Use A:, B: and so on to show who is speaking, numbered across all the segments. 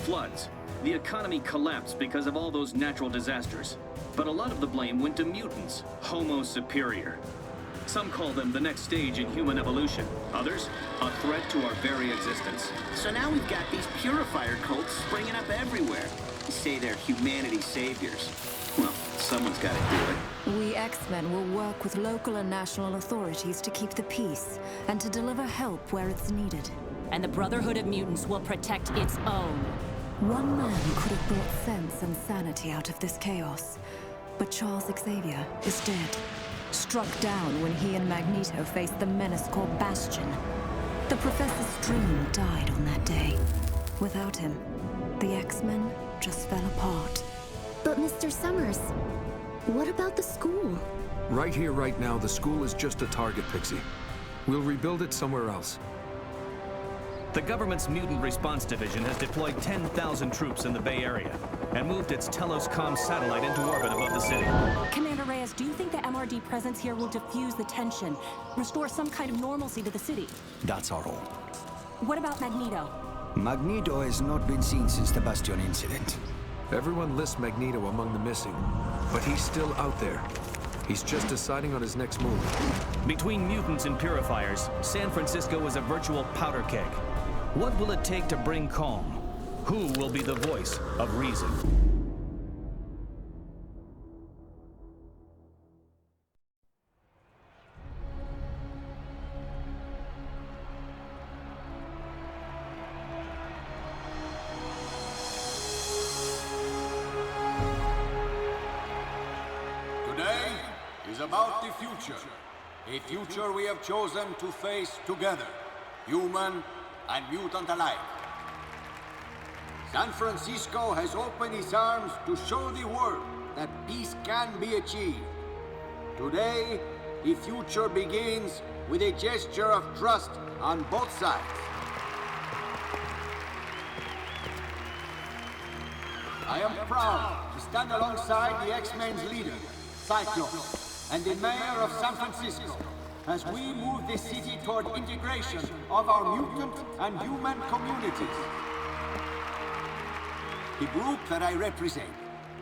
A: floods. The economy collapsed because of all those natural disasters. But a lot of the blame went to mutants, Homo superior. Some call them the next stage in human evolution. Others, a threat to our very existence.
B: So now we've got these purifier cults springing up everywhere. They say they're humanity's saviors. Well, someone's got to do it.
C: We X-Men will work with local and national authorities to keep the peace and to deliver help where it's needed.
D: And the Brotherhood of Mutants will protect its own.
C: One man could have brought sense and sanity out of this chaos. But Charles Xavier is dead. Struck down when he and Magneto faced the menace called Bastion. The Professor's dream died on that day. Without him, the X-Men just fell apart.
E: But Mr. Summers, what about the school?
F: Right here, right now, the school is just a target, Pixie. We'll rebuild it somewhere else.
A: The government's Mutant Response Division has deployed 10,000 troops in the Bay Area and moved its Telos-Com satellite into orbit above the city.
D: Commander Reyes, do you think the MRD presence here will diffuse the tension, restore some kind of normalcy to the city?
G: That's our role.
D: What about Magneto?
G: Magneto has not been seen since the Bastion incident.
F: Everyone lists Magneto among the missing, but he's still out there. He's just deciding on his next move.
A: Between mutants and purifiers, San Francisco is a virtual powder keg. What will it take to bring calm? Who will be the voice of reason?
H: Today is about the future. A future we have chosen to face together, human and mutant alike. San Francisco has opened its arms to show the world that peace can be achieved. Today, the future begins with a gesture of trust on both sides. I am proud to stand alongside the X-Men's leader, Cyclops, and the mayor of San Francisco, as we move the city toward integration of our mutant and human communities. The group that I represent,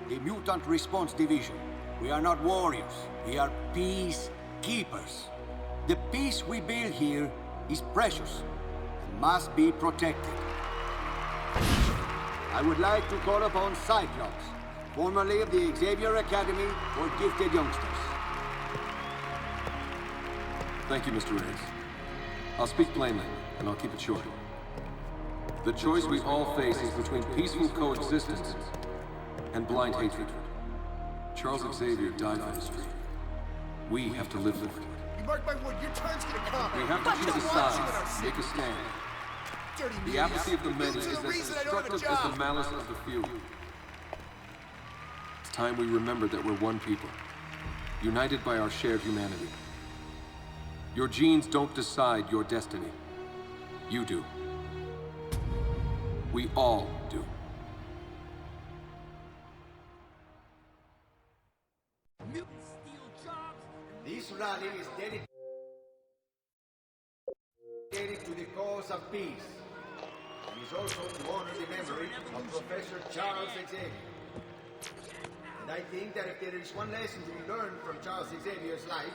H: the Mutant Response Division, we are not warriors, we are peacekeepers. The peace we build here is precious and must be protected. I would like to call upon Cyclops, formerly of the Xavier Academy for Gifted Youngsters.
I: Thank you, Mr. Reyes. I'll speak plainly, and I'll keep it short. The choice we all face is between peaceful coexistence and blind hatred. Charles Xavier died for this dream. We have to live for it.
J: You mark my word, your time's gonna come.
I: We have to choose a side, make a stand. The apathy of the many is as destructive as the malice of the few. It's time we remember that we're one people, united by our shared humanity. Your genes don't decide your destiny. You do. We all do.
H: This rally is dedicated to the cause of peace. It is also to honor the memory of Professor Charles Xavier. And I think that if there is one lesson to be learned from Charles Xavier's life,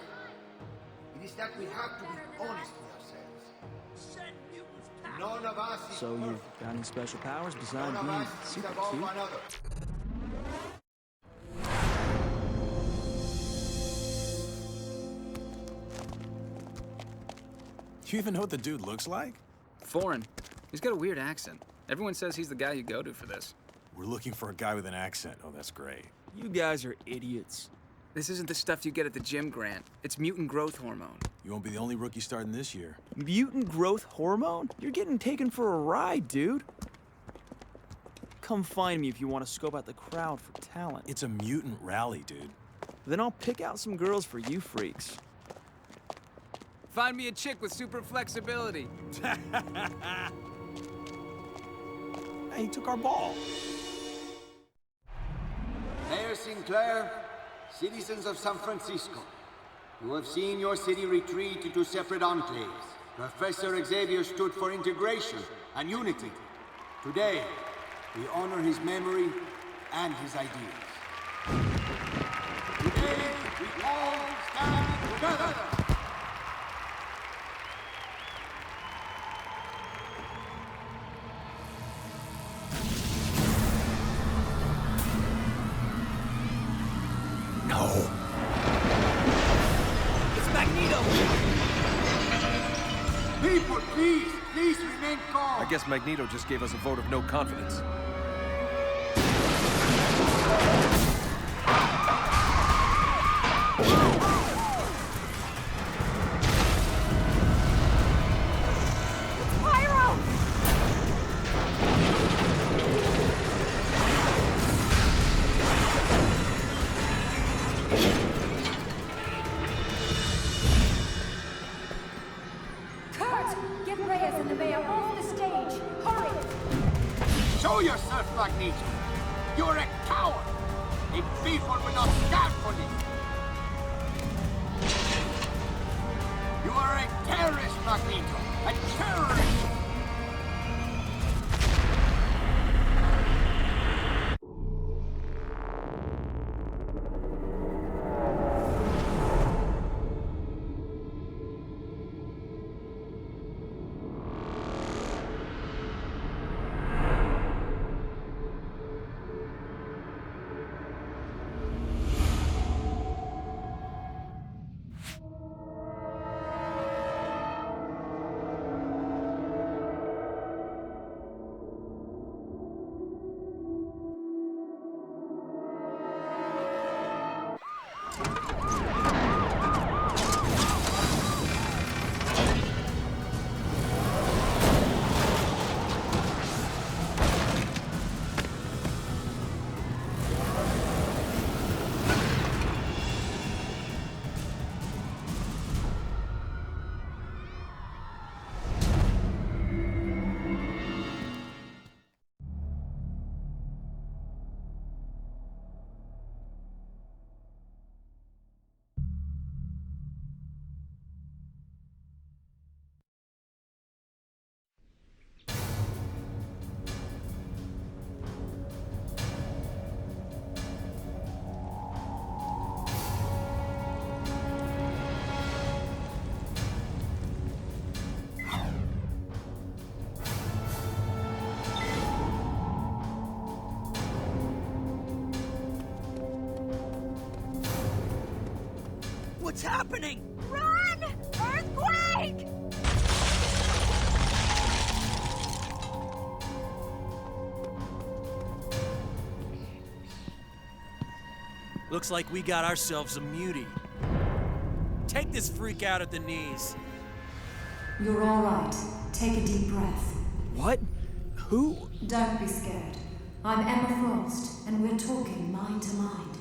H: it is that we have to be honest with ourselves. None of us is
K: So you've got any special powers besides
H: None of
K: being
H: us is
K: super
H: above
K: cute?
H: one another.
L: You even know what the dude looks like?
M: Foreign. He's got a weird accent. Everyone says he's the guy you go to for this.
L: We're looking for a guy with an accent. Oh, that's great.
K: You guys are idiots.
M: This isn't the stuff you get at the gym, Grant. It's mutant growth hormone.
L: You won't be the only rookie starting this year.
K: Mutant growth hormone? You're getting taken for a ride, dude. Come find me if you want to scope out the crowd for talent.
L: It's a mutant rally, dude.
K: Then I'll pick out some girls for you freaks.
M: Find me a chick with super flexibility.
L: Hey, he took our ball.
H: Mayor Sinclair, citizens of San Francisco, you have seen your city retreat into separate enclaves. Professor Xavier stood for integration and unity. Today,
J: We honor his memory and his ideas. Today, we all stand together.
F: No.
K: It's Magneto!
J: People, please remain calm.
F: I guess Magneto just gave us a vote of no confidence.
J: Show yourself, Magneto! You're a coward! The people will not stand for you! You are a terrorist, Magneto! A terrorist!
K: What's happening?
N: Run! Earthquake!
K: Looks like we got ourselves a mutie. Take this freak out at the knees.
C: You're all right. Take a deep breath.
K: What? Who?
C: Don't be scared. I'm Emma Frost, and we're talking mind to mind.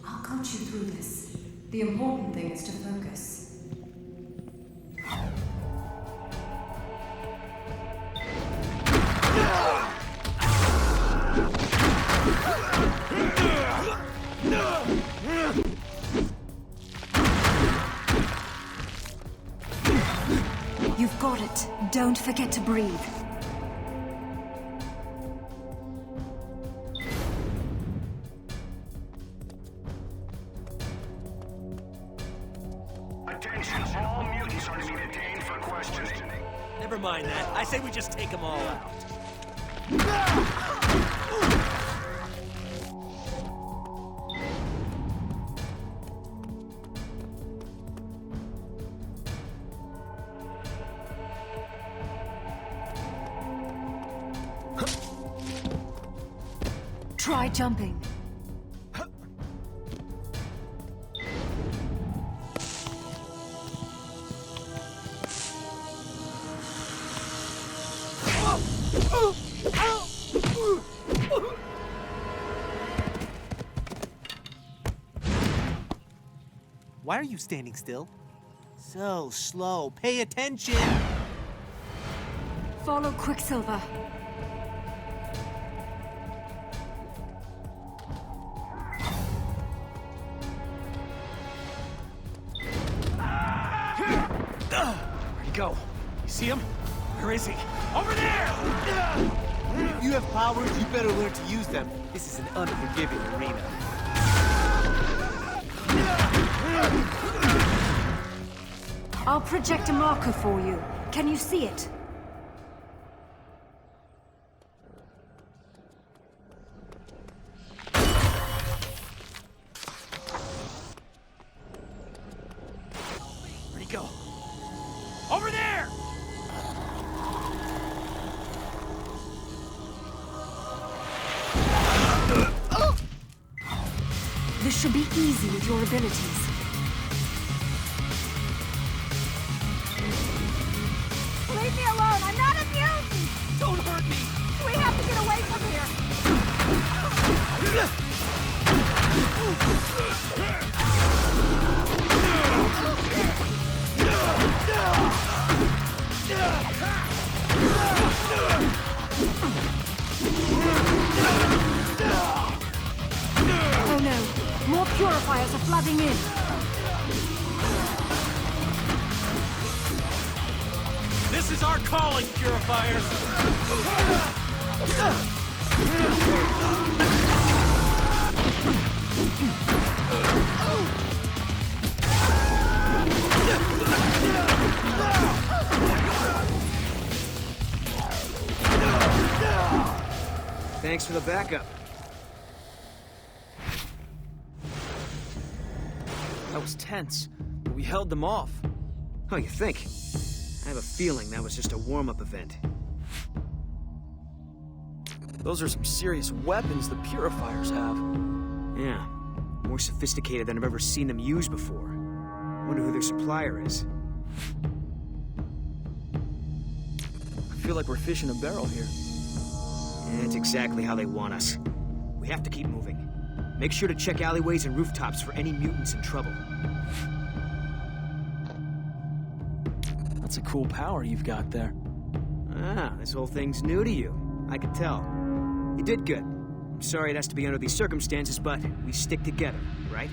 C: I'll coach you through this. The important thing is to focus. You've got it. Don't forget to breathe.
O: Attention, all mutants are to be detained for questioning.
K: Never mind that. I say we just take them all out.
C: Try jumping.
K: Why are you standing still? So slow. Pay attention!
C: Follow Quicksilver.
K: Where'd he go? You see him? Where is he? Over there! If you have powers, you better learn to use them. This is an unforgiving arena.
C: I'll project a marker for you. Can you see it?
K: Where'd he go? Over there!
C: This should be easy with your abilities.
N: Leave me alone! I'm not a mutant!
K: Don't hurt me!
N: We have to get away from
C: Oh no! More purifiers are flooding in!
K: This is our calling, purifiers!
P: Thanks for the backup.
K: That was tense, but we held them off.
P: Oh, you think? I have a feeling that was just a warm-up event.
K: Those are some serious weapons the purifiers have.
P: Yeah, more sophisticated than I've ever seen them used before. Wonder who their supplier is.
K: I feel like we're fish in a barrel here.
P: Yeah, it's exactly how they want us. We have to keep moving. Make sure to check alleyways and rooftops for any mutants in trouble.
K: That's a cool power you've got there.
P: Ah, this whole thing's new to you. I could tell. You did good. I'm sorry it has to be under these circumstances, but we stick together, right?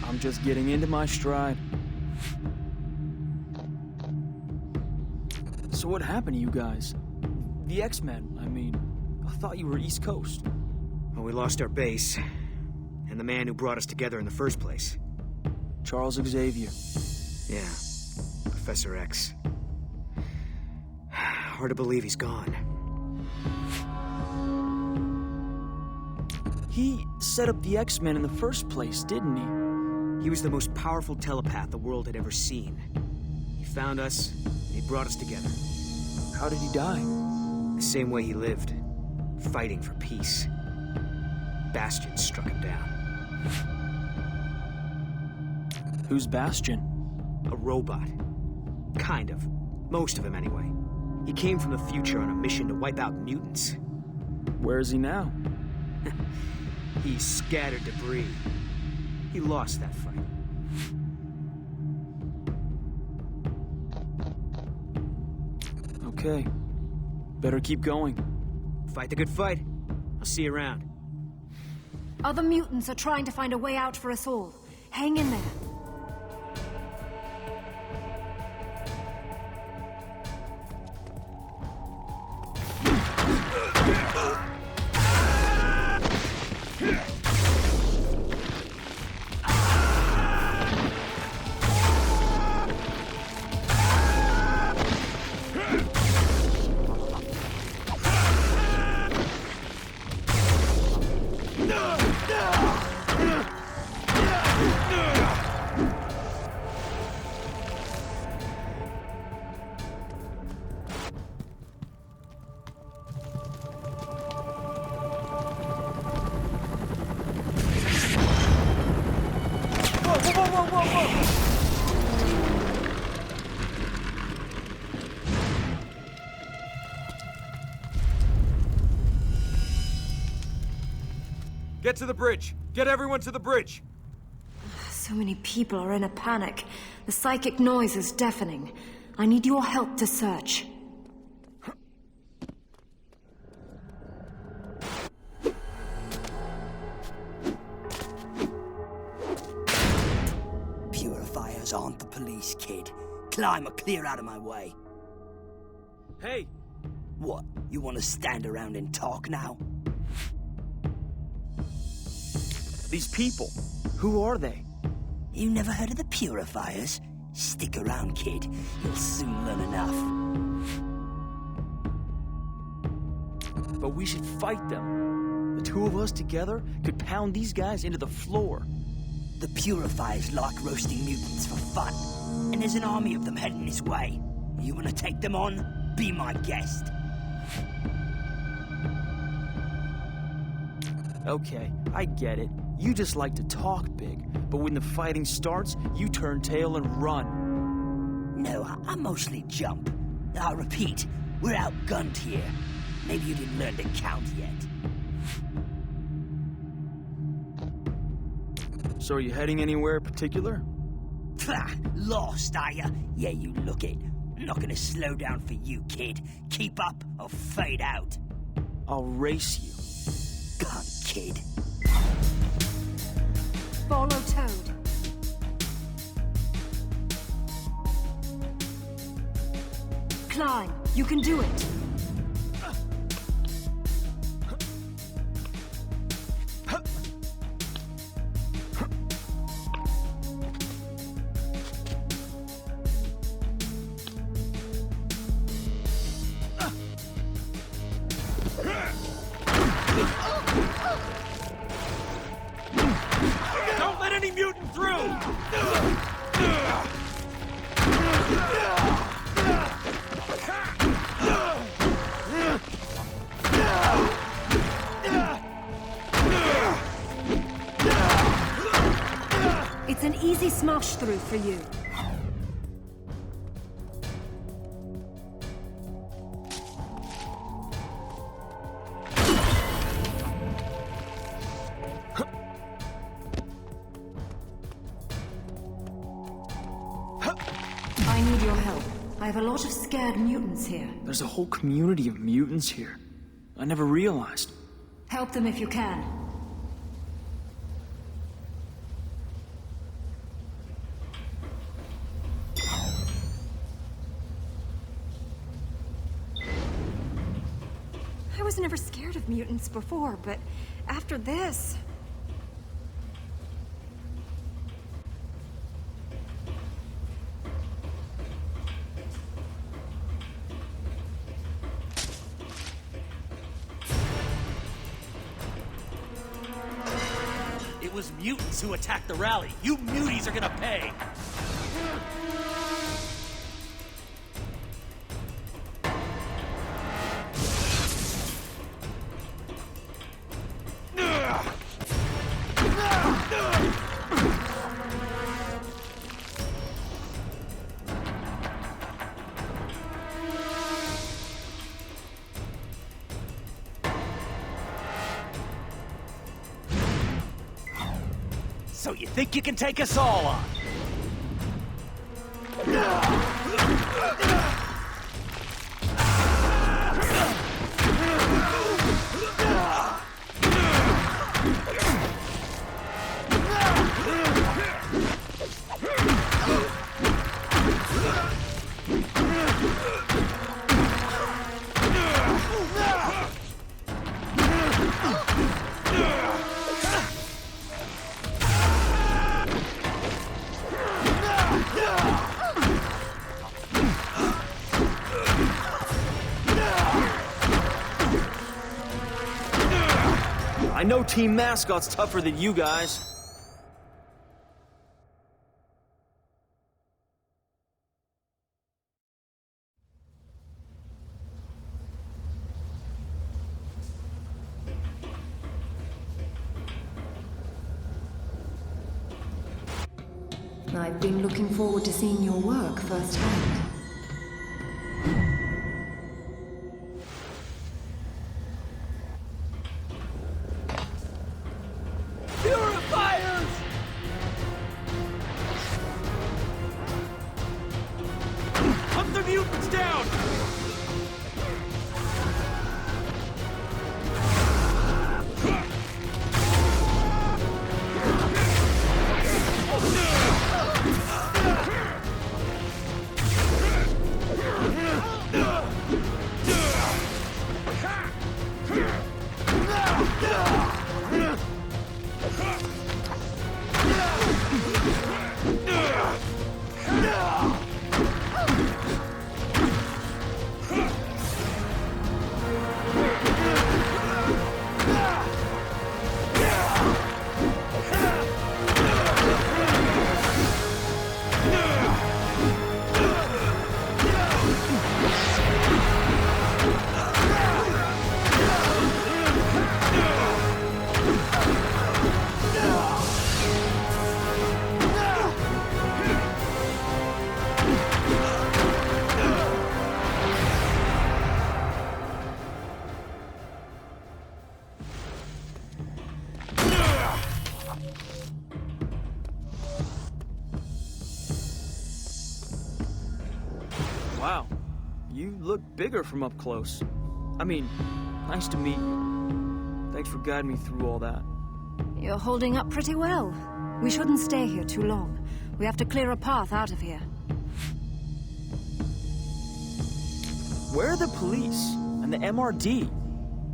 K: I'm just getting into my stride. So what happened to you guys? The X-Men, I mean. I thought you were East Coast.
P: Well, we lost our base. And the man who brought us together in the first place.
K: Charles Xavier.
P: Yeah. Professor X. Hard to believe he's gone.
K: He set up the X-Men in the first place, didn't he?
P: He was the most powerful telepath the world had ever seen. He found us, and he brought us together.
K: How did he die?
P: The same way he lived. Fighting for peace. Bastion struck him down.
K: Who's Bastion?
P: A robot. Kind of. Most of him, anyway. He came from the future on a mission to wipe out mutants.
K: Where is he now?
P: He scattered debris. He lost that fight.
K: Okay. Better keep going.
P: Fight the good fight. I'll see you around.
C: Other mutants are trying to find a way out for us all. Hang in there.
F: Get to the bridge! Get everyone to the bridge!
C: So many people are in a panic. The psychic noise is deafening. I need your help to search.
G: Purifiers aren't the police, kid. Climb or clear out of my way.
K: Hey!
Q: What, you want to stand around and talk now?
K: These people, who are they?
Q: You never heard of the Purifiers? Stick around, kid. You'll soon learn enough.
K: But we should fight them. The two of us together could pound these guys into the floor.
Q: The Purifiers like roasting mutants for fun, and there's an army of them heading this way. You want to take them on? Be my guest.
K: Okay, I get it. You just like to talk big, but when the fighting starts, you turn tail and run.
Q: No, I mostly jump. I repeat, we're outgunned here. Maybe you didn't learn to count yet.
K: So are you heading anywhere particular?
Q: Lost, are ya? Yeah, you look it. I'm not gonna slow down for you, kid. Keep up or fade out.
K: I'll race you.
Q: Come, kid.
N: Follow Toad. Climb. You can do it.
K: Don't let any mutant through!
N: It's an easy smash through for you. I need your help. I have a lot of scared mutants here.
K: There's a whole community of mutants here. I never realized.
N: Help them if you can. I was never scared of mutants before, but after this...
R: It was mutants who attacked the rally. You muties are gonna pay. So you think you can take us all on?
K: I know Team Mascot's tougher than you guys.
C: I've been looking forward to seeing your work firsthand.
R: Purifiers!
K: Hunt the mutants down! Wow, you look bigger from up close. I mean, nice to meet you. Thanks for guiding me through all that.
C: You're holding up pretty well. We shouldn't stay here too long. We have to clear a path out of here.
K: Where are the police? And the MRD?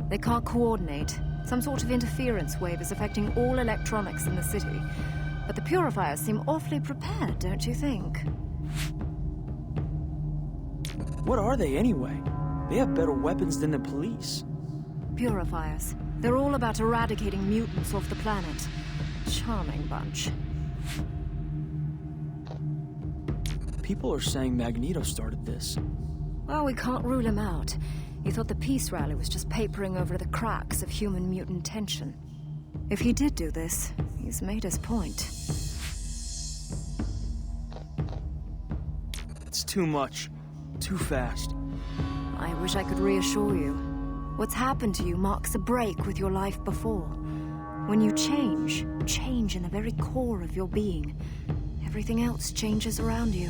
C: They can't coordinate. Some sort of interference wave is affecting all electronics in the city. But the purifiers seem awfully prepared, don't you think?
K: What are they anyway? They have better weapons than the police.
C: Purifiers. They're all about eradicating mutants off the planet. Charming bunch.
K: People are saying Magneto started this.
C: Well, we can't rule him out. He thought the peace rally was just papering over the cracks of human-mutant tension. If he did do this, he's made his point.
K: It's too much. Too fast.
C: I wish I could reassure you. What's happened to you marks a break with your life before. When you change in the very core of your being, everything else changes around you.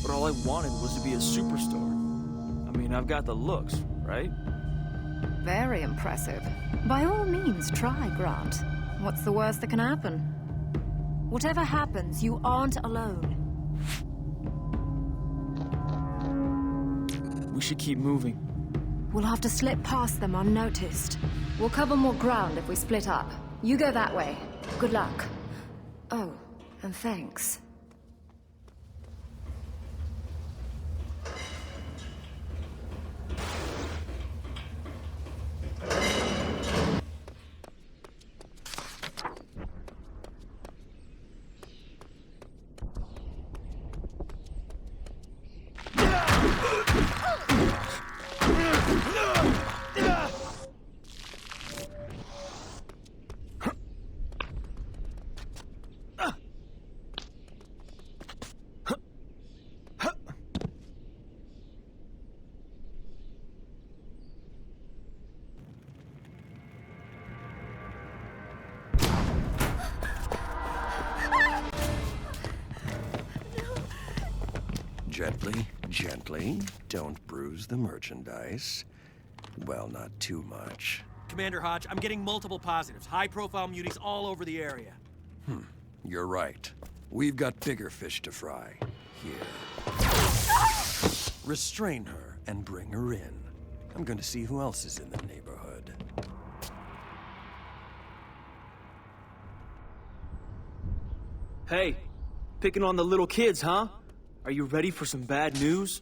K: But all I wanted was to be a superstar. I mean, I've got the looks, right?
C: Very impressive. By all means, try, Grant. What's the worst that can happen? Whatever happens, you aren't alone.
K: We should keep moving.
C: We'll have to slip past them unnoticed. We'll cover more ground if we split up. You go that way. Good luck. Oh, and thanks.
S: Gently, gently. Don't bruise the merchandise. Well, not too much.
T: Commander Hodge, I'm getting multiple positives. High-profile muties all over the area.
S: You're right. We've got bigger fish to fry. Here. Restrain her and bring her in. I'm going to see who else is in the neighborhood.
K: Hey, picking on the little kids, huh? Are you ready for some bad news?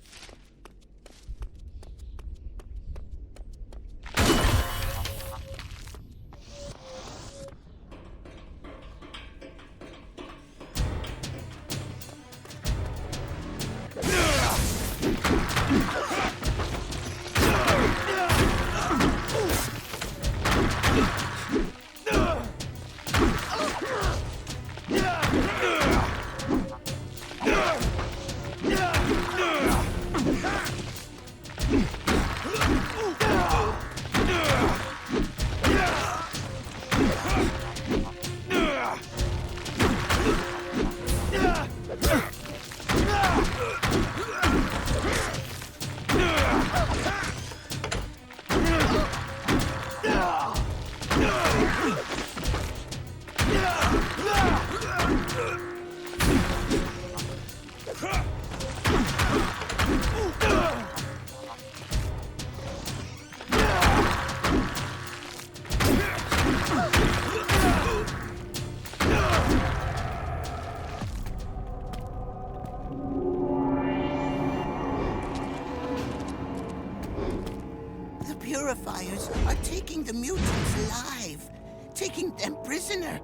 Q: Purifiers are taking the mutants alive, taking them prisoner.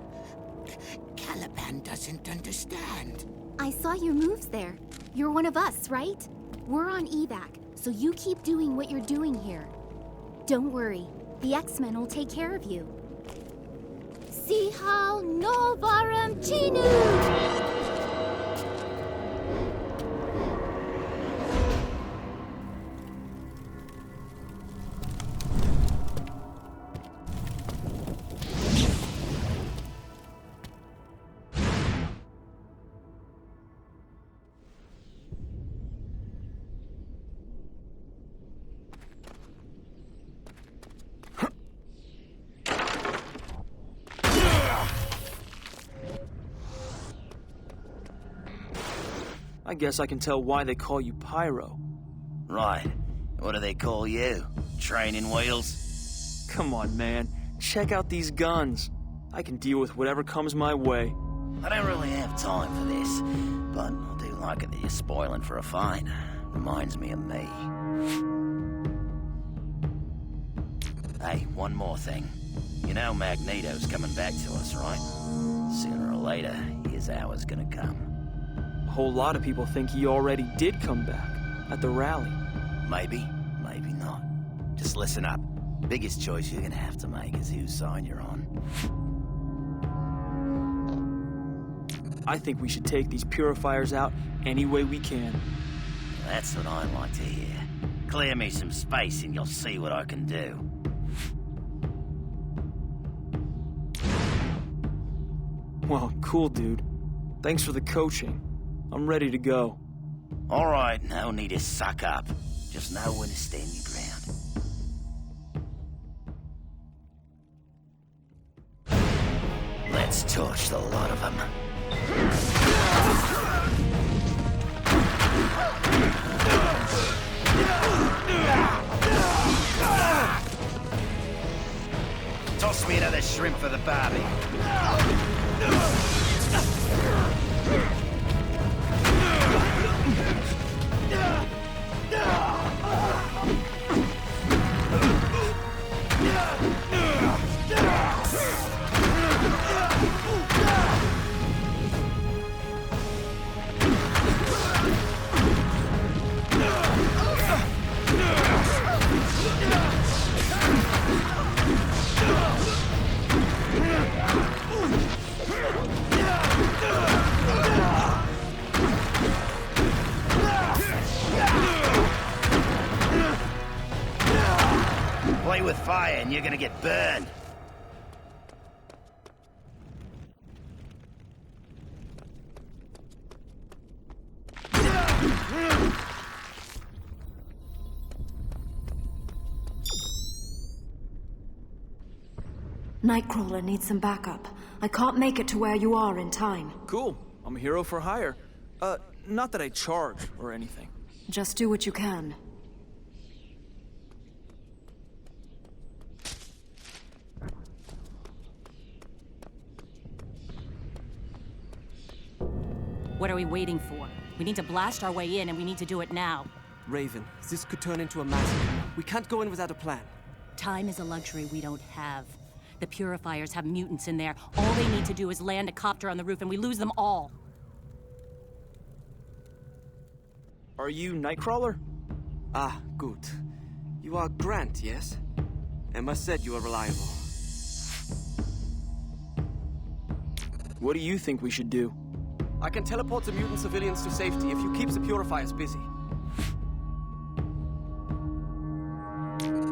Q: Caliban doesn't understand.
E: I saw your moves there. You're one of us, right? We're on evac, so you keep doing what you're doing here. Don't worry, the X-Men will take care of you. Sihal Novarum Chinu!
K: I guess I can tell why they call you Pyro.
Q: Right. What do they call you? Training wheels?
K: Come on, man. Check out these guns. I can deal with whatever comes my way.
Q: I don't really have time for this, but I do like it that you're spoiling for a fight. Reminds me of me. Hey, one more thing. You know Magneto's coming back to us, right? Sooner or later, his hour's gonna come.
K: A whole lot of people think he already did come back, at the rally.
Q: Maybe, maybe not. Just listen up. Biggest choice you're gonna have to make is whose side you're on.
K: I think we should take these purifiers out any way we can.
Q: That's what I like to hear. Clear me some space and you'll see what I can do.
K: Well, cool, dude. Thanks for the coaching. I'm ready to go.
Q: All right, no need to suck up. Just know when to stand your ground. Let's torch the lot of them. Toss me another shrimp for the barbie. Play with fire and you're gonna get burned.
C: Nightcrawler needs some backup. I can't make it to where you are in time.
K: Cool. I'm a hero for hire. Not that I charge or anything.
C: Just do what you can.
D: What are we waiting for? We need to blast our way in, and we need to do it now.
T: Raven, this could turn into a massacre. We can't go in without a plan.
D: Time is a luxury we don't have. The Purifiers have mutants in there. All they need to do is land a copter on the roof, and we lose them all.
K: Are you Nightcrawler?
T: Ah, good. You are Grant, yes? Emma said you are reliable.
K: What do you think we should do?
T: I can teleport the mutant civilians to safety if you keep the Purifiers busy.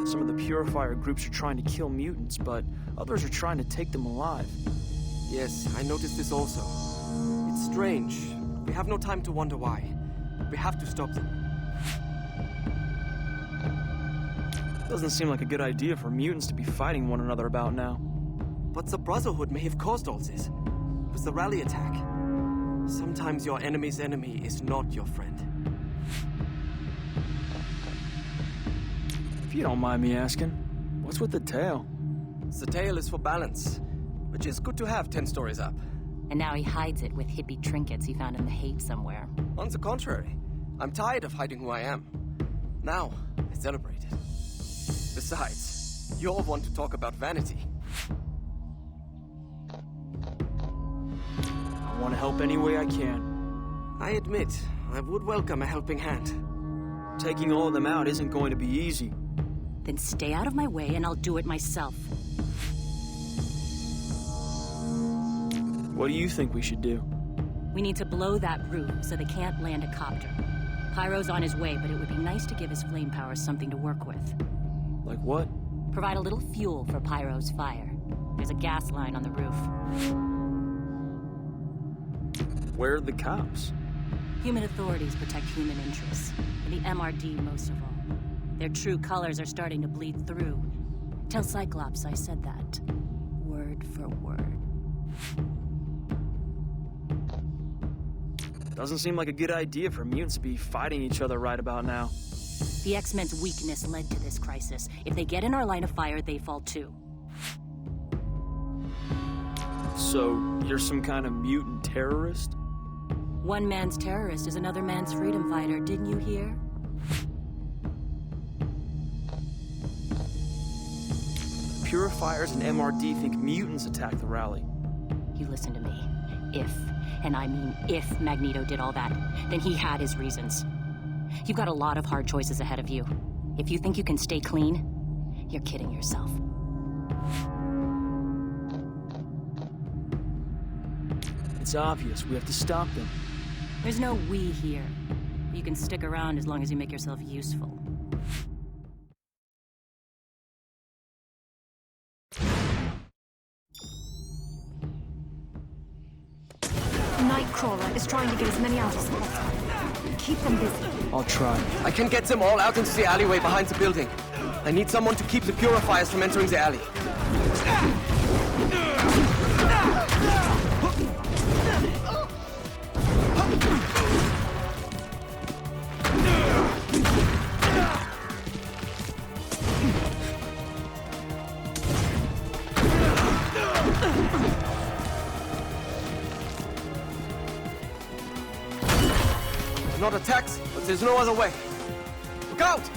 K: Some of the Purifier groups are trying to kill mutants, but others are trying to take them alive.
T: Yes, I noticed this also. It's strange. We have no time to wonder why. We have to stop them.
K: Doesn't seem like a good idea for mutants to be fighting one another about now.
T: But the Brotherhood may have caused all this. It was the rally attack. Sometimes your enemy's enemy is not your friend.
K: If you don't mind me asking, what's with the tail?
T: The tail is for balance, which is good to have 10 stories up.
D: And now he hides it with hippie trinkets he found in the hate somewhere.
T: On the contrary, I'm tired of hiding who I am. Now, I celebrate it. Besides, you all want to talk about vanity.
K: I want to help any way I can.
T: I admit, I would welcome a helping hand.
K: Taking all of them out isn't going to be easy.
D: Then stay out of my way and I'll do it myself.
K: What do you think we should do?
D: We need to blow that roof so they can't land a copter. Pyro's on his way, but it would be nice to give his flame powers something to work with.
K: Like what?
D: Provide a little fuel for Pyro's fire. There's a gas line on the roof.
K: Where are the cops?
D: Human authorities protect human interests, and the MRD most of all. Their true colors are starting to bleed through. Tell Cyclops I said that. Word for word.
K: Doesn't seem like a good idea for mutants to be fighting each other right about now.
D: The X-Men's weakness led to this crisis. If they get in our line of fire, they fall too.
K: So, you're some kind of mutant terrorist?
D: One man's terrorist is another man's freedom fighter, didn't you hear?
K: Purifiers and MRD think mutants attacked the rally.
D: You listen to me. If, and I mean if, Magneto did all that, then he had his reasons. You've got a lot of hard choices ahead of you. If you think you can stay clean, you're kidding yourself.
K: It's obvious. We have to stop them.
D: There's no we here. You can stick around as long as you make yourself useful.
C: Nightcrawler is trying to get as many out as possible. Keep them busy.
K: I'll try.
T: I can get them all out into the alleyway behind the building. I need someone to keep the purifiers from entering the alley. Not attacks, but there's no other way. Look out!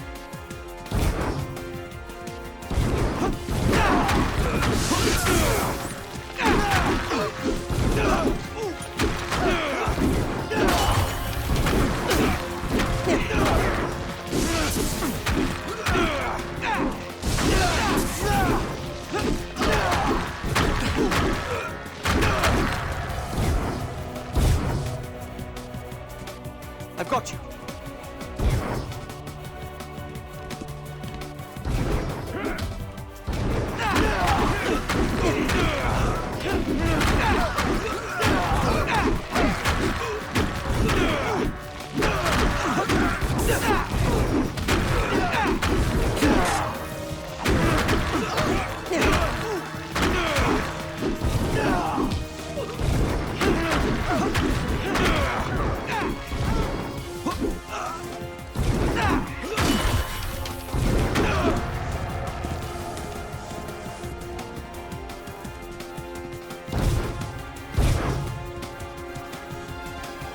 T: I've got you.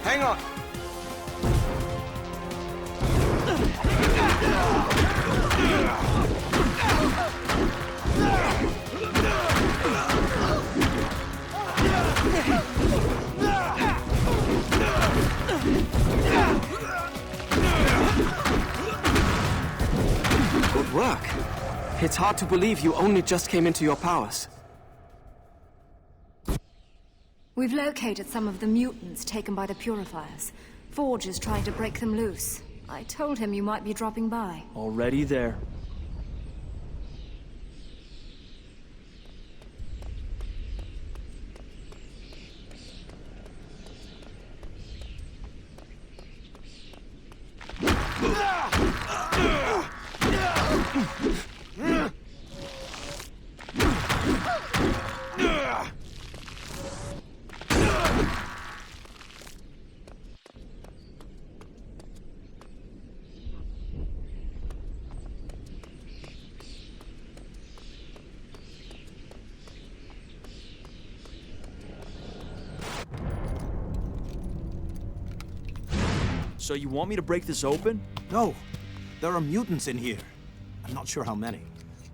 T: Hang on. Good work. It's hard to believe you only just came into your powers.
C: We've located some of the mutants taken by the Purifiers. Forge is trying to break them loose. I told him you might be dropping by.
K: Already there. So you want me to break this open?
L: No. There are mutants in here. I'm not sure how many.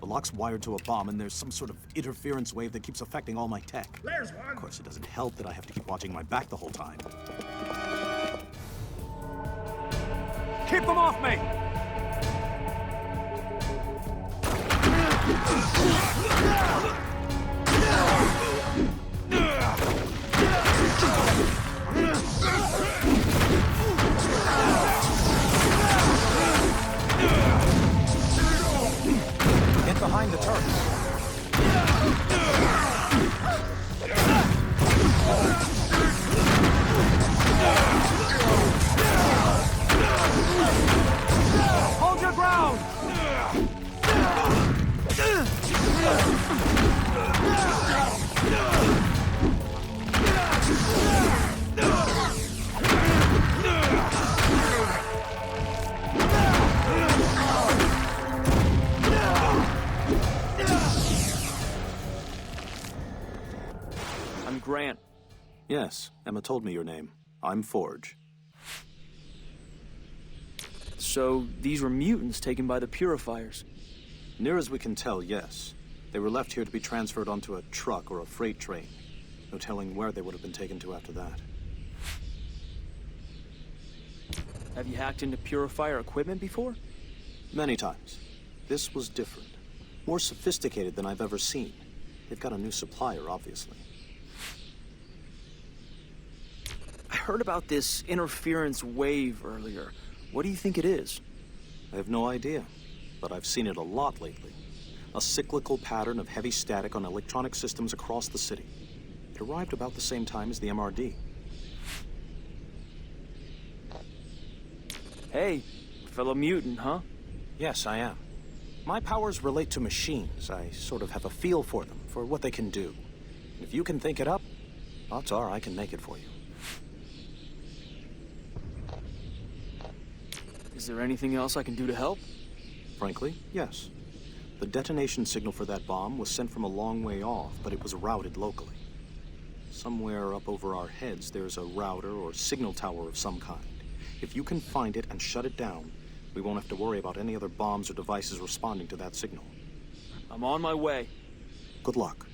L: The lock's wired to a bomb, and there's some sort of interference wave that keeps affecting all my tech.
O: There's one.
L: Of course, it doesn't help that I have to keep watching my back the whole time.
O: Keep them off me!
L: Get behind the turret.
O: Hold your ground!
K: I'm Grant.
L: Yes, Emma told me your name. I'm Forge.
K: So, these were mutants taken by the Purifiers?
L: Near as we can tell, yes. They were left here to be transferred onto a truck or a freight train. No telling where they would have been taken to after that.
K: Have you hacked into Purifier equipment before?
L: Many times. This was different. More sophisticated than I've ever seen. They've got a new supplier, obviously.
K: I heard about this interference wave earlier. What do you think it is?
L: I have no idea, but I've seen it a lot lately. A cyclical pattern of heavy static on electronic systems across the city. It arrived about the same time as the MRD.
K: Hey, fellow mutant, huh?
L: Yes, I am. My powers relate to machines. I sort of have a feel for them, for what they can do. If you can think it up, odds are I can make it for you.
K: Is there anything else I can do to help?
L: Frankly, yes. The detonation signal for that bomb was sent from a long way off, but it was routed locally. Somewhere up over our heads, there's a router or signal tower of some kind. If you can find it and shut it down, we won't have to worry about any other bombs or devices responding to that signal.
K: I'm on my way.
L: Good luck.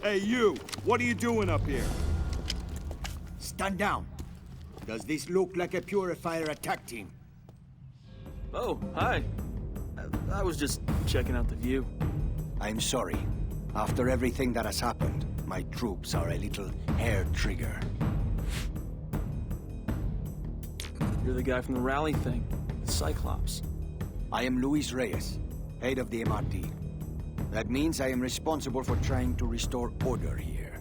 J: Hey, you! What are you doing up here?
H: Stand down. Does this look like a Purifier attack team?
K: Oh, hi. I was just checking out the view.
G: I'm sorry. After everything that has happened, my troops are a little hair-trigger.
K: You're the guy from the rally thing, the Cyclops.
G: I am Luis Reyes, head of the MRD. That means I am responsible for trying to restore order here.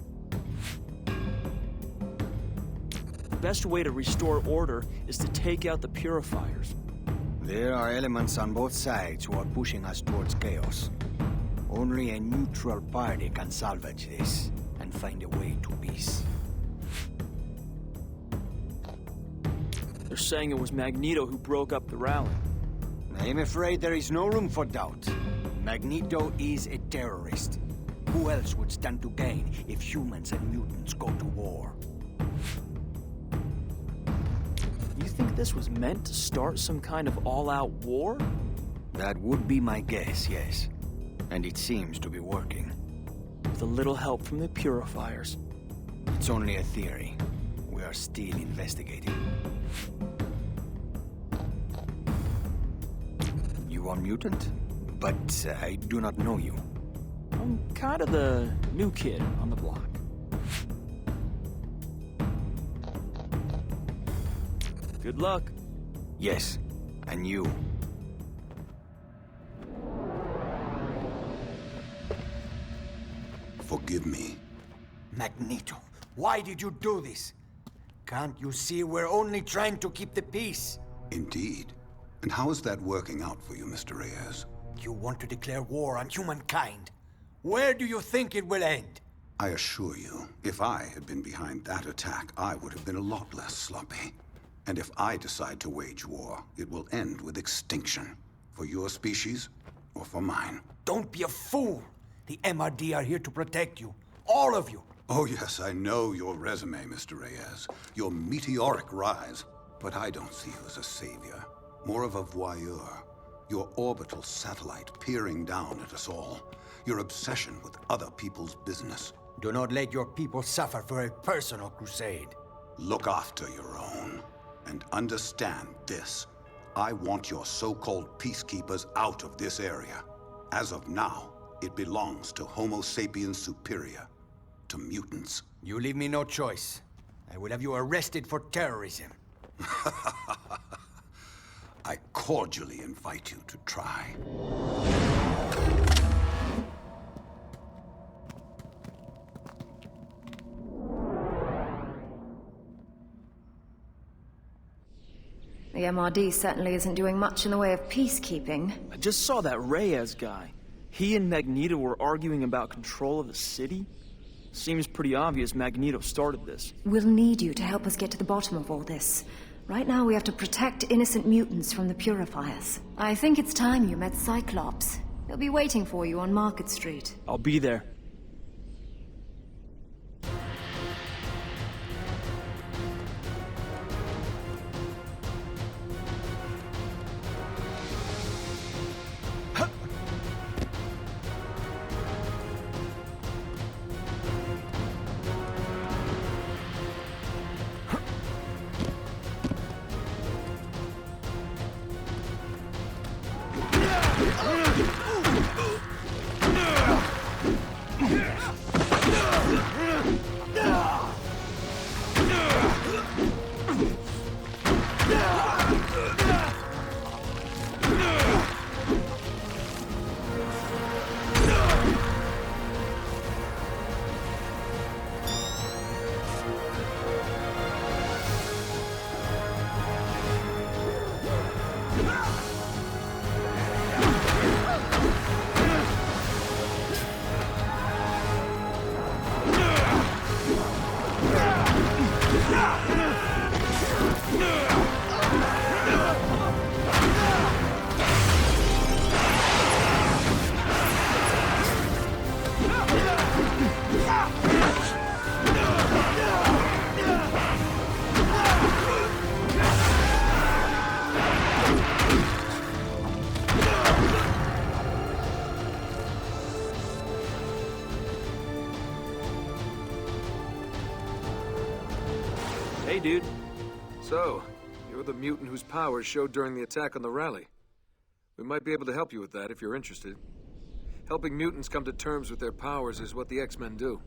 K: The best way to restore order is to take out the Purifiers.
G: There are elements on both sides who are pushing us towards chaos. Only a neutral party can salvage this and find a way to peace.
K: They're saying it was Magneto who broke up the rally.
G: I am afraid there is no room for doubt. Magneto is a terrorist. Who else would stand to gain if humans and mutants go to war?
K: You think this was meant to start some kind of all-out war?
G: That would be my guess, yes. And it seems to be working.
K: With a little help from the Purifiers.
G: It's only a theory. We are still investigating. You are mutant? But I do not know you.
K: I'm kind of the new kid on the block. Good luck.
G: Yes, and you.
H: Forgive me. Magneto, why did you do this? Can't you see we're only trying to keep the peace?
U: Indeed. And how is that working out for you, Mr. Reyes?
R: You want to declare war on humankind? Where do you think it will end?
U: I assure you, if I had been behind that attack, I would have been a lot less sloppy. And if I decide to wage war, it will end with extinction. For your species, or for mine.
R: Don't be a fool! The MRD are here to protect you. All of you.
U: Oh yes, I know your resume, Mr. Reyes. Your meteoric rise. But I don't see you as a savior. More of a voyeur. Your orbital satellite peering down at us all. Your obsession with other people's business.
R: Do not let your people suffer for a personal crusade.
U: Look after your own. And understand this. I want your so-called peacekeepers out of this area. As of now, it belongs to Homo sapiens superior. To mutants.
R: You leave me no choice. I will have you arrested for terrorism.
U: I cordially invite you to try.
C: The MRD certainly isn't doing much in the way of peacekeeping.
K: I just saw that Reyes guy. He and Magneto were arguing about control of the city. Seems pretty obvious Magneto started this.
C: We'll need you to help us get to the bottom of all this. Right now we have to protect innocent mutants from the Purifiers. I think it's time you met Cyclops. He'll be waiting for you on Market Street.
K: I'll be there.
F: Hey, dude. So, you're the mutant whose powers showed during the attack on the rally. We might be able to help you with that if you're interested. Helping mutants come to terms with their powers is what the X-Men do.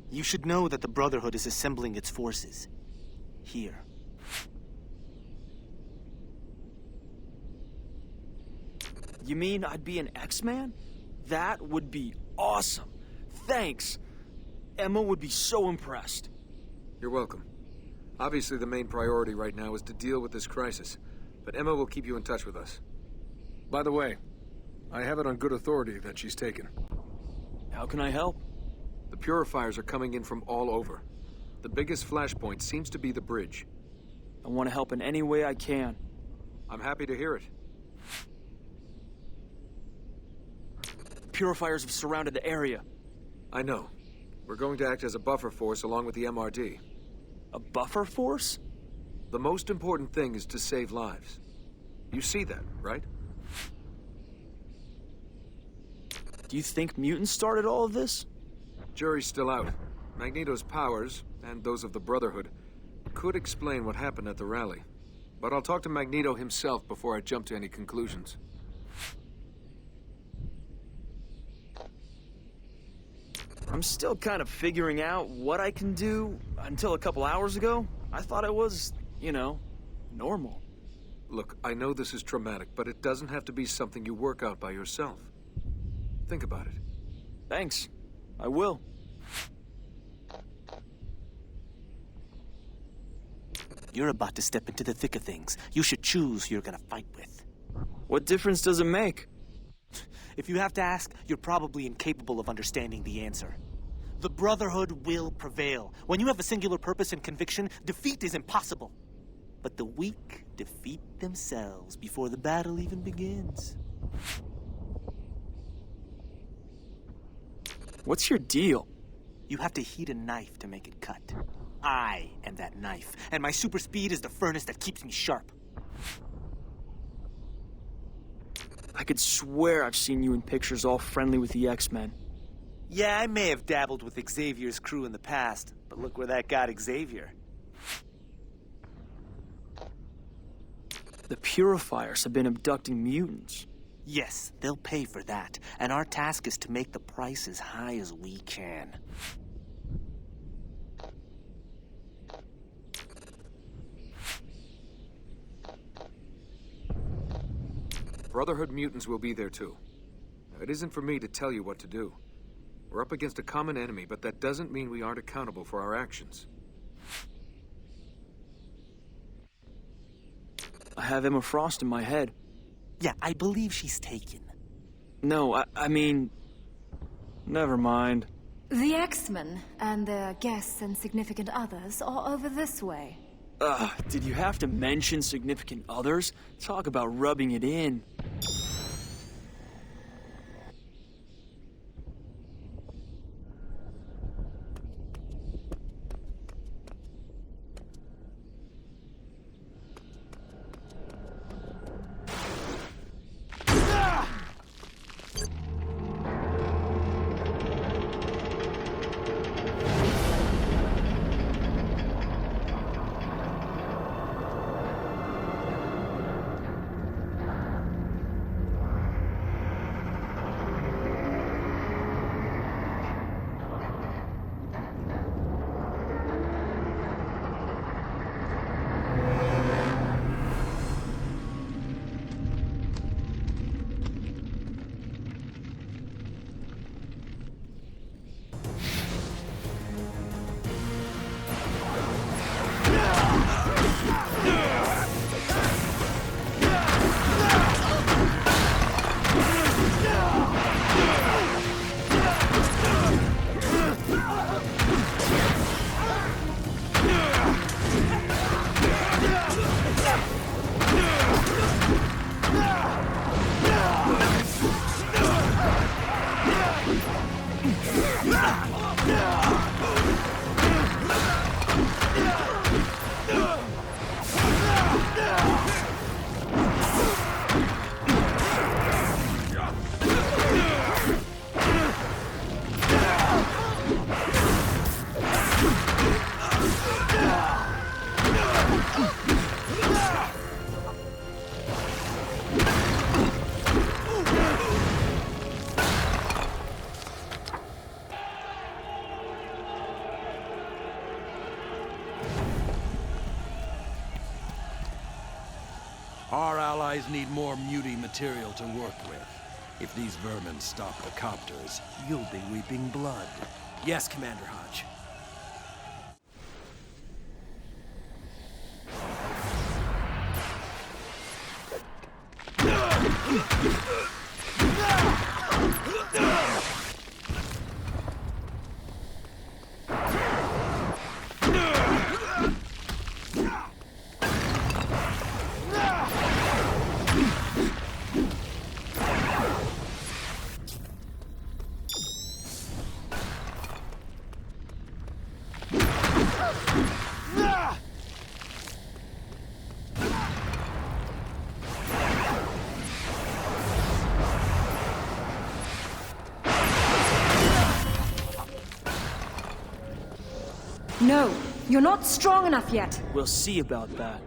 L: You should know that the Brotherhood is assembling its forces. Here.
K: You mean I'd be an X-Man? That would be awesome. Thanks. Emma would be so impressed.
F: You're welcome. Obviously, the main priority right now is to deal with this crisis, but Emma will keep you in touch with us. By the way, I have it on good authority that she's taken.
K: How can I help?
F: The Purifiers are coming in from all over. The biggest flashpoint seems to be the bridge.
K: I want to help in any way I can.
F: I'm happy to hear it.
K: The Purifiers have surrounded the area.
F: I know. We're going to act as a buffer force along with the MRD.
K: A buffer force?
F: The most important thing is to save lives. You see that, right?
K: Do you think mutants started all of this?
F: Jury's still out. Magneto's powers, and those of the Brotherhood, could explain what happened at the rally. But I'll talk to Magneto himself before I jump to any conclusions.
K: I'm still kind of figuring out what I can do. Until a couple hours ago, I thought I was, you know, normal.
F: Look, I know this is traumatic, but it doesn't have to be something you work out by yourself. Think about it.
K: Thanks. I will.
B: You're about to step into the thick of things. You should choose who you're gonna fight with.
K: What difference does it make?
B: If you have to ask, you're probably incapable of understanding the answer. The Brotherhood will prevail. When you have a singular purpose and conviction, defeat is impossible. But the weak defeat themselves before the battle even begins.
K: What's your deal?
B: You have to heat a knife to make it cut. I am that knife, and my super speed is the furnace that keeps me sharp.
K: I could swear I've seen you in pictures all friendly with the X-Men.
B: Yeah, I may have dabbled with Xavier's crew in the past, but look where that got Xavier.
K: The Purifiers have been abducting mutants.
B: Yes, they'll pay for that, and our task is to make the price as high as we can.
F: Brotherhood mutants will be there too. Now, it isn't for me to tell you what to do. We're up against a common enemy, but that doesn't mean we aren't accountable for our actions.
K: I have Emma Frost in my head.
B: Yeah, I believe she's taken.
K: No, I mean... Never mind.
C: The X-Men and their guests and significant others are over this way.
K: Did you have to mention significant others? Talk about rubbing it in.
S: Our allies need more muty material to work with. If these vermin stop the copters, you'll be weeping blood.
P: Yes, Commander Hodge.
C: No, you're not strong enough yet.
K: We'll see about that.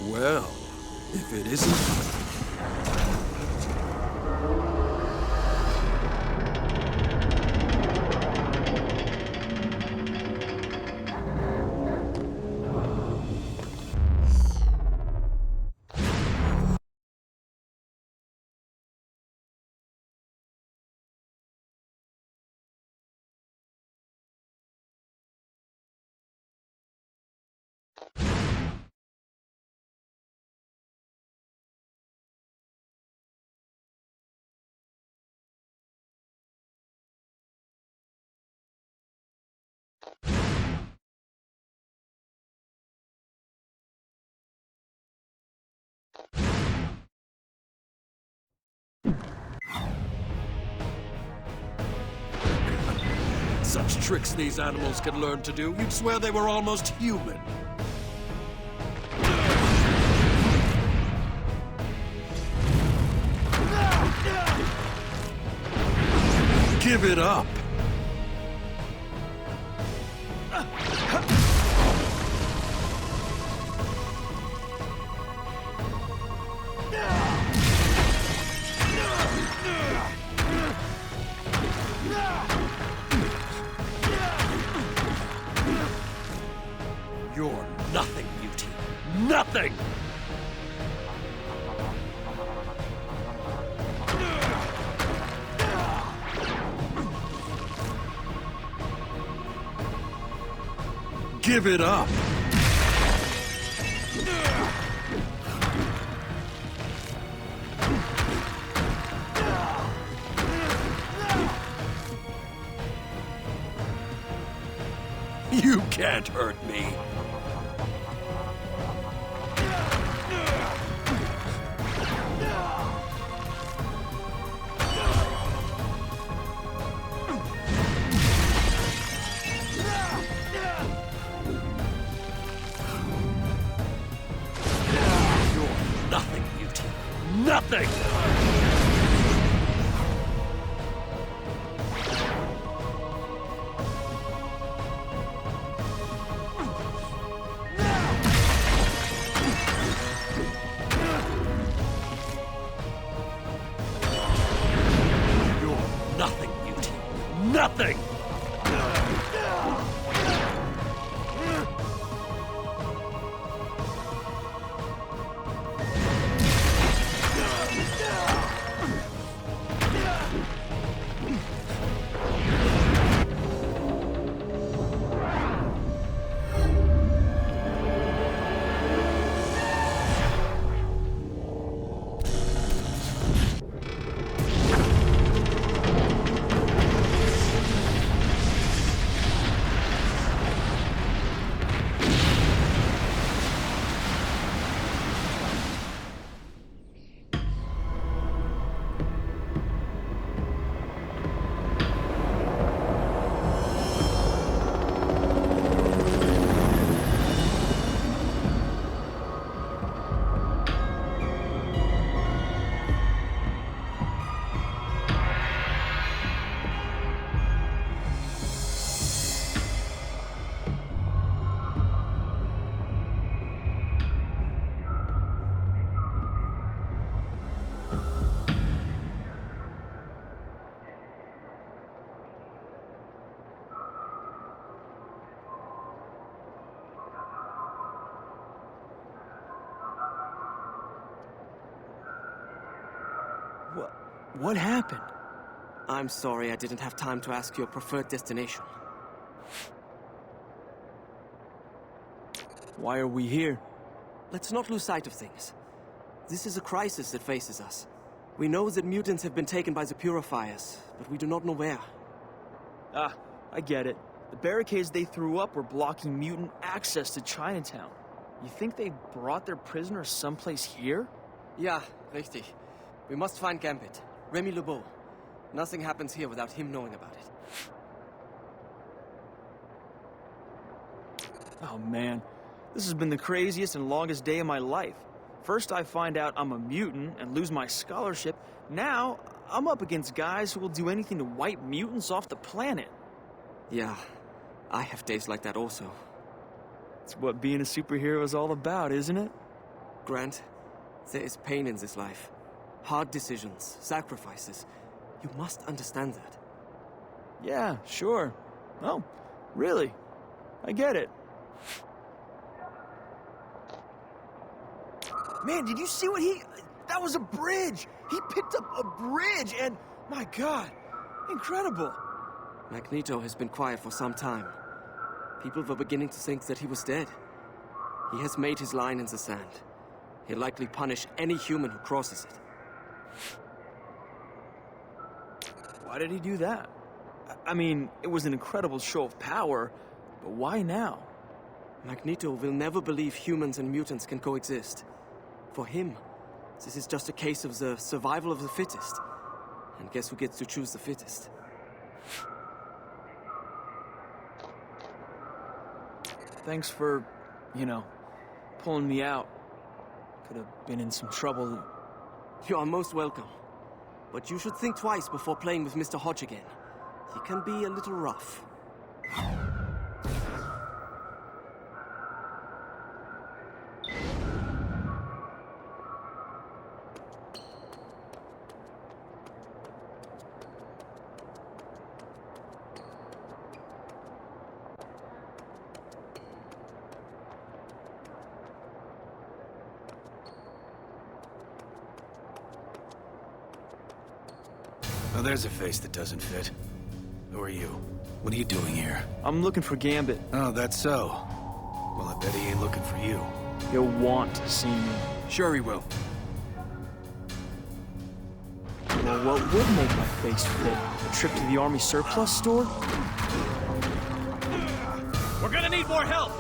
S: Well, if it isn't... Such tricks these animals can learn to do, you'd swear they were almost human. Give it up! You're nothing, Mutie. Nothing! Give it up! You can't hurt me. Nothing, Mutie. Nothing! You're nothing, Mutie. Nothing!
P: What happened?
T: I'm sorry I didn't have time to ask your preferred destination.
P: Why are we here?
T: Let's not lose sight of things. This is a crisis that faces us. We know that mutants have been taken by the Purifiers, but we do not know where.
P: Ah, I get it. The barricades they threw up were blocking mutant access to Chinatown. You think they brought their prisoners someplace here?
T: Ja, richtig. We must find Gambit. Remy LeBeau. Nothing happens here without him knowing about it.
P: Oh man, this has been the craziest and longest day of my life. First I find out I'm a mutant and lose my scholarship. Now, I'm up against guys who will do anything to wipe mutants off the planet.
T: Yeah, I have days like that also.
P: It's what being a superhero is all about, isn't it?
T: Grant, there is pain in this life. Hard decisions, sacrifices. You must understand that.
P: Yeah, sure. Oh, really? I get it. Man, did you see what he... That was a bridge! He picked up a bridge and... My God, incredible.
T: Magneto has been quiet for some time. People were beginning to think that he was dead. He has made his line in the sand. He'll likely punish any human who crosses it.
P: Why did he do that? I mean, it was an incredible show of power, but why now?
T: Magneto will never believe humans and mutants can coexist. For him, this is just a case of the survival of the fittest. And guess who gets to choose the fittest?
P: Thanks for, pulling me out. Could have been in some trouble.
T: You are most welcome. But you should think twice before playing with Mr. Hodge again. He can be a little rough.
G: Well, there's a face that doesn't fit. Who are you? What are you doing here?
P: I'm looking for Gambit.
G: Oh, that's so. Well, I bet he ain't looking for you.
P: He'll want to see me.
G: Sure he will.
P: Well, what would make my face fit? A trip to the Army surplus store?
B: We're gonna need more help!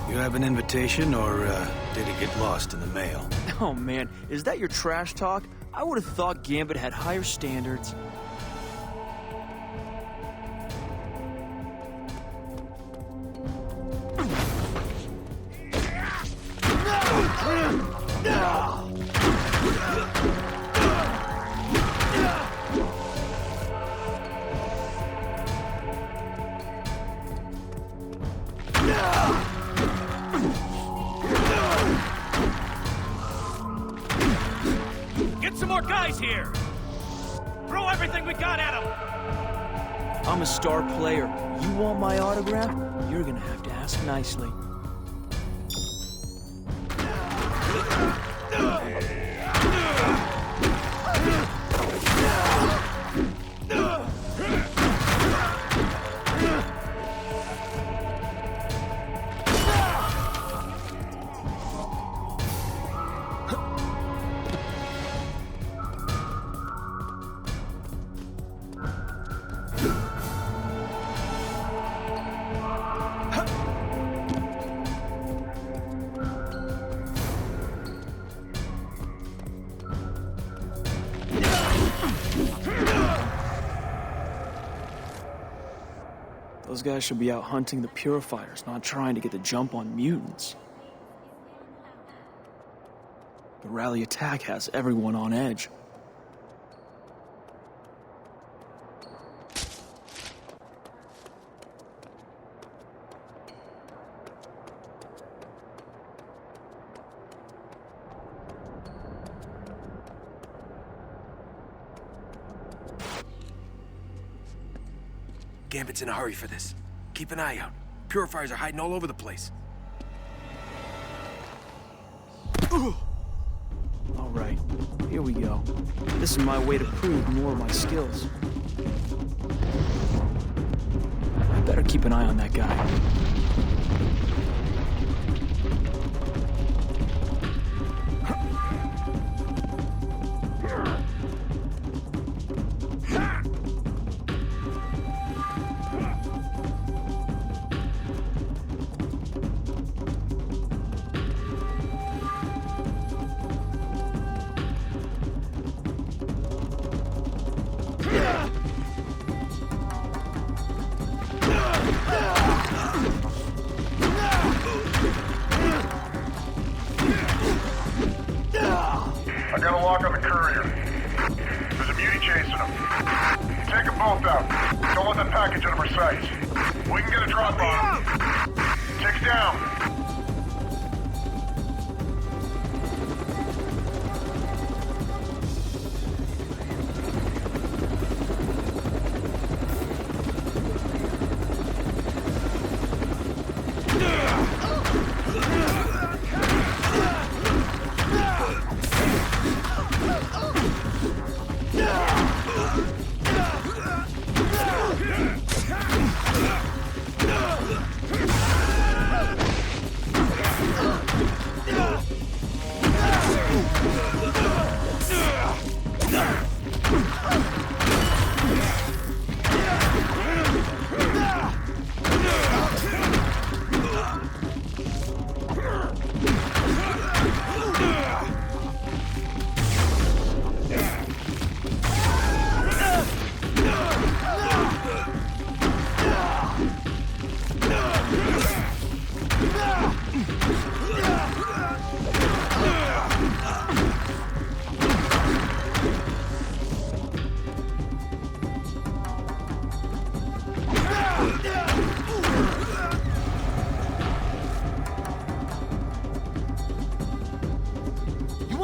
G: You have an invitation, or did it get lost in the mail?
P: Oh man, is that your trash talk? I would have thought Gambit had higher standards.
B: Get some more guys here! Throw everything we got at them!
P: I'm a star player. You want my autograph? You're gonna have to ask nicely. Those guys should be out hunting the purifiers, not trying to get the jump on mutants. The rally attack has everyone on edge.
S: Gambit's in a hurry for this. Keep an eye out. Purifiers are hiding all over the place.
P: All right, here we go. This is my way to prove more of my skills. I better keep an eye on that guy.
O: I got a lock on the courier. There's a beauty chasing him. Take them both out. Don't let that package out of our sights. We can get a drop on him. Tick's down.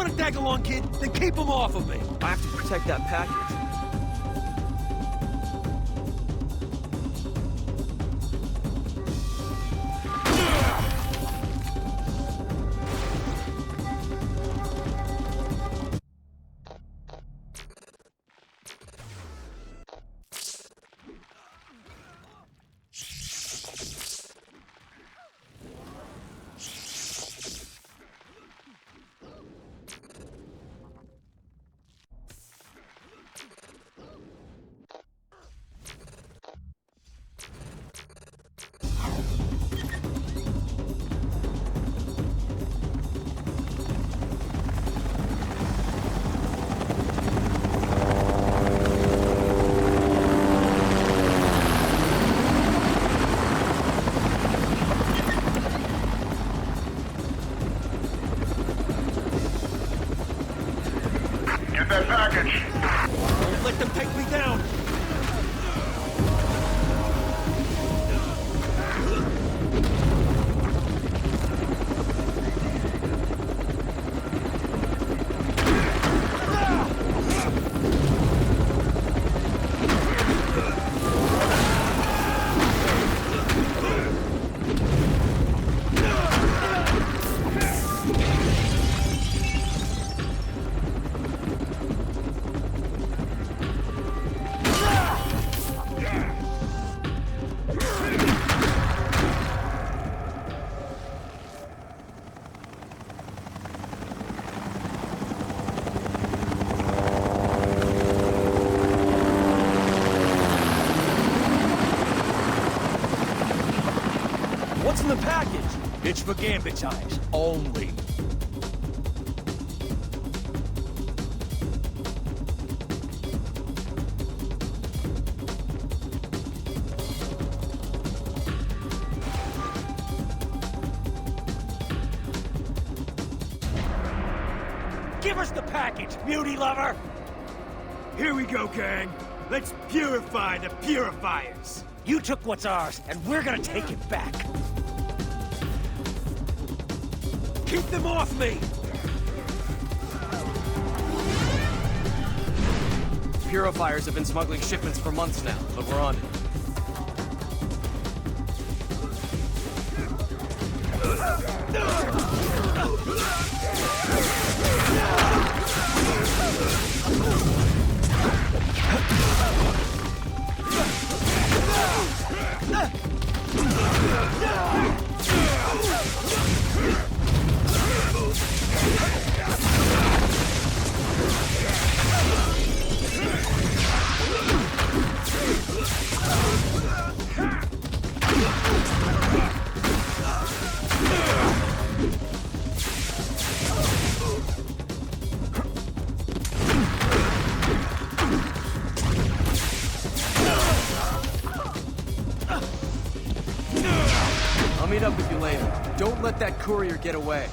S: want to tag along, kid? Then keep him off of me.
P: I have to protect that package.
O: Get that package.
S: Don't let them take me down. What's in the package?
A: It's for Gambit's eyes, only. Give us the package, beauty lover! Here we go, gang. Let's purify the purifiers. You took what's ours, and we're gonna take it back. Keep them off me!
T: Purifiers have been smuggling shipments for months now, but we're on it. I'll meet up with you later. Don't let that courier get away.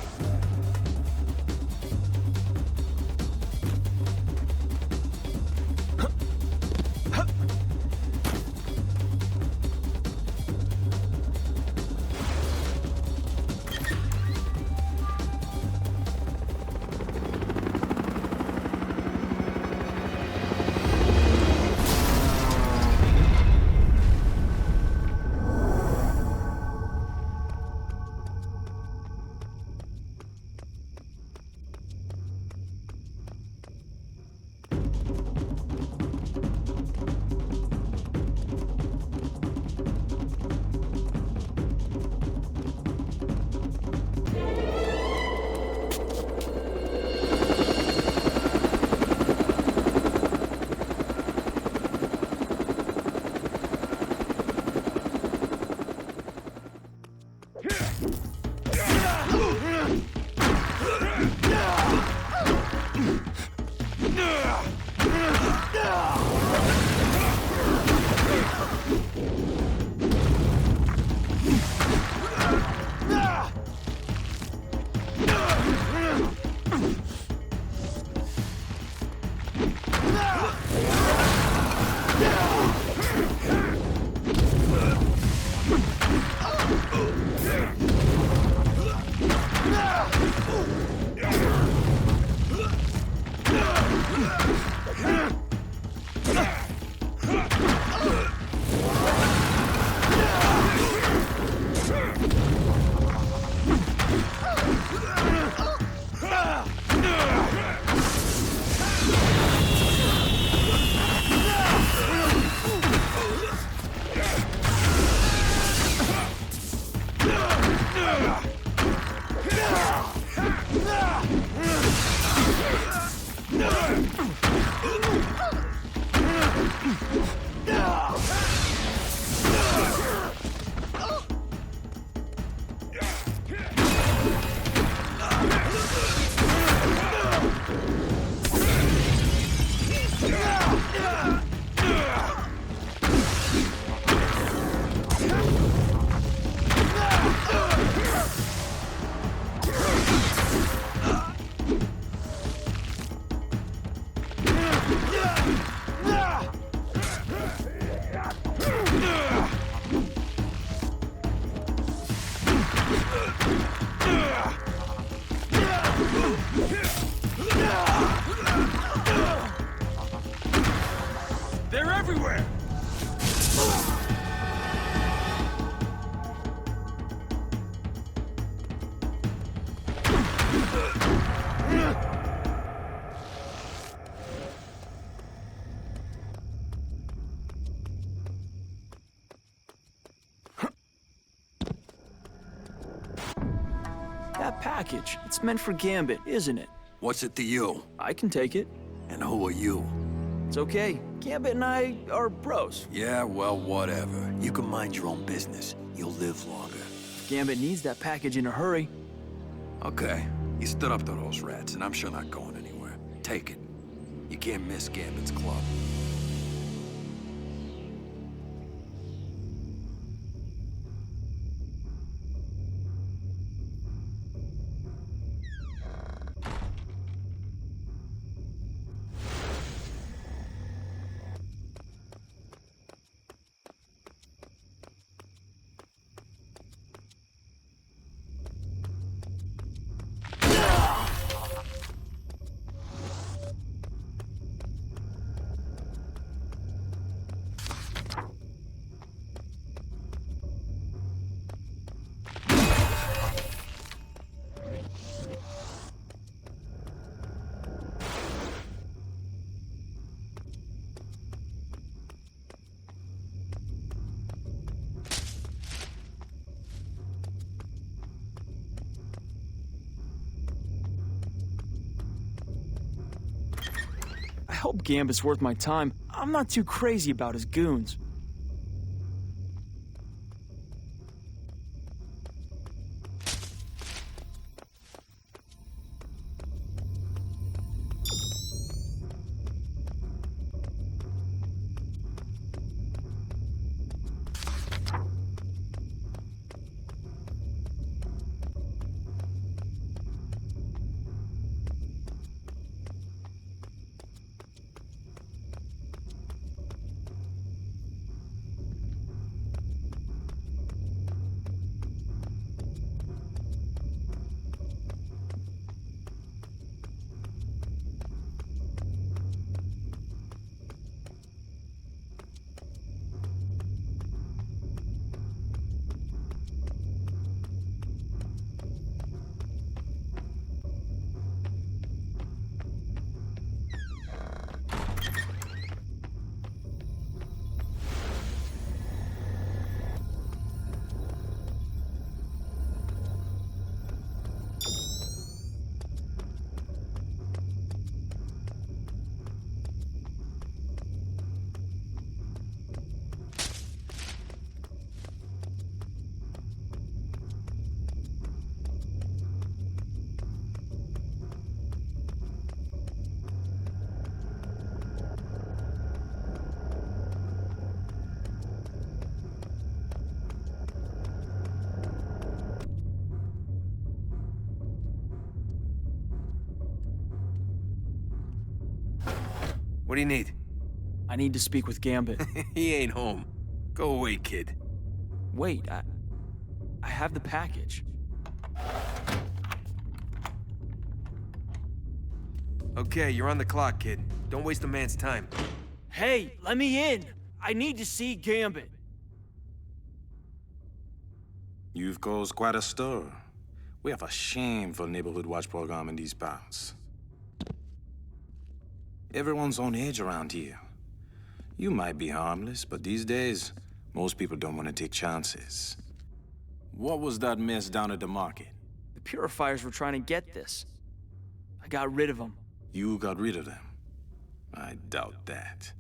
A: They're everywhere!
K: That package, it's meant for Gambit, isn't it?
S: What's it to you?
K: I can take it.
S: And who are you?
K: It's okay. Gambit and I are bros.
S: Yeah, well, whatever. You can mind your own business. You'll live longer.
K: Gambit needs that package in a hurry.
S: Okay. You stood up to those rats, and I'm sure not going anywhere. Take it. You can't miss Gambit's club.
K: I hope Gambit's worth my time. I'm not too crazy about his goons.
S: What do you need?
K: I need to speak with Gambit.
S: He ain't home. Go away, kid.
K: Wait, I have the package.
I: Okay, you're on the clock, kid. Don't waste a man's time.
P: Hey, let me in! I need to see Gambit.
V: You've caused quite a stir. We have a shameful neighborhood watch program in these parts. Everyone's on edge around here. You might be harmless, but these days, most people don't want to take chances. What was that mess down at the market?
P: The purifiers were trying to get this. I got rid of them.
V: You got rid of them? I doubt that.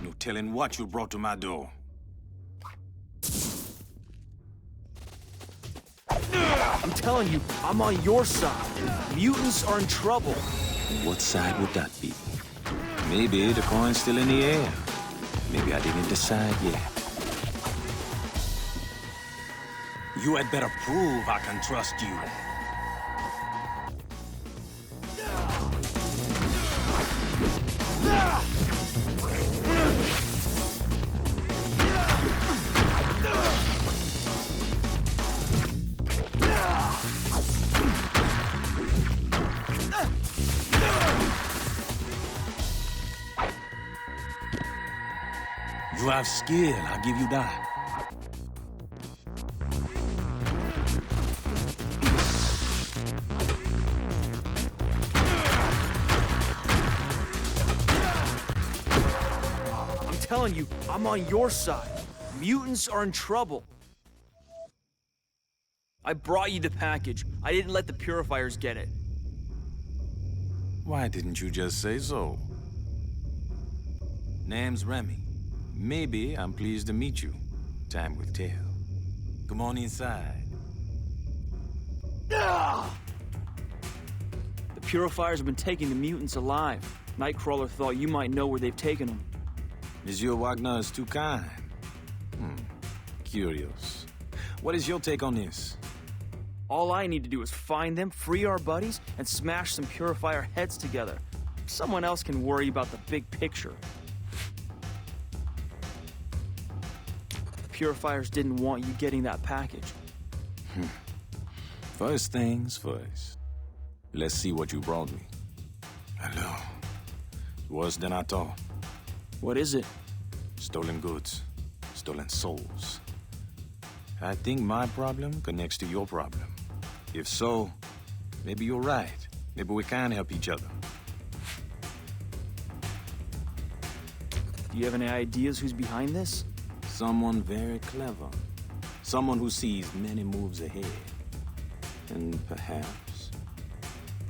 V: No telling what you brought to my door.
P: I'm telling you, I'm on your side. Mutants are in trouble.
V: What side would that be? Maybe the coin's still in the air. Maybe I didn't decide yet. You had better prove I can trust you. You have skill, I'll give you that.
P: I'm telling you, I'm on your side. Mutants are in trouble. I brought you the package. I didn't let the purifiers get it.
V: Why didn't you just say so? Name's Remy. Maybe I'm pleased to meet you. Time will tell. Come on inside.
P: The purifiers have been taking the mutants alive. Nightcrawler thought you might know where they've taken them.
V: Monsieur Wagner is too kind. Curious. What is your take on this?
P: All I need to do is find them, free our buddies, and smash some purifier heads together. Someone else can worry about the big picture. The purifiers didn't want you getting that package.
V: First things first. Let's see what you brought me. Hello. Worse than I thought.
P: What is it?
V: Stolen goods. Stolen souls. I think my problem connects to your problem. If so, maybe you're right. Maybe we can help each other.
P: Do you have any ideas who's behind this?
V: Someone very clever. Someone who sees many moves ahead. And perhaps...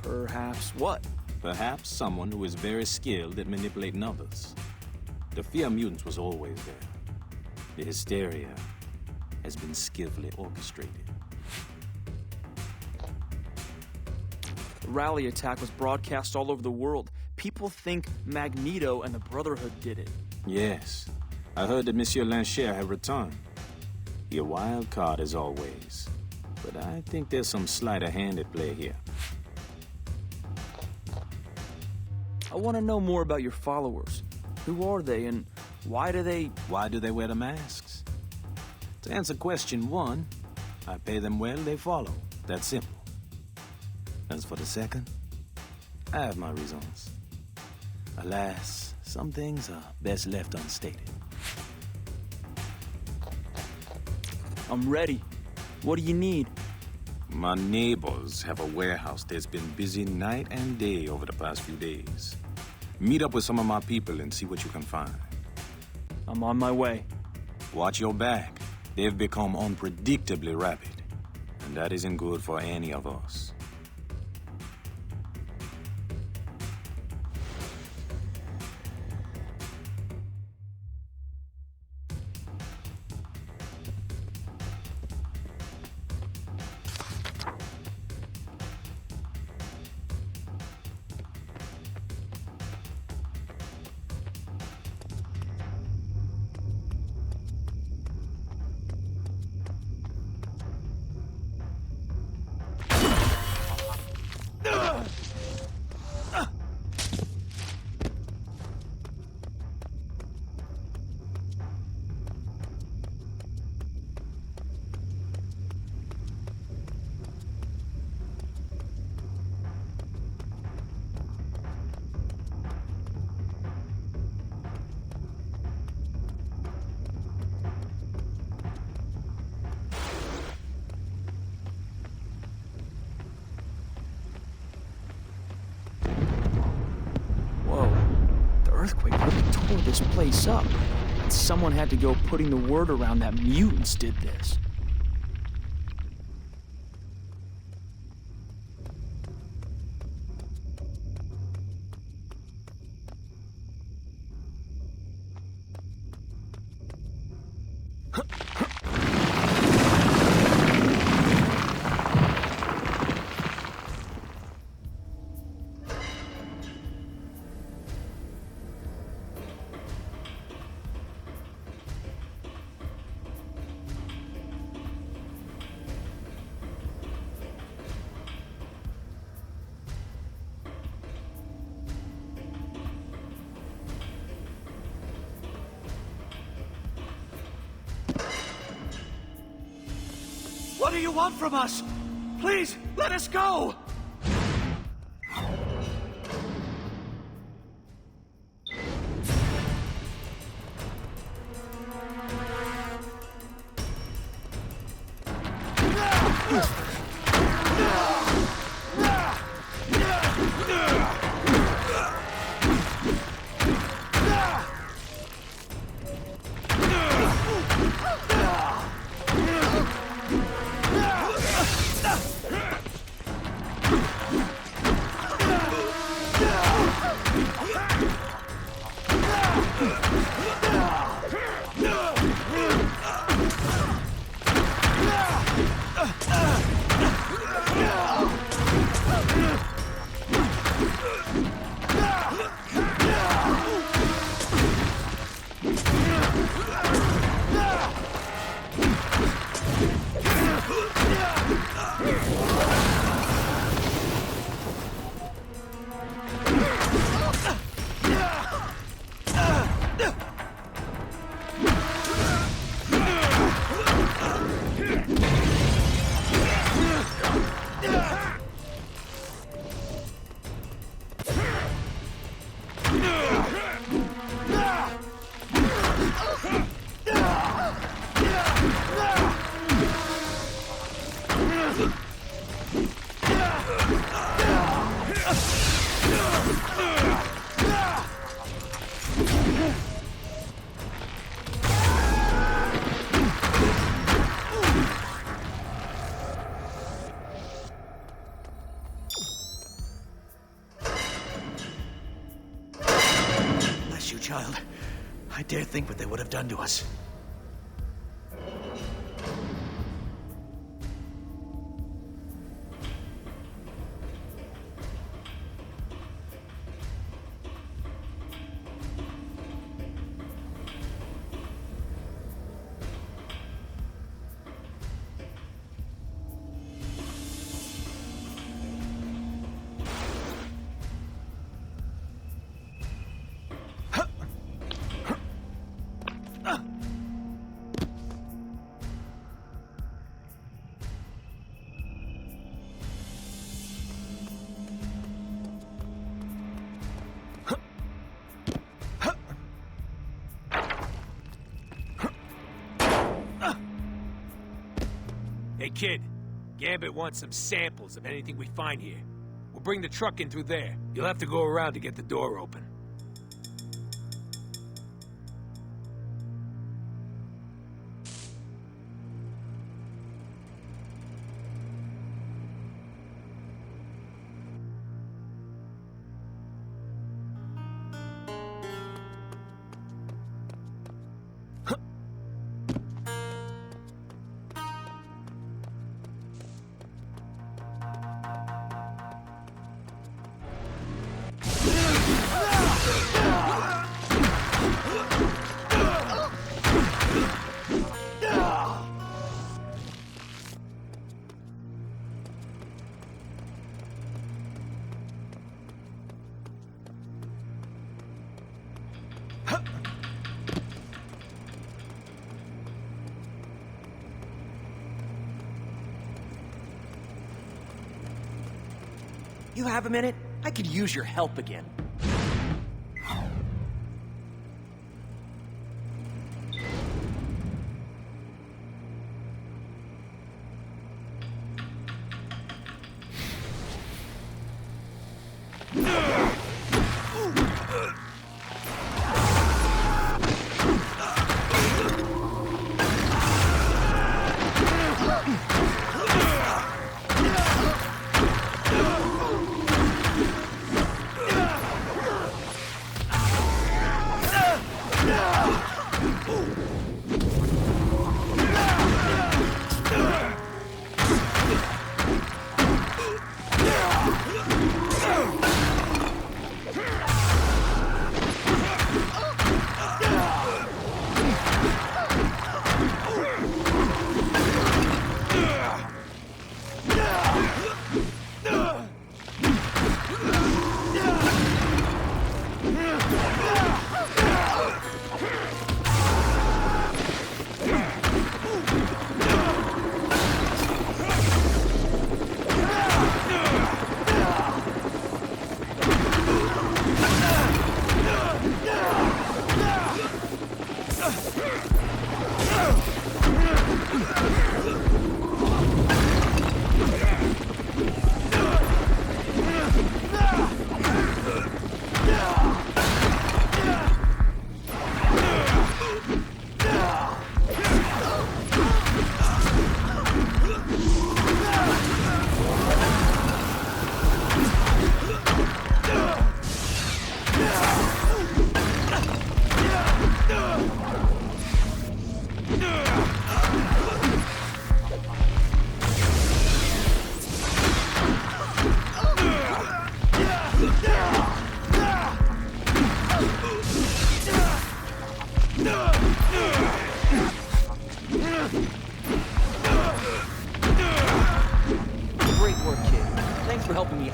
P: Perhaps what?
V: Perhaps someone who is very skilled at manipulating others. The fear of mutants was always there. The hysteria has been skillfully orchestrated.
P: The rally attack was broadcast all over the world. People think Magneto and the Brotherhood did it.
V: Yes. I heard that Monsieur Lancher had returned. He a wild card as always. But I think there's some sleight of hand at play here.
P: I want to know more about your followers. Who are they, and why do they
V: wear the masks? To answer question one, I pay them well, they follow. That's simple. As for the second, I have my reasons. Alas, some things are best left unstated.
P: I'm ready. What do you need?
V: My neighbors have a warehouse that's been busy night and day over the past few days. Meet up with some of my people and see what you can find.
P: I'm on my way.
V: Watch your back. They've become unpredictably rapid, and that isn't good for any of us.
K: tore this place up. And someone had to go putting the word around that mutants did this.
A: What do you want from us? Please, let us go!
M: Bless you, child. I dare think what they would have done to us.
A: Hey, kid. Gambit wants some samples of anything we find here. We'll bring the truck in through there. You'll have to go around to get the door open.
M: You have a minute? I could use your help again.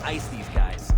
E: ice these guys.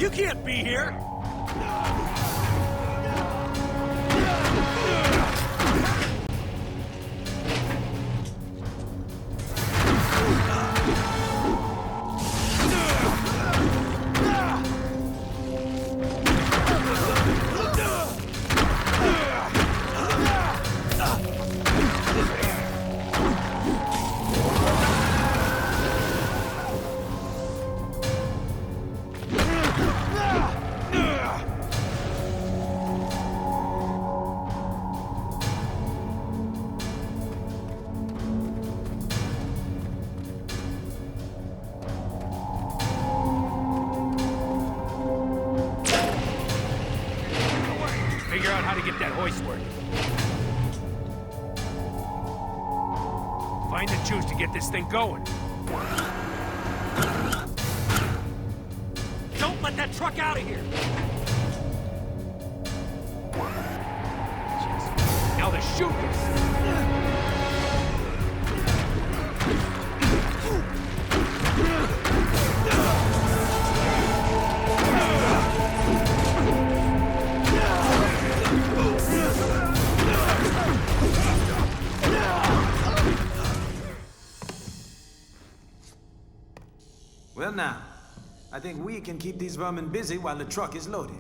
A: You can't be here! Figure out how to get that hoist working. Find the juice to get this thing going. Don't let that truck out of here! Now the shooters!
V: now. I think we can keep these vermin busy while the truck is loaded.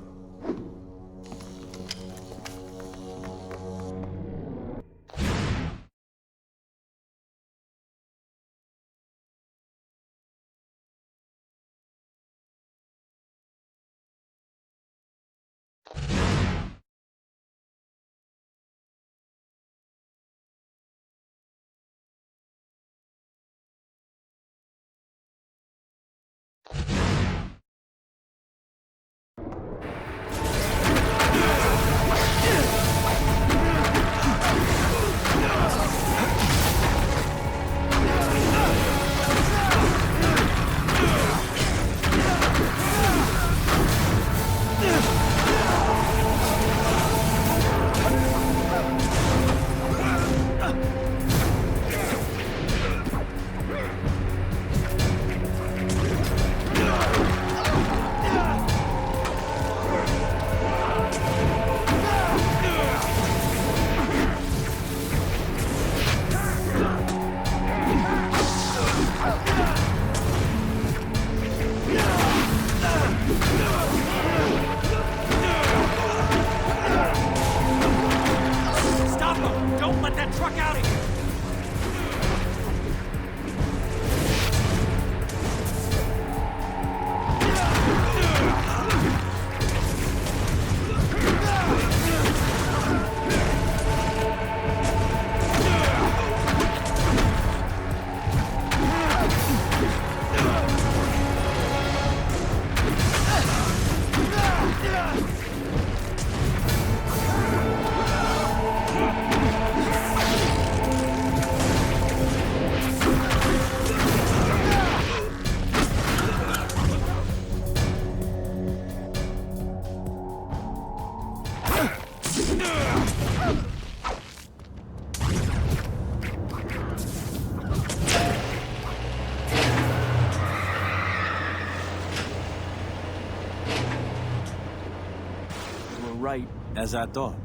K: Right.
V: As I thought.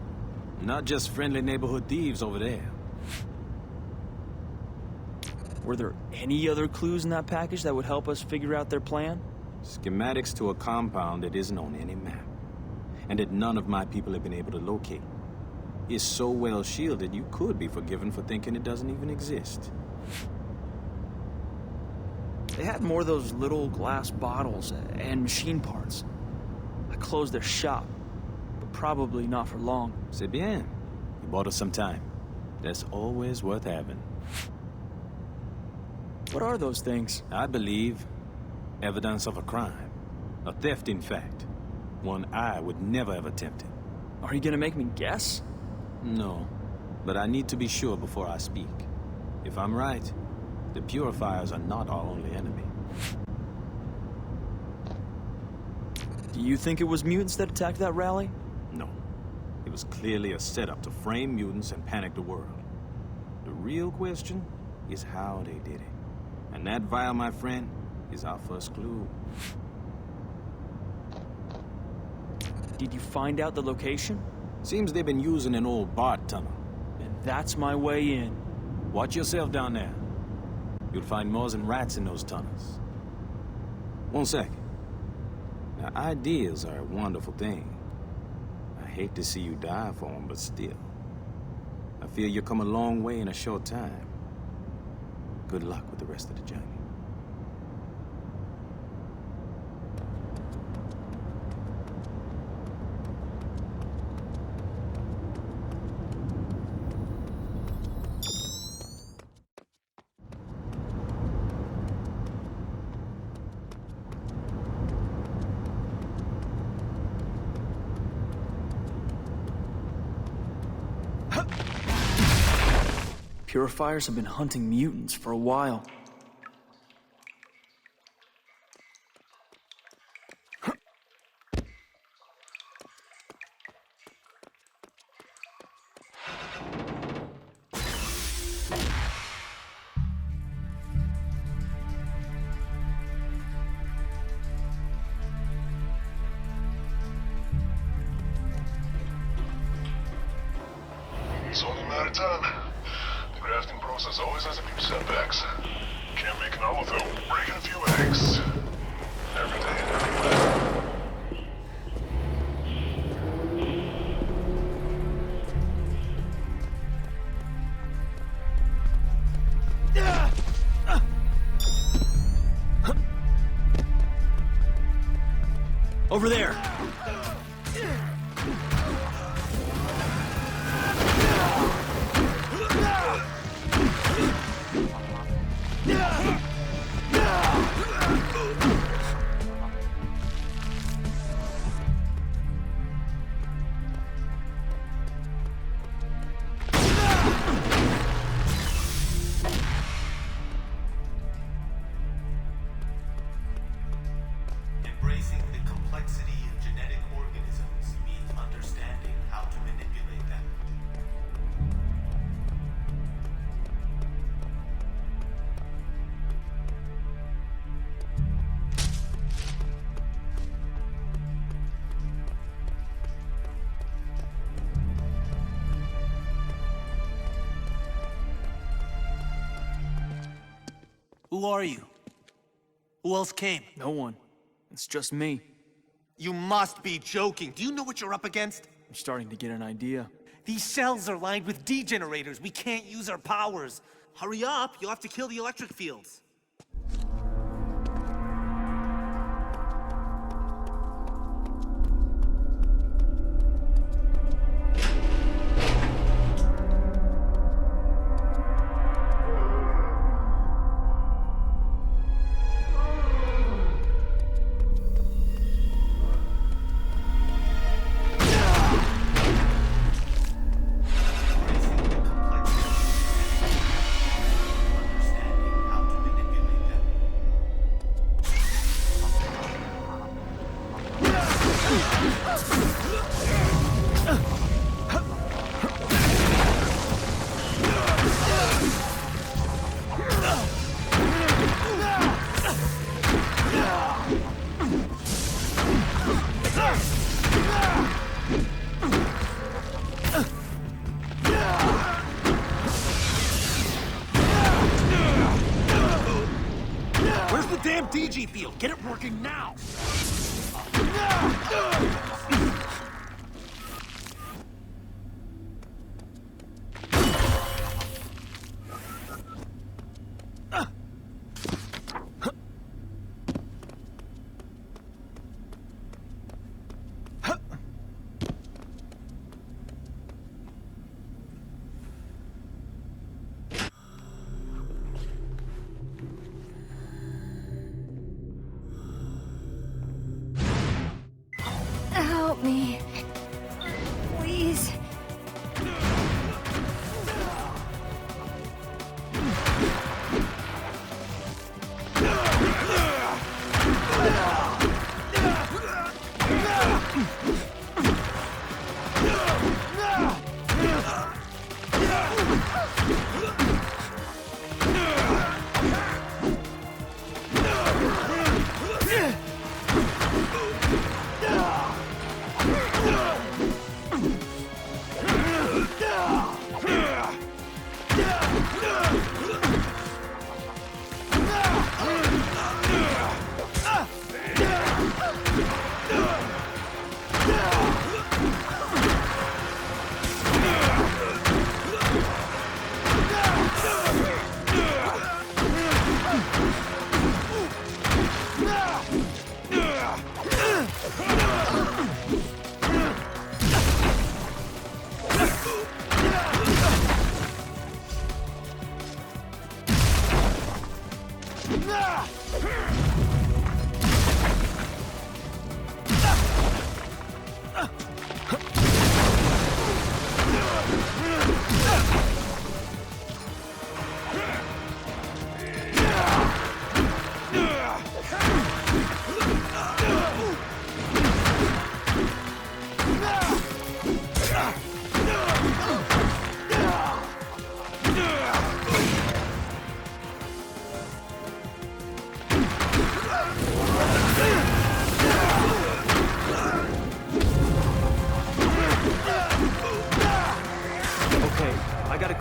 V: Not just friendly neighborhood thieves over there.
K: Were there any other clues in that package that would help us figure out their plan?
V: Schematics to a compound that isn't on any map. And that none of my people have been able to locate. It's so well shielded, you could be forgiven for thinking it doesn't even exist.
K: They had more of those little glass bottles and machine parts. I closed their shop. Probably not for long.
V: C'est bien. You bought us some time. That's always worth having.
K: What are those things?
V: I believe evidence of a crime. A theft, in fact. One I would never have attempted.
K: Are you gonna make me guess?
V: No. But I need to be sure before I speak. If I'm right, the Purifiers are not our only enemy.
K: Do you think it was mutants that attacked that rally?
V: No. It was clearly a setup to frame mutants and panic the world. The real question is how they did it. And that vial, my friend, is our first clue.
K: Did you find out the location?
V: Seems they've been using an old BART tunnel.
K: And that's my way in.
V: Watch yourself down there. You'll find more than rats in those tunnels. 1 second. Now, ideas are a wonderful thing. I hate to see you die for them, but still. I feel you've come a long way in a short time. Good luck with the rest of the journey.
K: Purifiers have been hunting mutants for a while.
O: It's only a matter of time. The crafting process always has a few setbacks. Can't make an omelet without breaking a few eggs.
K: Over there!
B: Embracing the complexity of genetic organisms means understanding how to manipulate them. Who are you? Who else came?
K: No one. It's just me.
B: You must be joking. Do you know what you're up against?
K: I'm starting to get an idea.
B: These cells are lined with degenerators. We can't use our powers. Hurry up, you'll have to kill the electric fields.
A: Where's the damn DG field? Get it working now!
C: Help me. Please.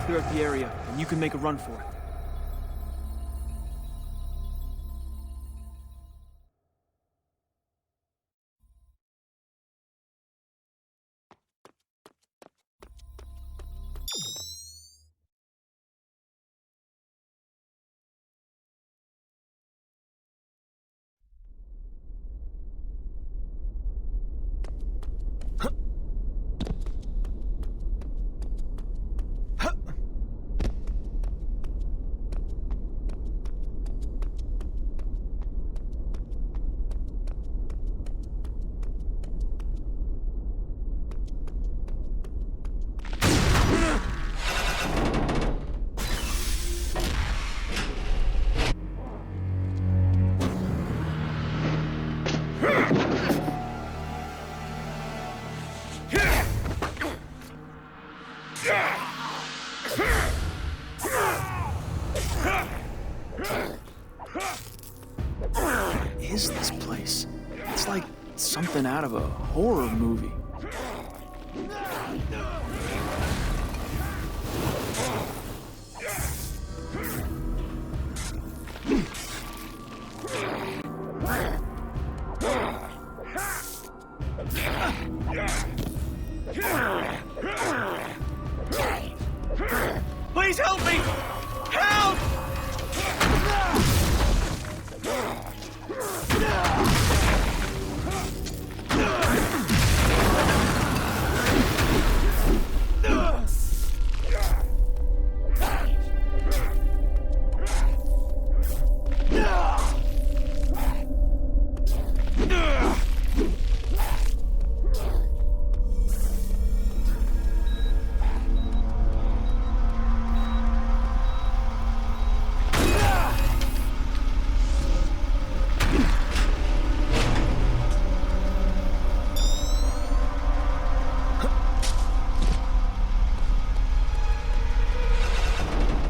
K: clear up the area, and you can make a run for it. horror movie.
B: Please help me! Help!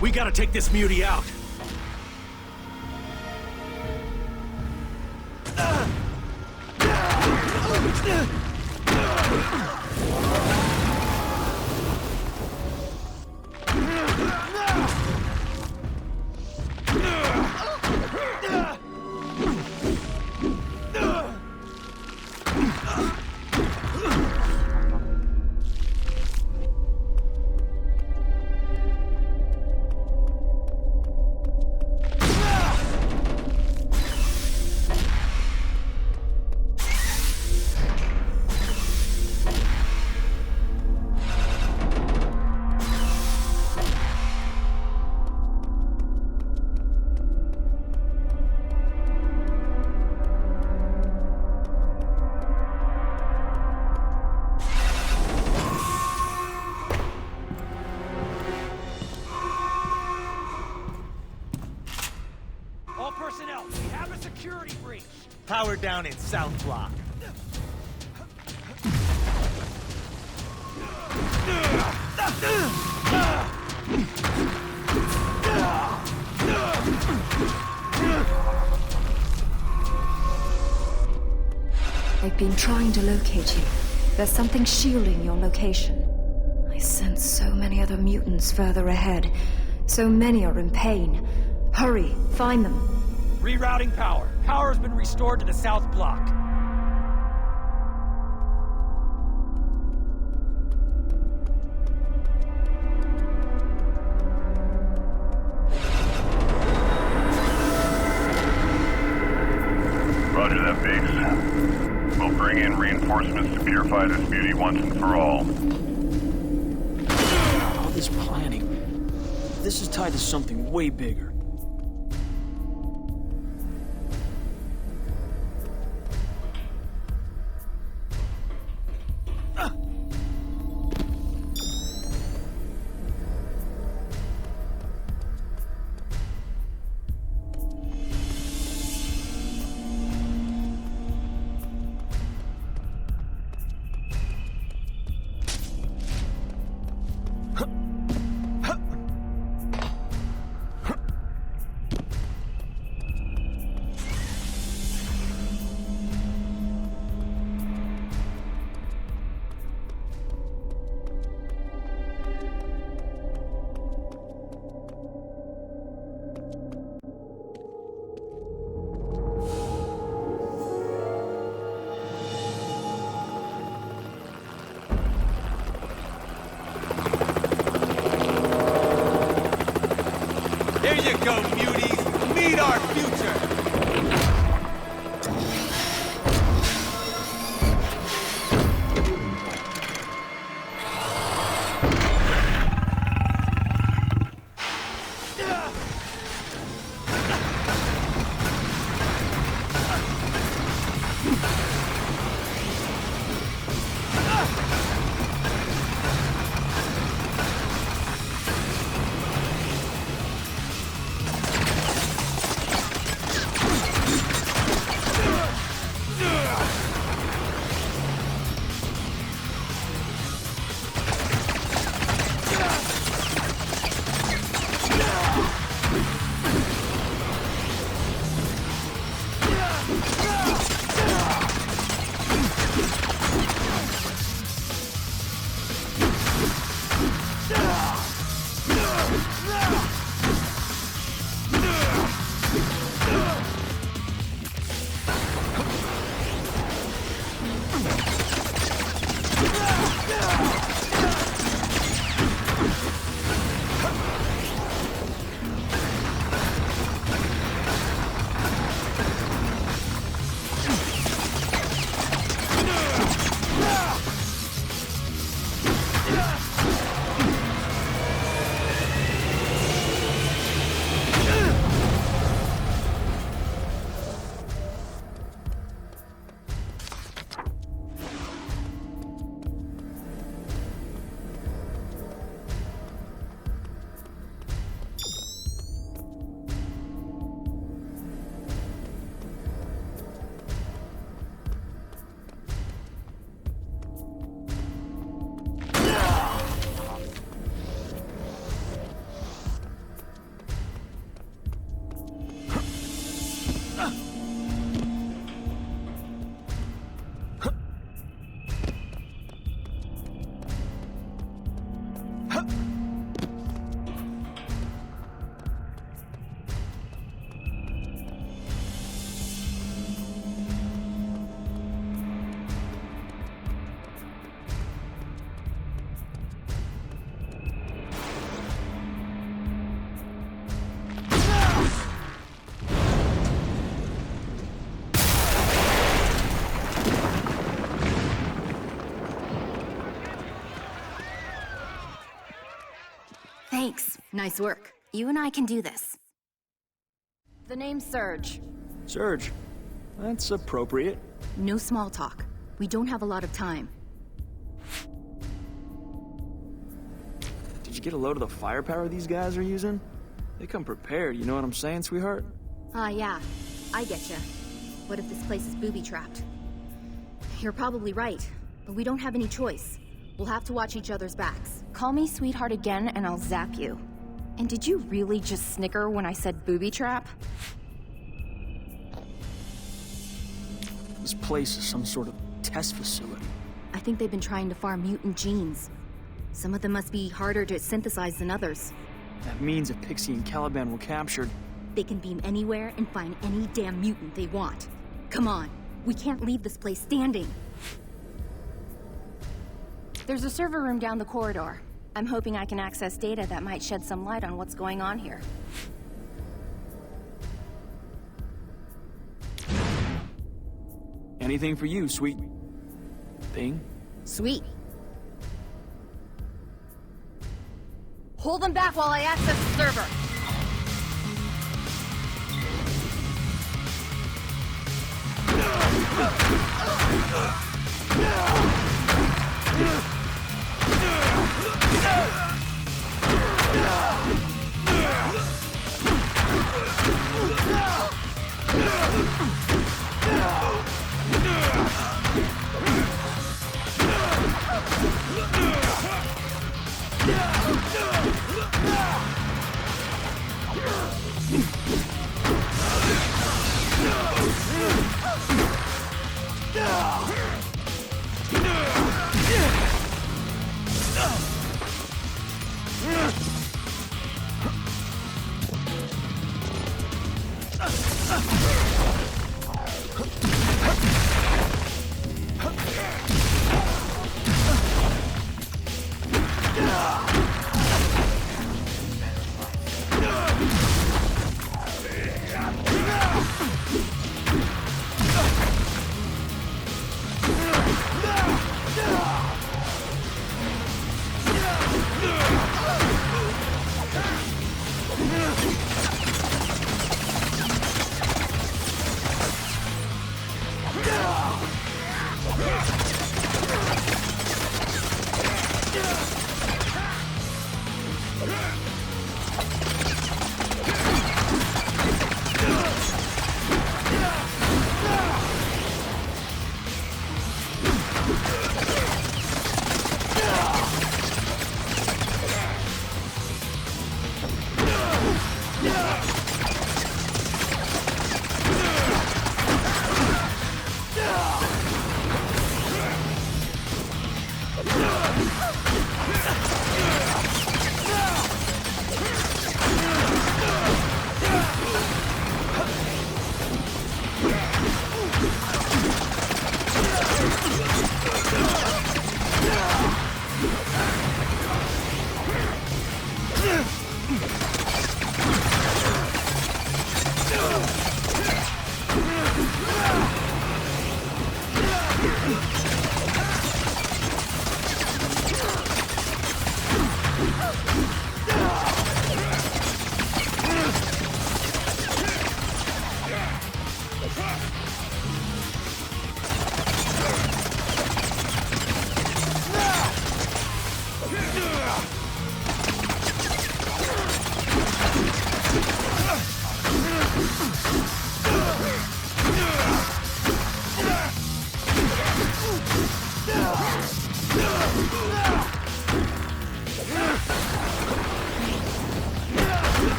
A: We gotta take this mutie out. All personnel, we have a security breach.
B: Power down in South Block.
C: I've been trying to locate you. There's something shielding your location. I sense so many other mutants further ahead. So many are in pain. Hurry, find them.
A: Rerouting power. Power's been restored to the South Block.
O: Roger that, Biggs. We'll bring in reinforcements to purify this beauty once and for all.
P: All this planning, this is tied to something way bigger.
B: There you go, muties! Meet our future!
E: Thanks. Nice work. You and I can do this. The name's Surge.
P: Surge. That's appropriate.
E: No small talk. We don't have a lot of time.
P: Did you get a load of the firepower these guys are using? They come prepared, you know what I'm saying, sweetheart?
E: Yeah. I getcha. What if this place is booby-trapped? You're probably right, but we don't have any choice. We'll have to watch each other's backs. Call me sweetheart again and I'll zap you. And did you really just snicker when I said booby-trap?
P: This place is some sort of test facility.
E: I think they've been trying to farm mutant genes. Some of them must be harder to synthesize than others.
P: That means if Pixie and Caliban were captured,
E: they can beam anywhere and find any damn mutant they want. Come on, we can't leave this place standing. There's a server room down the corridor. I'm hoping I can access data that might shed some light on what's going on here.
P: Anything for you, sweet thing?
E: Sweet. Hold them back while I access the server.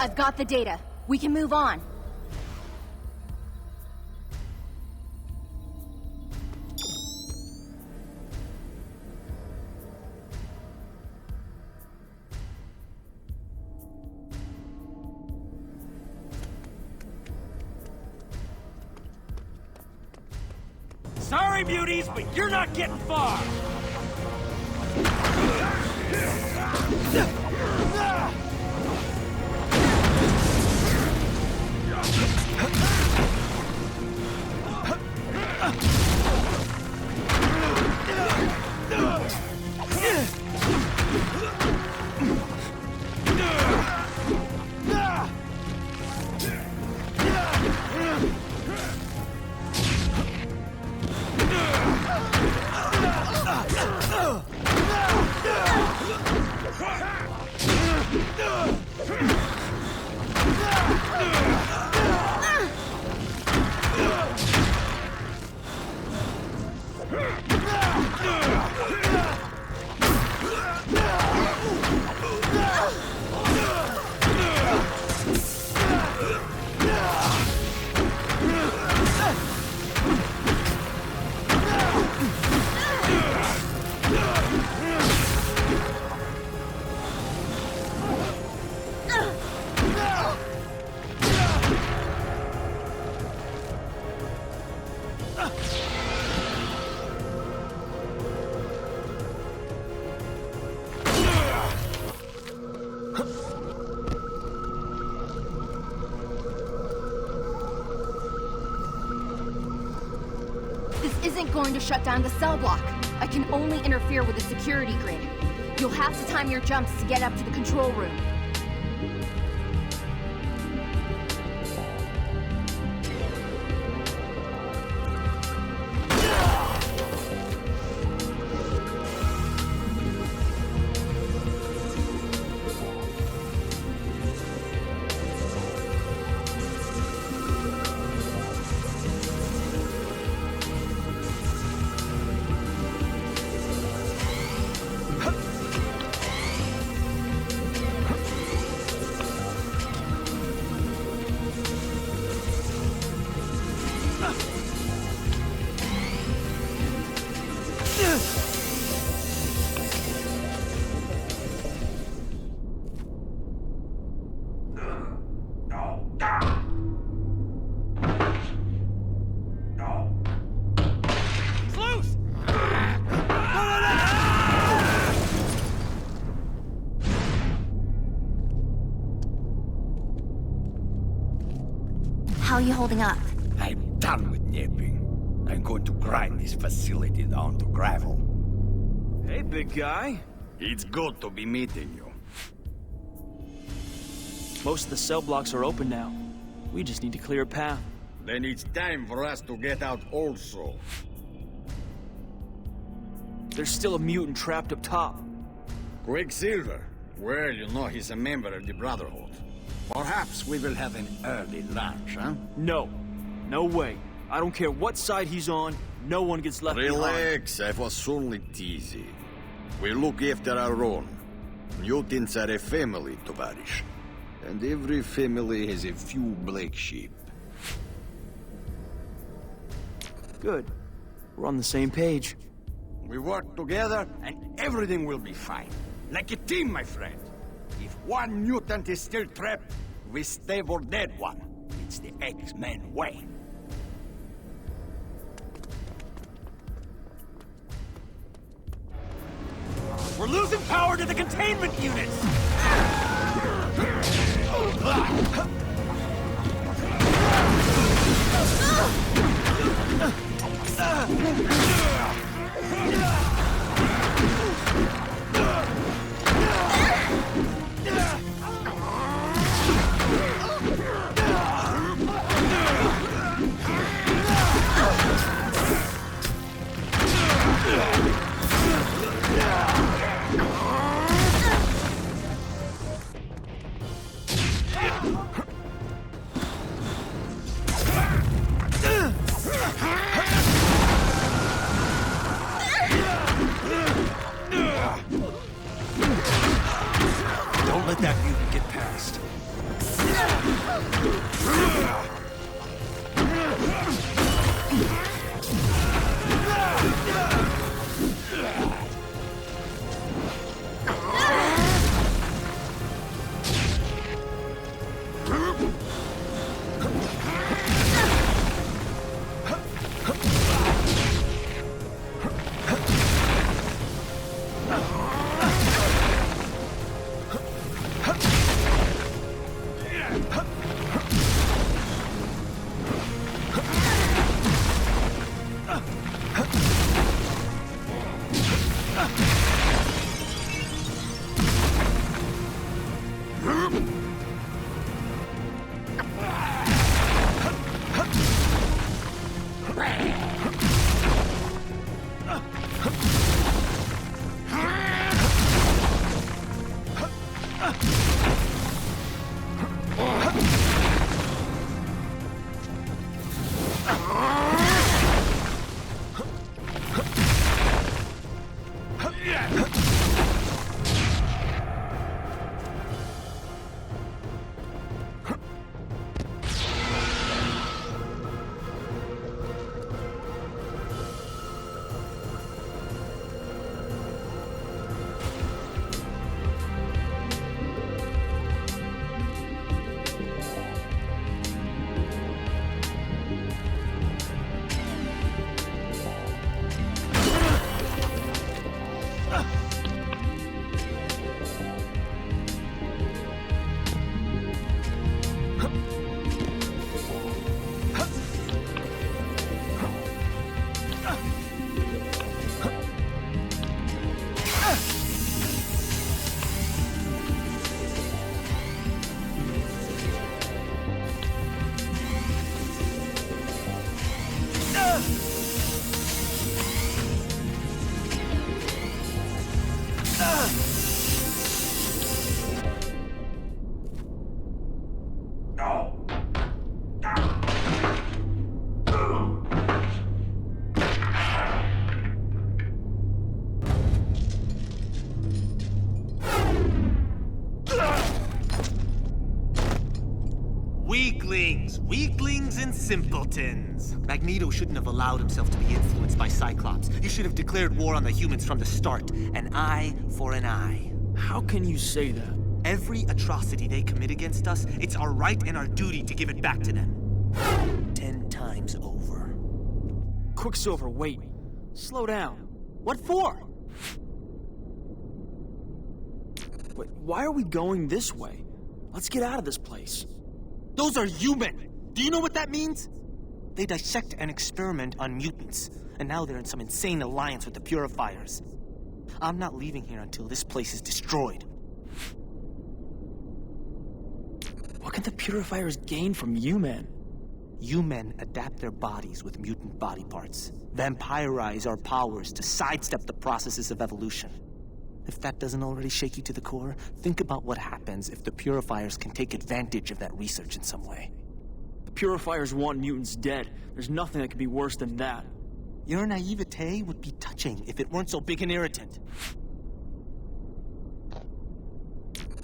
E: I've got the data. We can move on.
A: Sorry, muties, but you're not getting far!
E: Isn't going to shut down the cell block. I can only interfere with the security grid. You'll have to time your jumps to get up to the control room. How are you holding up?
R: I'm done with nipping. I'm going to grind this facility down to gravel.
P: Hey, big guy.
R: It's good to be meeting you.
P: Most of the cell blocks are open now. We just need to clear a path.
R: Then it's time for us to get out also.
P: There's still a mutant trapped up top.
R: Quicksilver? Well, you know he's a member of the Brotherhood. Perhaps we will have an early lunch, huh?
P: No. No way. I don't care what side he's on, no one gets left behind.
R: Relax, I was only teasing. We look after our own. Mutants are a family, Tovarish. And every family has a few black sheep.
P: Good. We're on the same page.
R: We work together, and everything will be fine. Like a team, my friend. If one mutant is still trapped, we stay for that one. It's the X-Men way.
A: We're losing power to the containment units!
B: Weaklings and simpletons. Magneto shouldn't have allowed himself to be influenced by Cyclops. He should have declared war on the humans from the start. An eye for an eye.
P: How can you say that?
B: Every atrocity they commit against us, it's our right and our duty to give it back to them. 10 times over.
P: Quicksilver, wait. Slow down.
B: What for?
P: Wait, why are we going this way? Let's get out of this place.
B: Those are human! Do you know what that means? They dissect and experiment on mutants, and now they're in some insane alliance with the Purifiers. I'm not leaving here until this place is destroyed.
P: What can the Purifiers gain from you-men?
B: You-men adapt their bodies with mutant body parts, vampirize our powers to sidestep the processes of evolution. If that doesn't already shake you to the core, think about what happens if the Purifiers can take advantage of that research in some way.
P: The Purifiers want mutants dead. There's nothing that could be worse than that.
B: Your naivete would be touching if it weren't so big and irritant.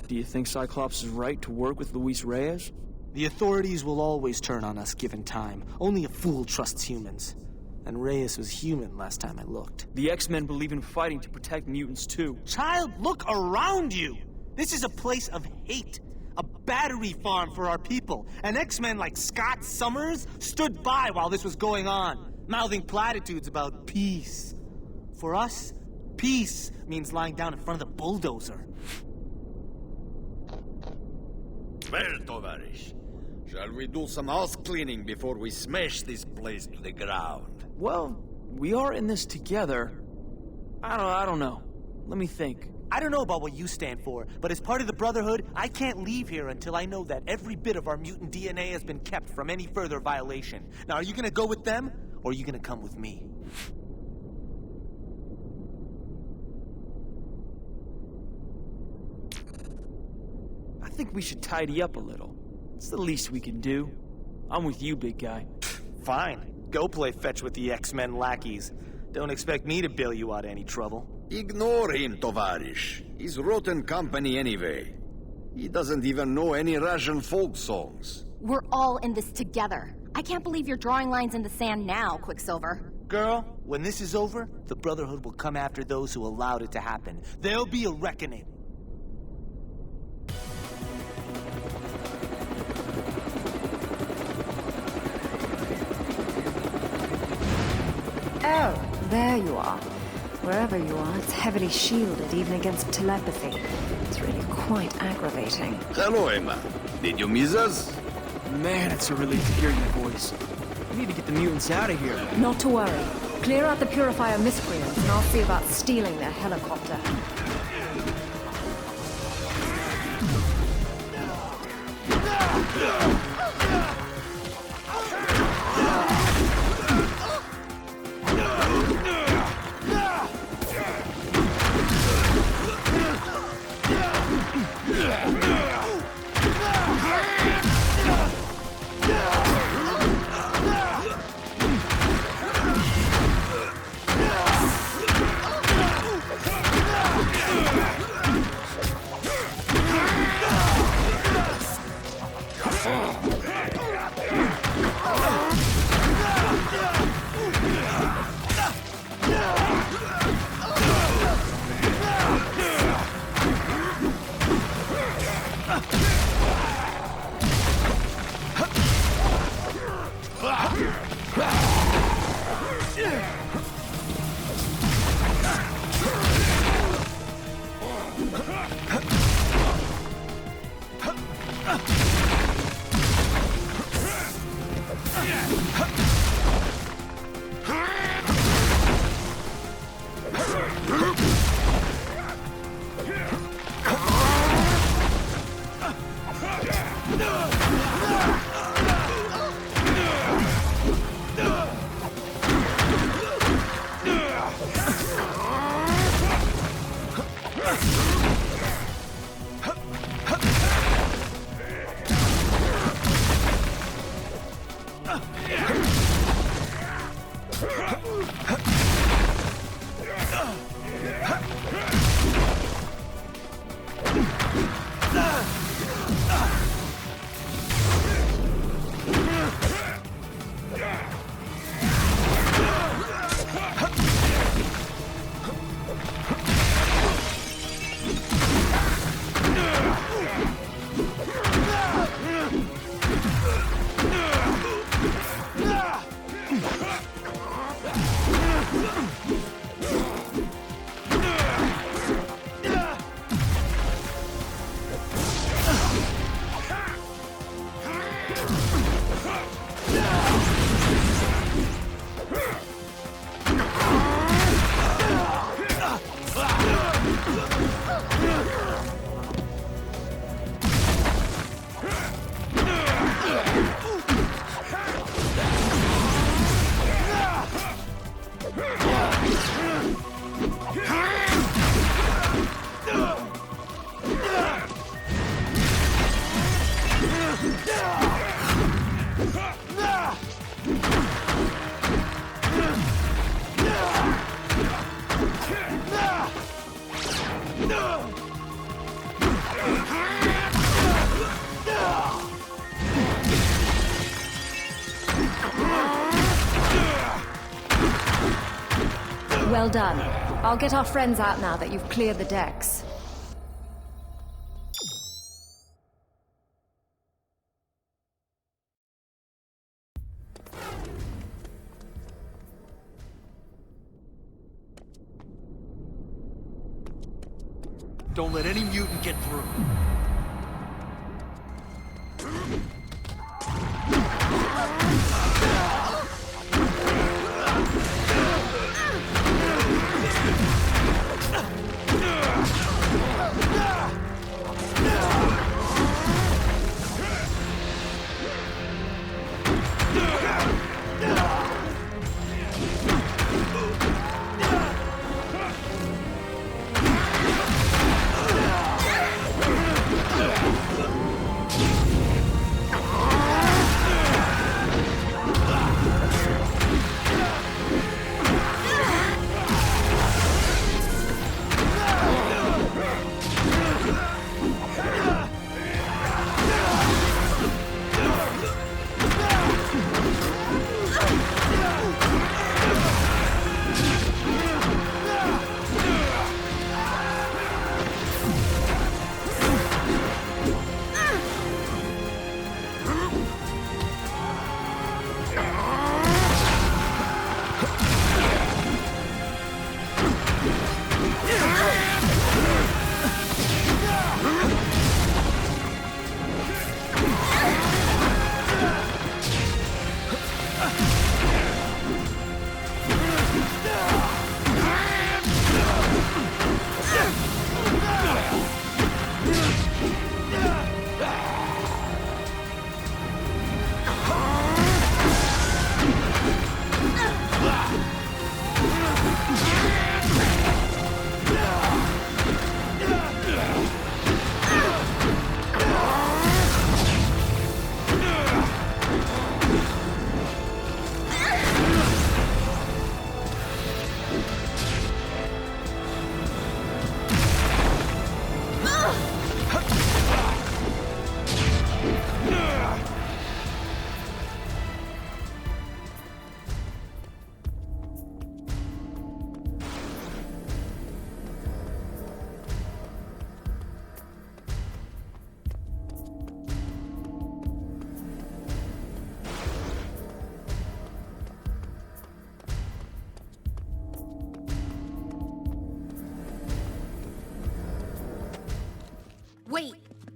P: Do you think Cyclops is right to work with Luis Reyes?
B: The authorities will always turn on us given time. Only a fool trusts humans. And Reyes was human last time I looked.
P: The X-Men believe in fighting to protect mutants too.
B: Child, look around you! This is a place of hate. A battery farm for our people. And X-Men like Scott Summers stood by while this was going on, mouthing platitudes about peace. For us, peace means lying down in front of the bulldozer.
R: Well, Tovarish, shall we do some house cleaning before we smash this place to the ground?
P: Well, we are in this together. I don't know. Let me think.
B: I don't know about what you stand for, but as part of the Brotherhood, I can't leave here until I know that every bit of our mutant DNA has been kept from any further violation. Now, are you gonna go with them, or are you gonna come with me?
P: I think we should tidy up a little. It's the least we can do. I'm with you, big guy.
B: Fine. Go play fetch with the X-Men lackeys. Don't expect me to bail you out of any trouble.
R: Ignore him, Tovarish. He's rotten company anyway. He doesn't even know any Russian folk songs.
E: We're all in this together. I can't believe you're drawing lines in the sand now, Quicksilver.
B: Girl, when this is over, the Brotherhood will come after those who allowed it to happen. There'll be a reckoning.
C: Oh, there you are. Wherever you are, it's heavily shielded, even against telepathy. It's really quite aggravating.
R: Hello, Emma. Did you miss us?
P: Man, it's a relief to hear your voice. We need to get the mutants out of here.
C: Not to worry. Clear out the Purifier miscreants, and I'll see about stealing their helicopter. Well done. I'll get our friends out now that you've cleared the decks.
S: Don't let any mutant get through.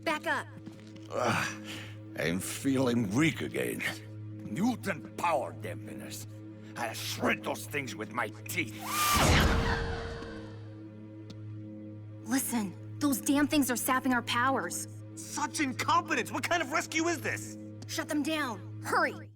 E: Back up.
R: I'm feeling weak again. Mutant power dampeners. I'll shred those things with my teeth.
E: Listen, those damn things are sapping our powers.
B: Such incompetence! What kind of rescue is this?
E: Shut them down. Hurry!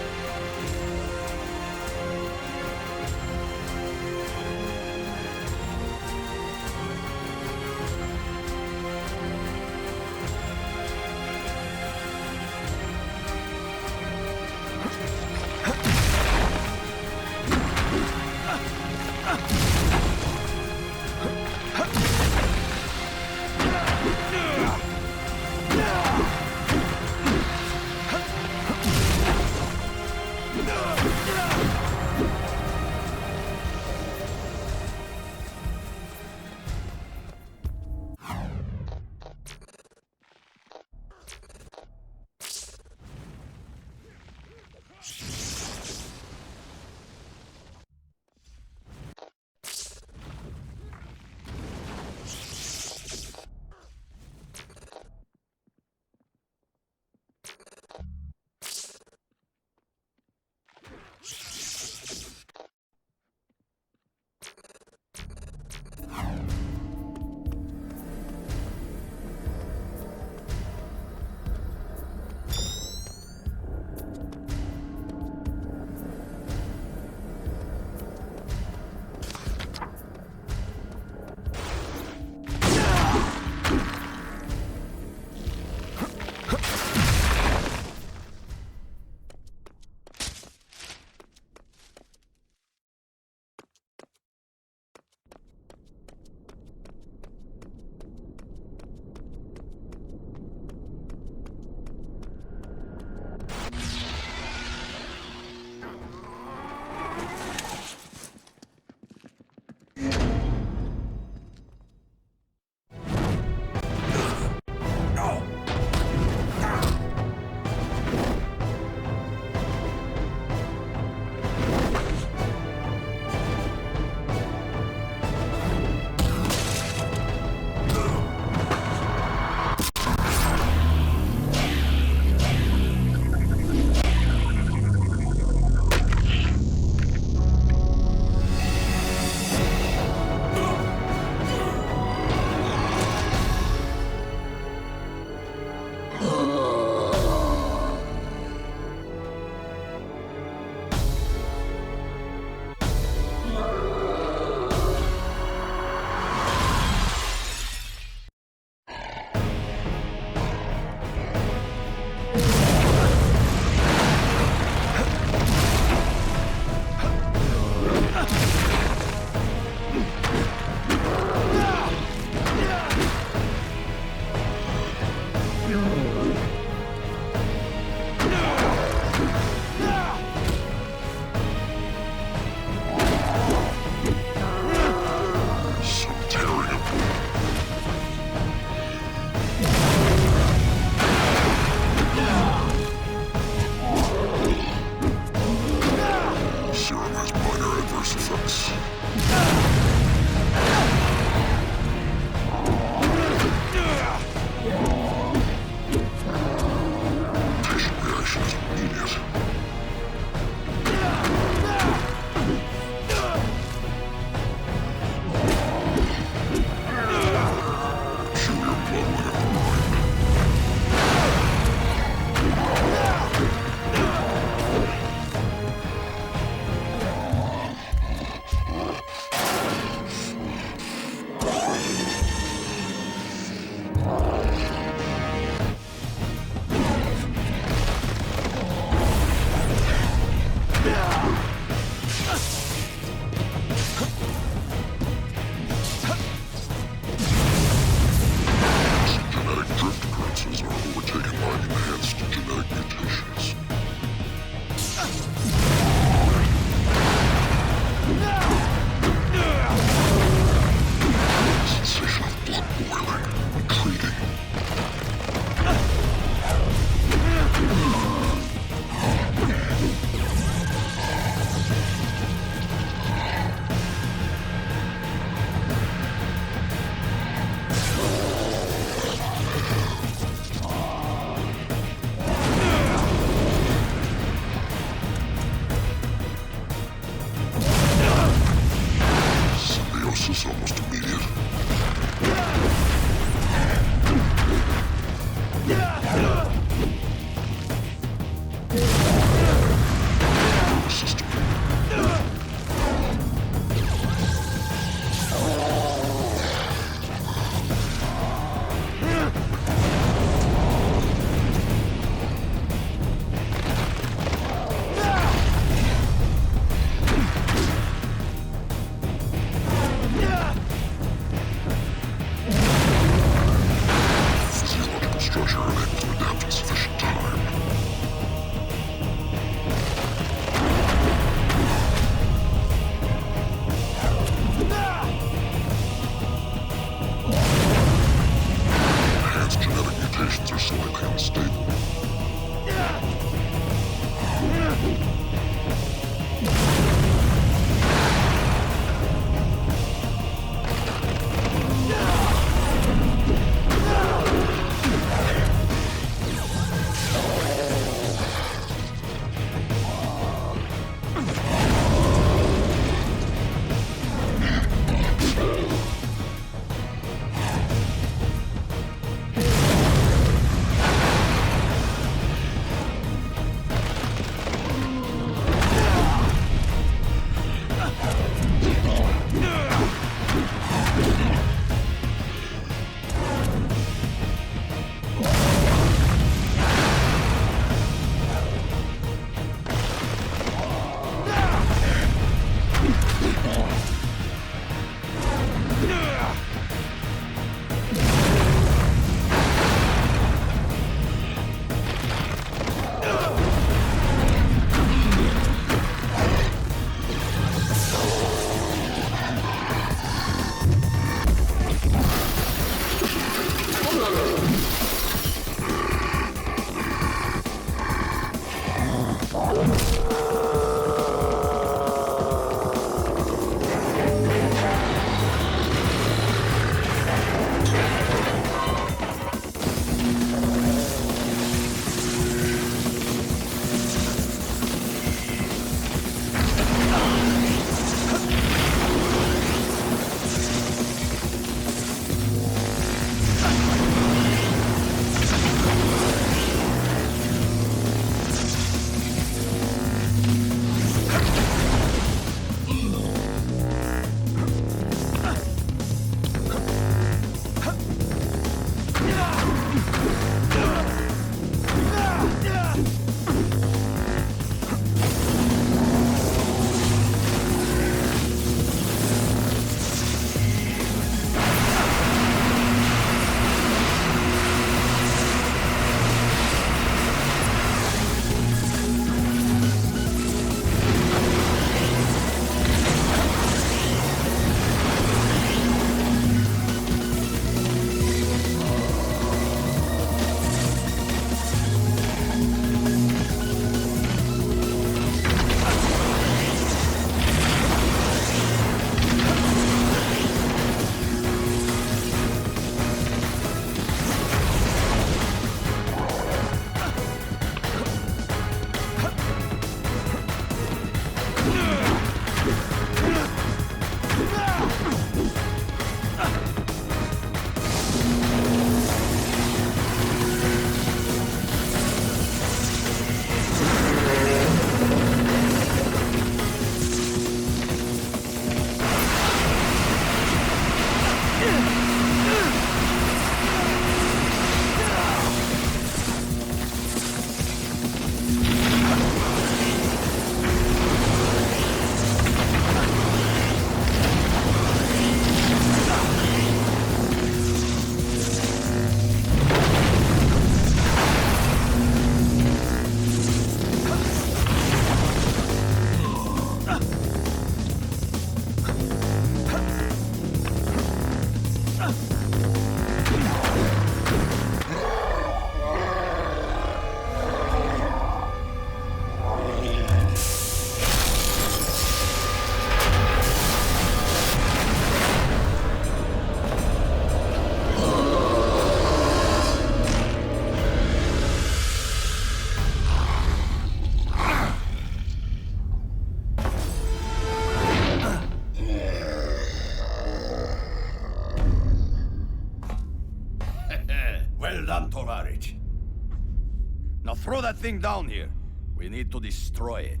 R: Now throw that thing down here. We need to destroy it.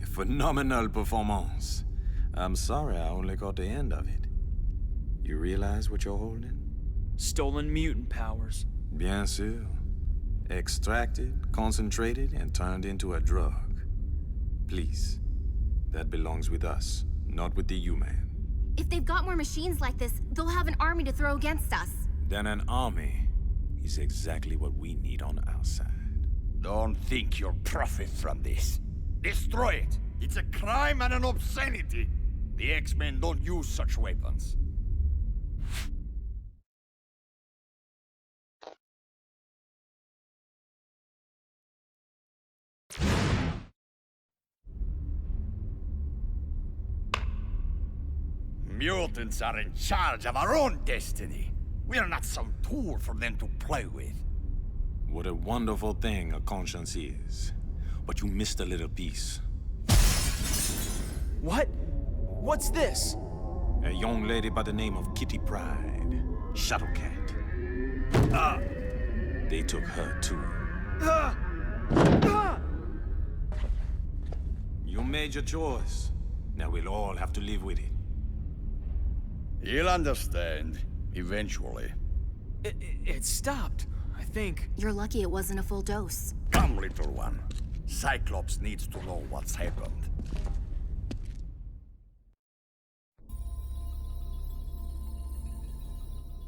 V: A phenomenal performance. I'm sorry I only caught the end of it. You realize what you're holding?
K: Stolen mutant powers.
V: Bien sûr. Extracted, concentrated, and turned into a drug. Please, that belongs with us, not with the human.
E: If they've got more machines like this, they'll have an army to throw against us.
V: Then an army is exactly what we need on our side.
R: Don't think you'll profit from this. Destroy it! It's a crime and an obscenity! The X-Men don't use such weapons. Mutants are in charge of our own destiny. We are not some tool for them to play with.
V: What a wonderful thing a conscience is. But you missed a little piece.
K: What? What's this?
V: A young lady by the name of Kitty Pryde. Shadowcat. They took her too. You made your choice. Now we'll all have to live with it.
R: You'll understand, eventually.
K: It stopped, I think.
E: You're lucky it wasn't a full dose.
R: Come, little one. Cyclops needs to know what's happened.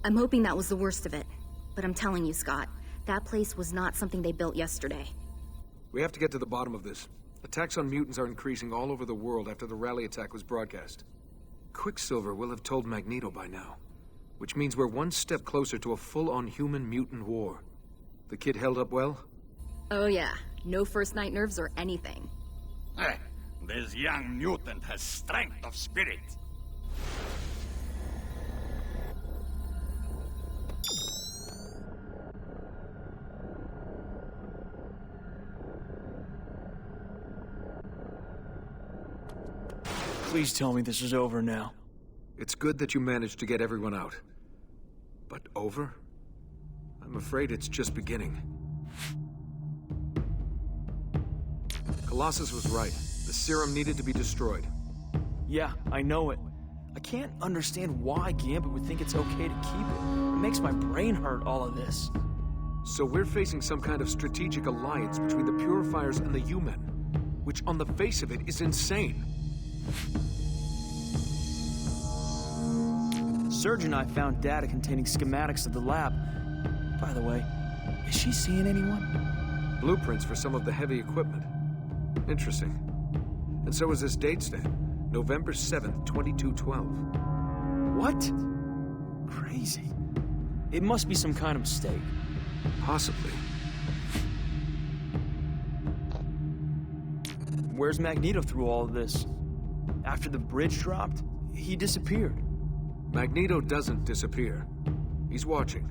E: I'm hoping that was the worst of it. But I'm telling you, Scott, that place was not something they built yesterday.
F: We have to get to the bottom of this. Attacks on mutants are increasing all over the world after the rally attack was broadcast. Quicksilver will have told Magneto by now, which means we're one step closer to a full-on human-mutant war. The kid held up well?
E: Oh yeah, no first night nerves or anything.
R: This young mutant has strength of spirit.
K: Please tell me this is over now.
F: It's good that you managed to get everyone out. But over? I'm afraid it's just beginning. Colossus was right. The serum needed to be destroyed.
K: Yeah, I know it. I can't understand why Gambit would think it's okay to keep it. It makes my brain hurt, all of this.
F: So we're facing some kind of strategic alliance between the Purifiers and the human, which on the face of it is insane.
K: Serge and I found data containing schematics of the lab. By the way, is she seeing anyone?
F: Blueprints for some of the heavy equipment. Interesting. And so is this date stamp. November 7th, 2212.
K: What? Crazy. It must be some kind of mistake.
F: Possibly.
K: Where's Magneto through all of this? After the bridge dropped, he disappeared.
F: Magneto doesn't disappear. He's watching.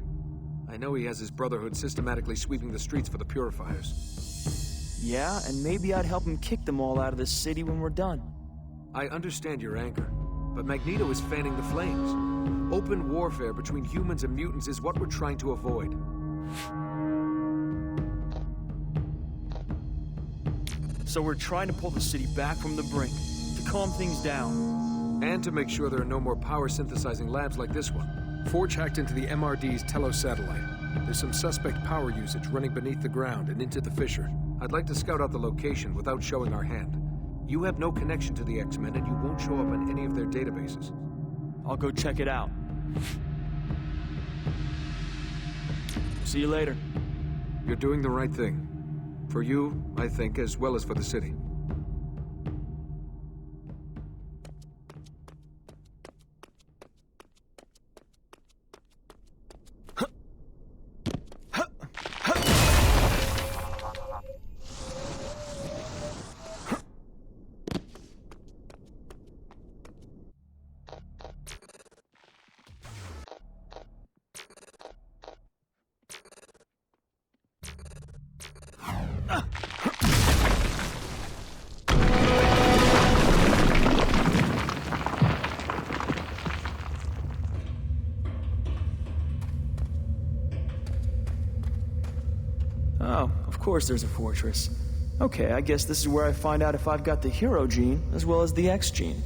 F: I know he has his Brotherhood systematically sweeping the streets for the Purifiers.
K: Yeah, and maybe I'd help him kick them all out of this city when we're done.
F: I understand your anger, but Magneto is fanning the flames. Open warfare between humans and mutants is what we're trying to avoid.
K: So we're trying to pull the city back from the brink, to calm things down.
F: And to make sure there are no more power-synthesizing labs like this one. Forge hacked into the MRD's Telos satellite. There's some suspect power usage running beneath the ground and into the fissure. I'd like to scout out the location without showing our hand. You have no connection to the X-Men, and you won't show up in any of their databases.
K: I'll go check it out. See you later.
F: You're doing the right thing. For you, I think, as well as for the city.
P: Oh, of course there's a fortress. Okay, I guess this is where I find out if I've got the hero gene as well as the X gene.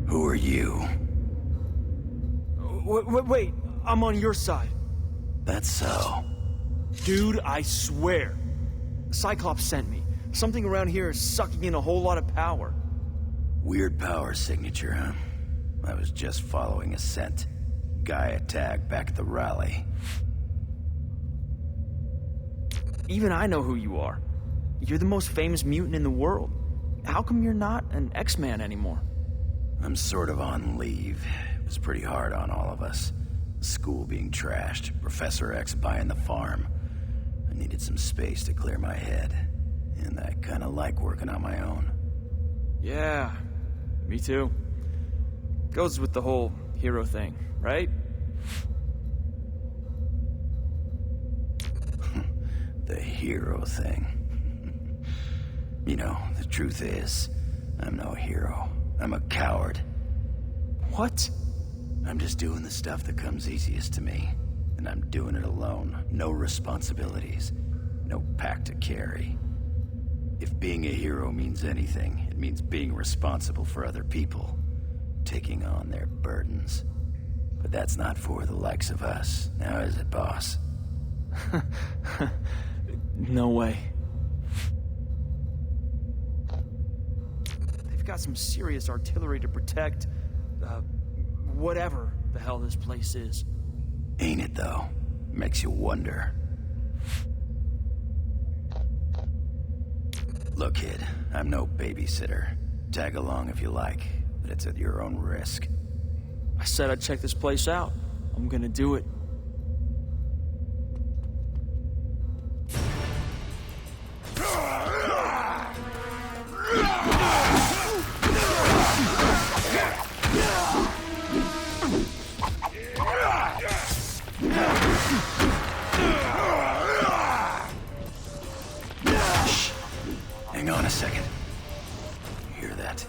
R: Who are you?
P: Wait, I'm on your side.
R: That's so.
P: Dude, I swear. Cyclops sent me. Something around here is sucking in a whole lot of power.
R: Weird power signature, huh? I was just following a scent. Guy tagged back at the rally.
P: Even I know who you are. You're the most famous mutant in the world. How come you're not an X-Man anymore?
R: I'm sort of on leave. It was pretty hard on all of us. School being trashed, Professor X buying the farm. I needed some space to clear my head. And I kinda like working on my own.
P: Yeah, me too. Goes with the whole hero thing, right?
R: The hero thing. You know, the truth is, I'm no hero. I'm a coward.
P: What?
R: I'm just doing the stuff that comes easiest to me. And I'm doing it alone. No responsibilities. No pack to carry. If being a hero means anything, it means being responsible for other people. Taking on their burdens. But that's not for the likes of us. Now is it, boss?
P: No way. They've got some serious artillery to protect, whatever the hell this place is.
R: Ain't it, though? Makes you wonder. Look, kid, I'm no babysitter. Tag along if you like, but it's at your own risk.
P: I said I'd check this place out. I'm gonna do it.
R: Hang on a second. You hear that?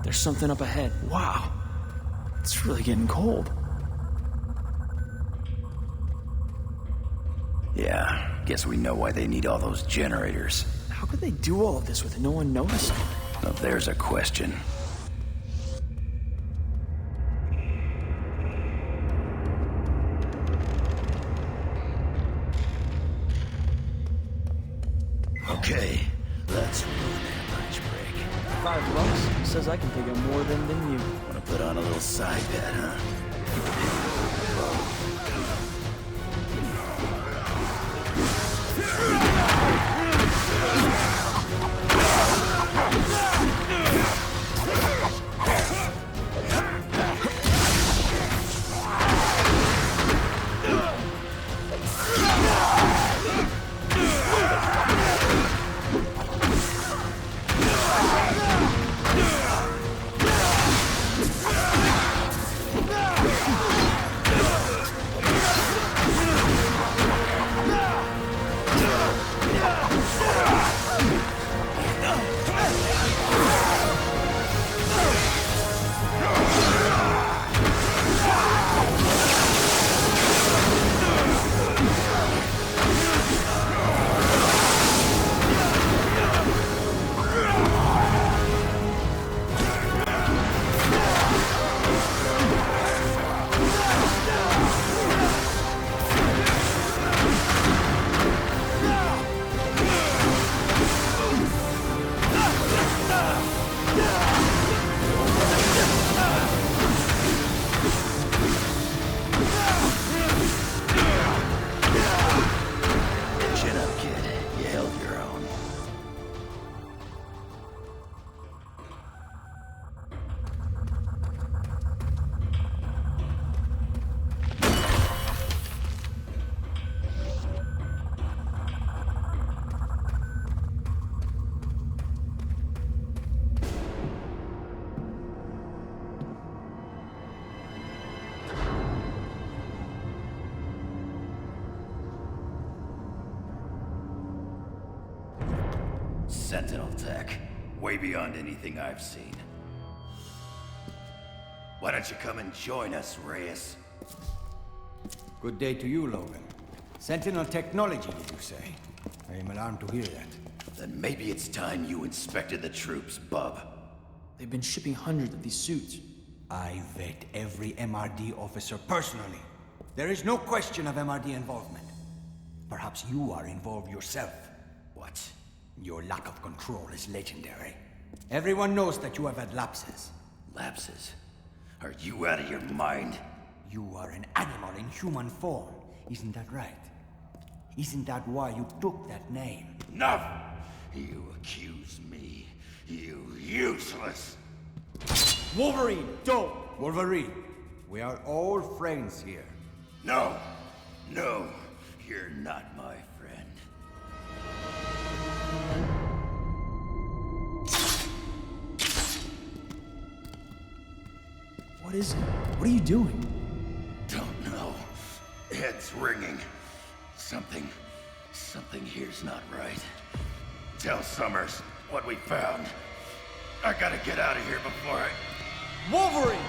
P: There's something up ahead. Wow. It's really getting cold.
R: Yeah, guess we know why they need all those generators.
P: How could they do all of this with no one noticing?
R: Now there's a question. Okay, let's ruin their lunch break.
P: $5 says I can pick up more than you.
R: Wanna put on a little side bet, huh? Sentinel tech. Way beyond anything I've seen. Why don't you come and join us, Reyes?
H: Good day to you, Logan. Sentinel technology, did you say? I am alarmed to hear that.
R: Then maybe it's time you inspected the troops, bub.
P: They've been shipping hundreds of these suits.
H: I vet every MRD officer personally. There is no question of MRD involvement. Perhaps you are involved yourself.
R: What?
H: Your lack of control is legendary. Everyone knows that you have had lapses.
R: Lapses? Are you out of your mind?
H: You are an animal in human form. Isn't that right? Isn't that why you took that name?
R: Enough! You accuse me. You useless!
H: Wolverine, don't! Wolverine, we are all friends here.
R: No! No! You're not my friend.
P: What is it? What are you doing?
R: Don't know. Head's ringing. Something here's not right. Tell Summers what we found. I gotta get out of here before I...
P: Wolverine!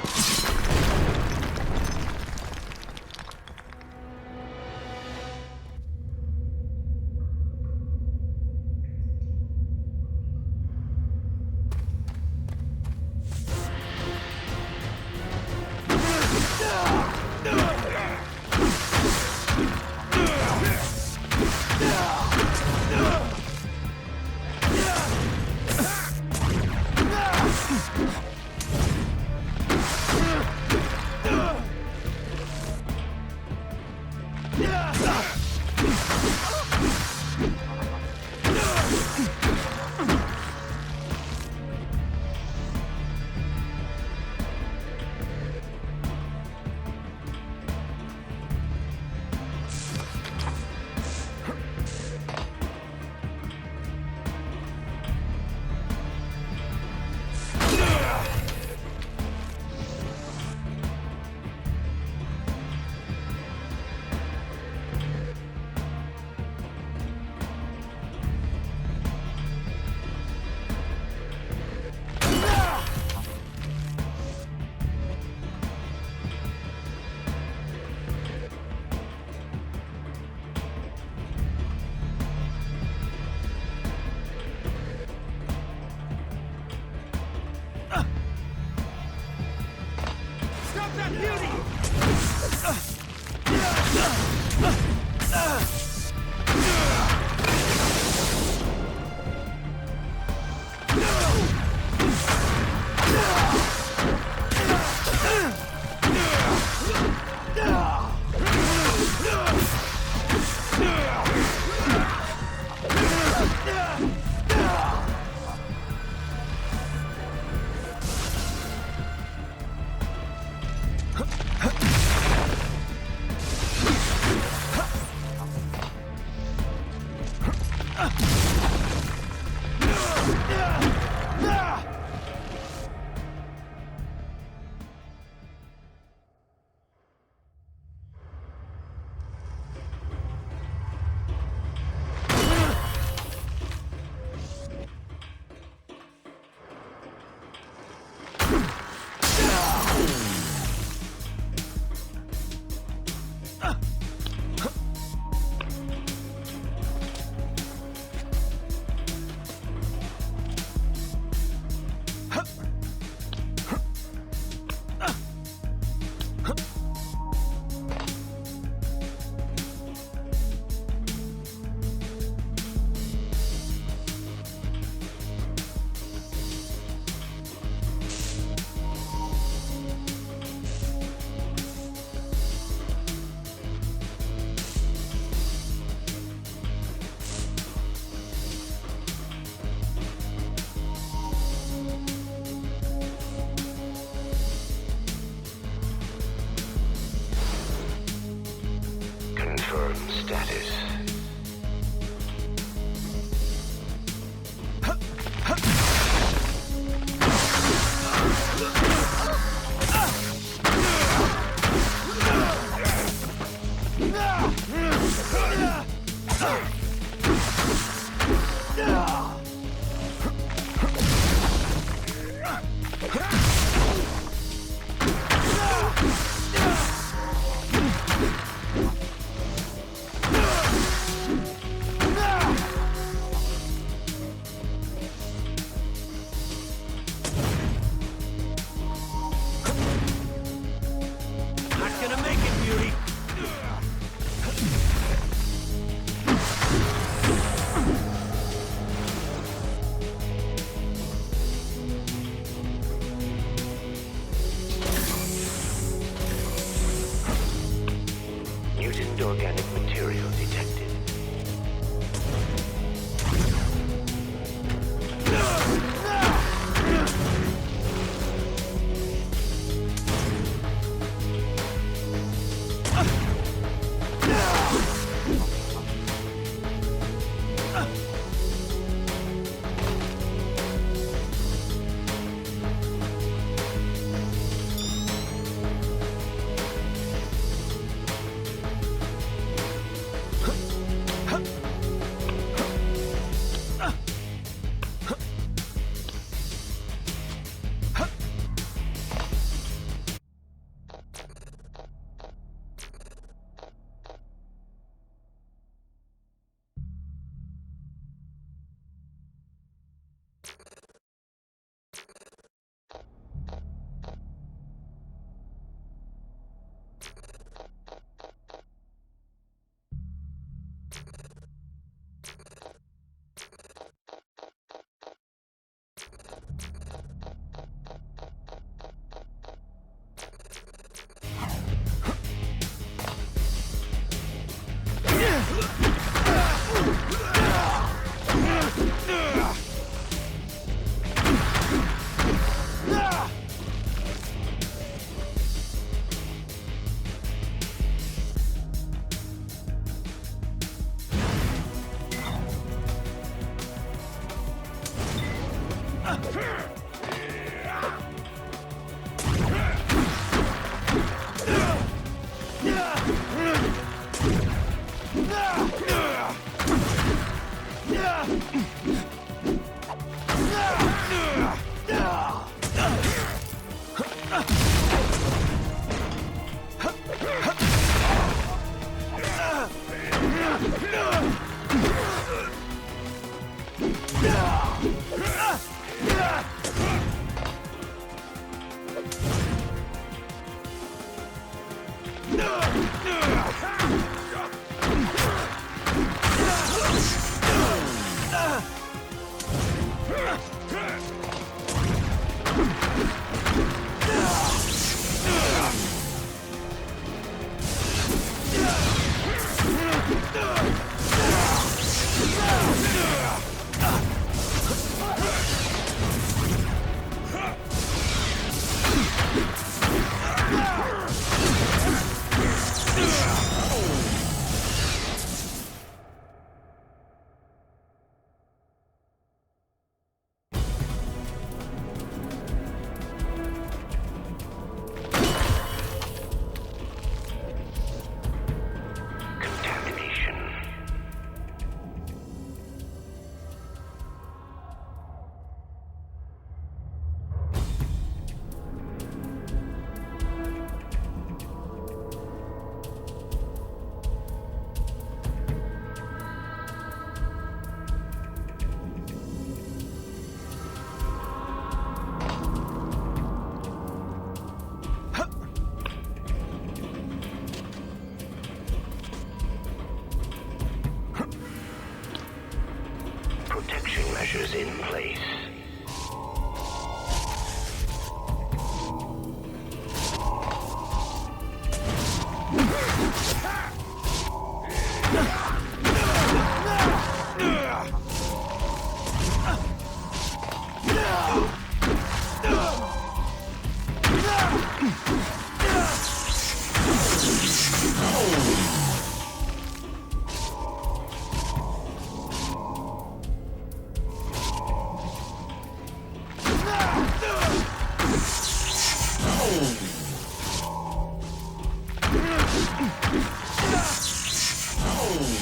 N: Protection measures in place.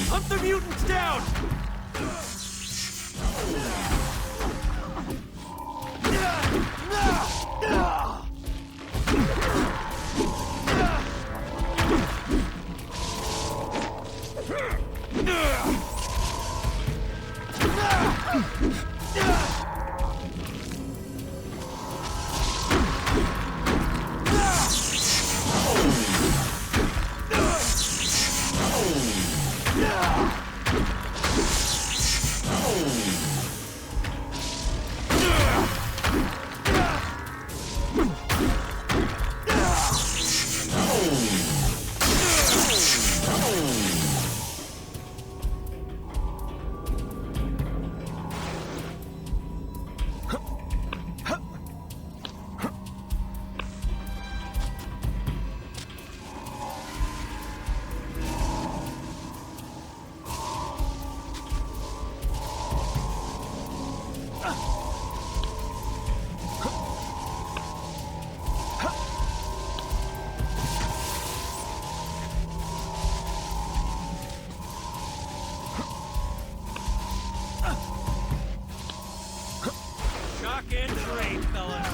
A: Hunt the mutants down! Shock and trade, fellas.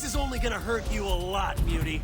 A: This is only gonna hurt you a lot, Mutie.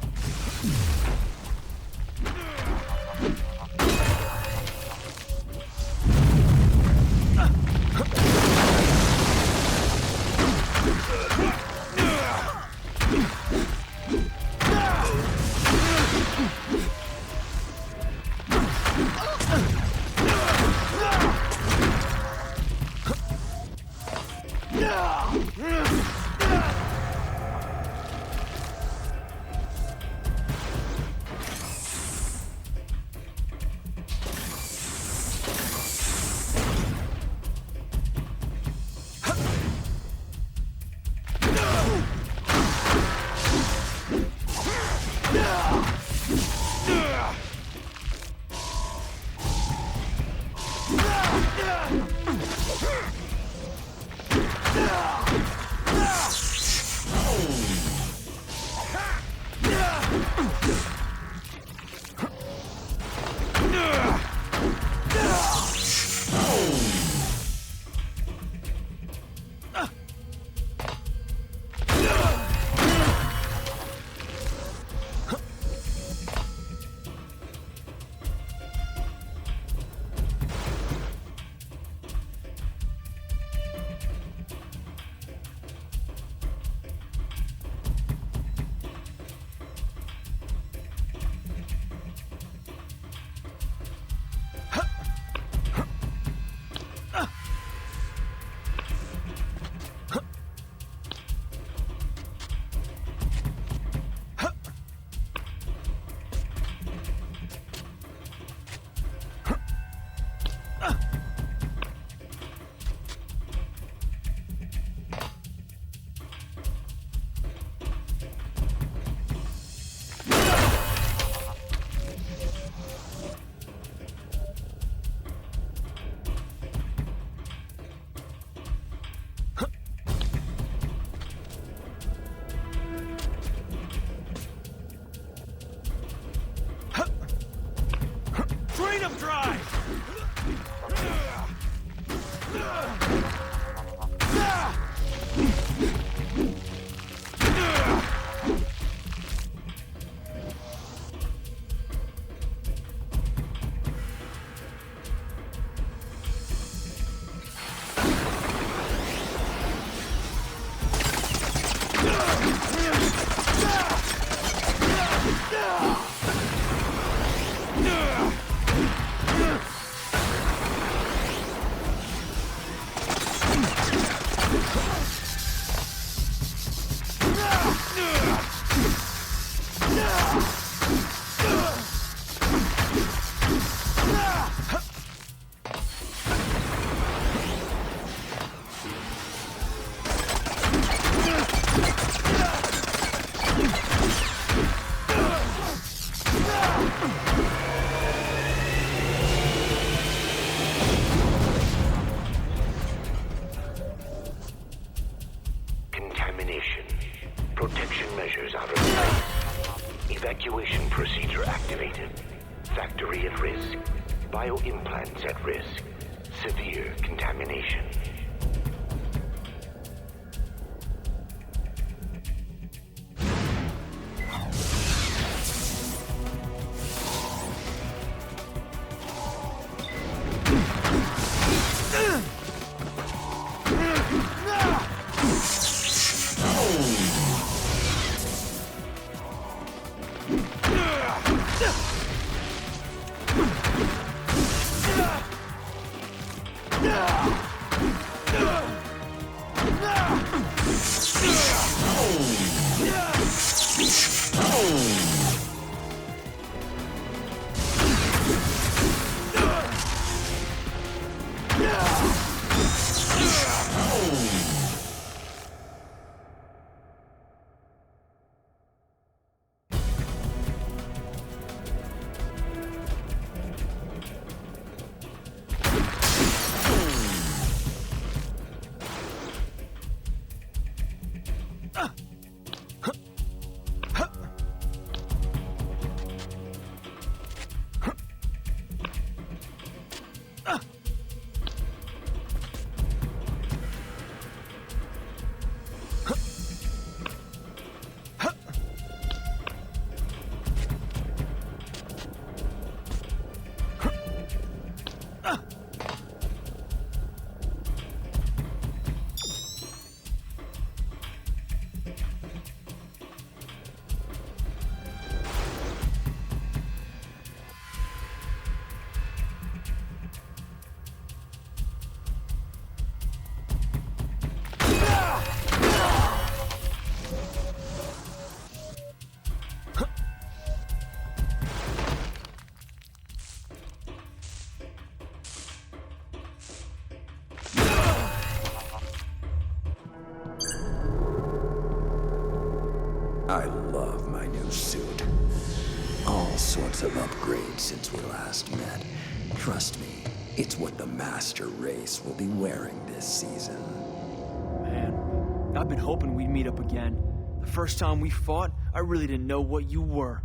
N: Evacuation procedure activated. Factory at risk. Bioimplants at risk. Severe contamination.
R: I love my new suit. All sorts of upgrades since we last met. Trust me, it's what the master race will be wearing this season.
P: Man, I've been hoping we'd meet up again. The first time we fought, I really didn't know what you were.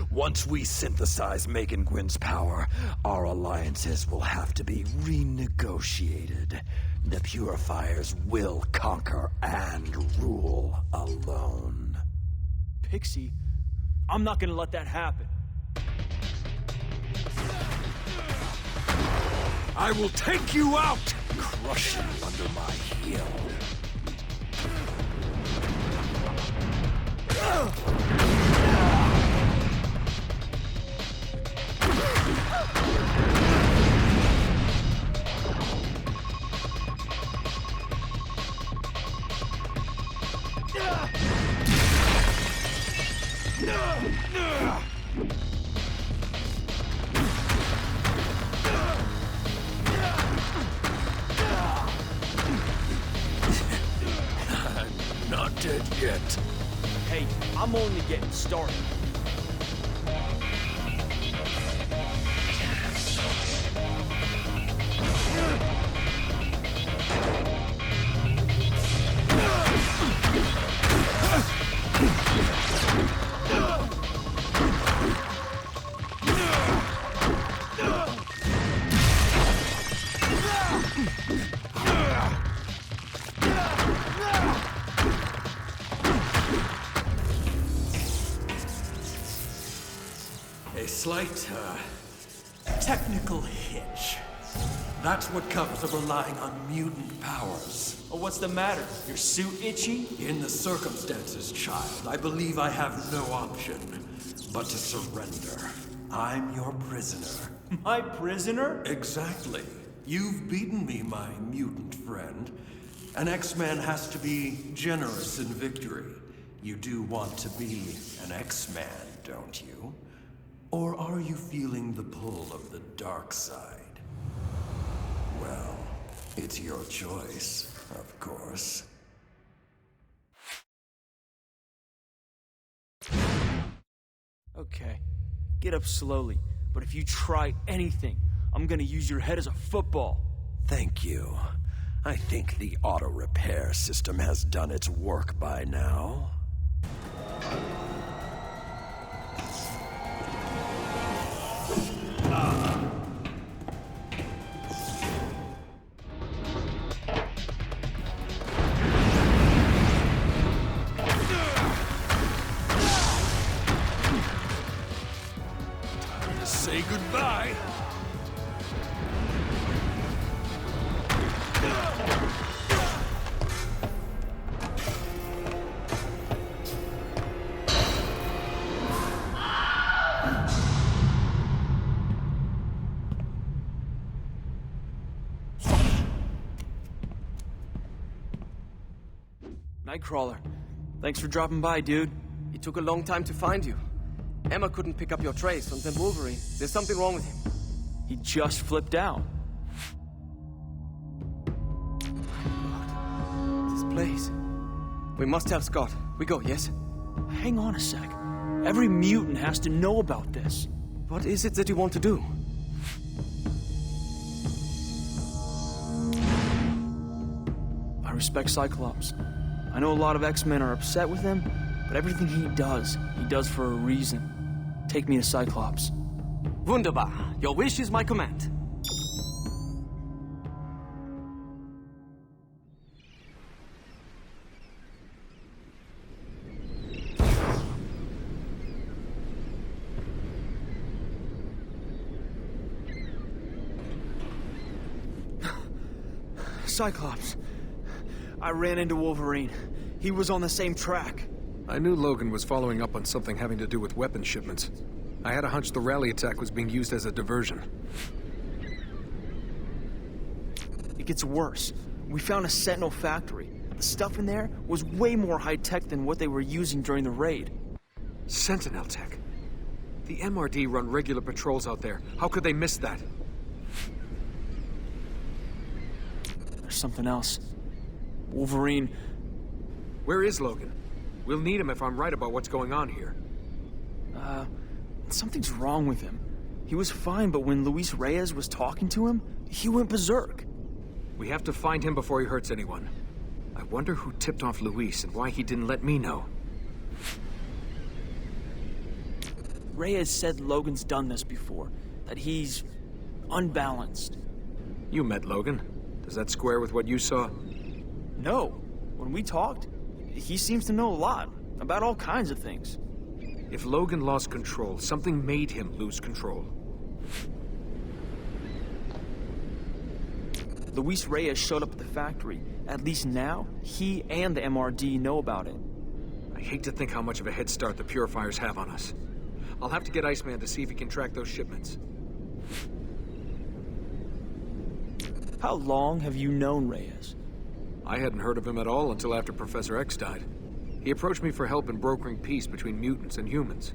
S: Once we synthesize Megan Gwyn's power, our alliances will have to be renegotiated. The Purifiers will conquer and rule alone.
P: Pixie, I'm not gonna let that happen.
S: I will take you out, crush you under my heel. I'm not dead yet.
P: Hey, I'm only getting started.
S: A slight, technical hitch. That's what comes of relying on mutant powers.
P: Oh, what's the matter? Your suit itchy?
S: In the circumstances, child, I believe I have no option but to surrender. I'm your prisoner.
P: My prisoner?
S: Exactly. You've beaten me, my mutant friend. An X-Man has to be generous in victory. You do want to be an X-Man, don't you? Or are you feeling the pull of the dark side? Well, it's your choice, of course.
P: Okay, get up slowly, but if you try anything, I'm gonna use your head as a football.
S: Thank you.
D: I think the auto repair system has done its work by now.
S: Time to say goodbye.
P: Nightcrawler, thanks for dropping by, dude.
T: It took a long time to find you. Emma couldn't pick up your trace, and then Wolverine. There's something wrong with him.
P: He just flipped out.
T: This place. We must tell Scott. We go, yes?
P: Hang on a sec. Every mutant has to know about this.
T: What is it that you want to do?
P: I respect Cyclops. I know a lot of X-Men are upset with him, but everything he does for a reason. Take me to Cyclops.
T: Wunderbar. Your wish is my command.
P: Cyclops. I ran into Wolverine. He was on the same track.
F: I knew Logan was following up on something having to do with weapon shipments. I had a hunch the rally attack was being used as a diversion.
P: It gets worse. We found a Sentinel factory. The stuff in there was way more high-tech than what they were using during the raid.
F: Sentinel tech? The MRD run regular patrols out there. How could they miss that?
P: There's something else. Wolverine.
F: Where is Logan? We'll need him if I'm right about what's going on here.
P: Something's wrong with him. He was fine, but when Luis Reyes was talking to him, he went berserk.
F: We have to find him before he hurts anyone. I wonder who tipped off Luis and why he didn't let me know.
P: Reyes said Logan's done this before, that he's unbalanced.
F: You met Logan. Does that square with what you saw?
P: No. When we talked, he seems to know a lot, about all kinds of things.
F: If Logan lost control, something made him lose control.
P: Luis Reyes showed up at the factory. At least now, he and the MRD know about it.
F: I hate to think how much of a head start the Purifiers have on us. I'll have to get Iceman to see if he can track those shipments.
P: How long have you known Reyes?
F: I hadn't heard of him at all until after Professor X died. He approached me for help in brokering peace between mutants and humans.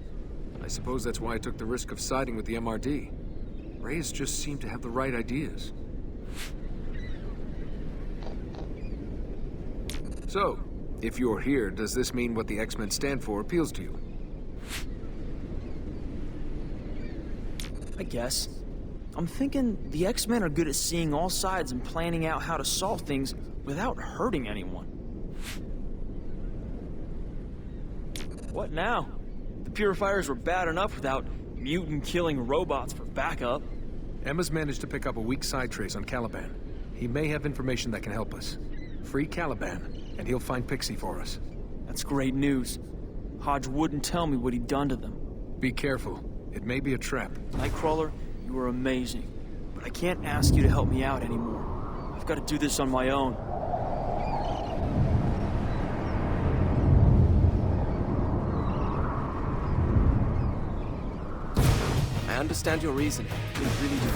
F: I suppose that's why I took the risk of siding with the MRD. Reyes just seemed to have the right ideas. So, if you're here, does this mean what the X-Men stand for appeals to you?
P: I guess. I'm thinking the X-Men are good at seeing all sides and planning out how to solve things without hurting anyone. What now? The Purifiers were bad enough without mutant-killing robots for backup.
F: Emma's managed to pick up a weak side trace on Caliban. He may have information that can help us. Free Caliban, and he'll find Pixie for us.
P: That's great news. Hodge wouldn't tell me what he'd done to them.
F: Be careful. It may be a trap.
P: Nightcrawler, you are amazing. But I can't ask you to help me out anymore. I've got to do this on my own.
T: I understand your reasoning. I really do.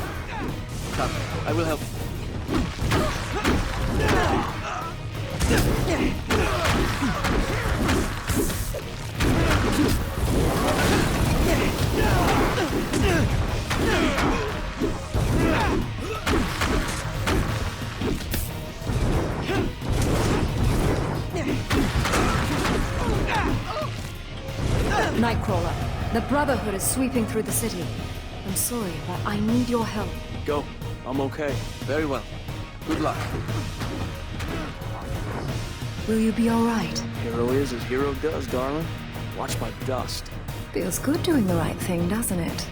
T: Come, I will help
C: Nightcrawler, the Brotherhood is sweeping through the city. I'm sorry, but I need your help.
P: Go. I'm okay.
T: Very well.
I: Good luck.
C: Will you be all right?
P: Hero is as hero does, darling. Watch my dust.
C: Feels good doing the right thing, doesn't it?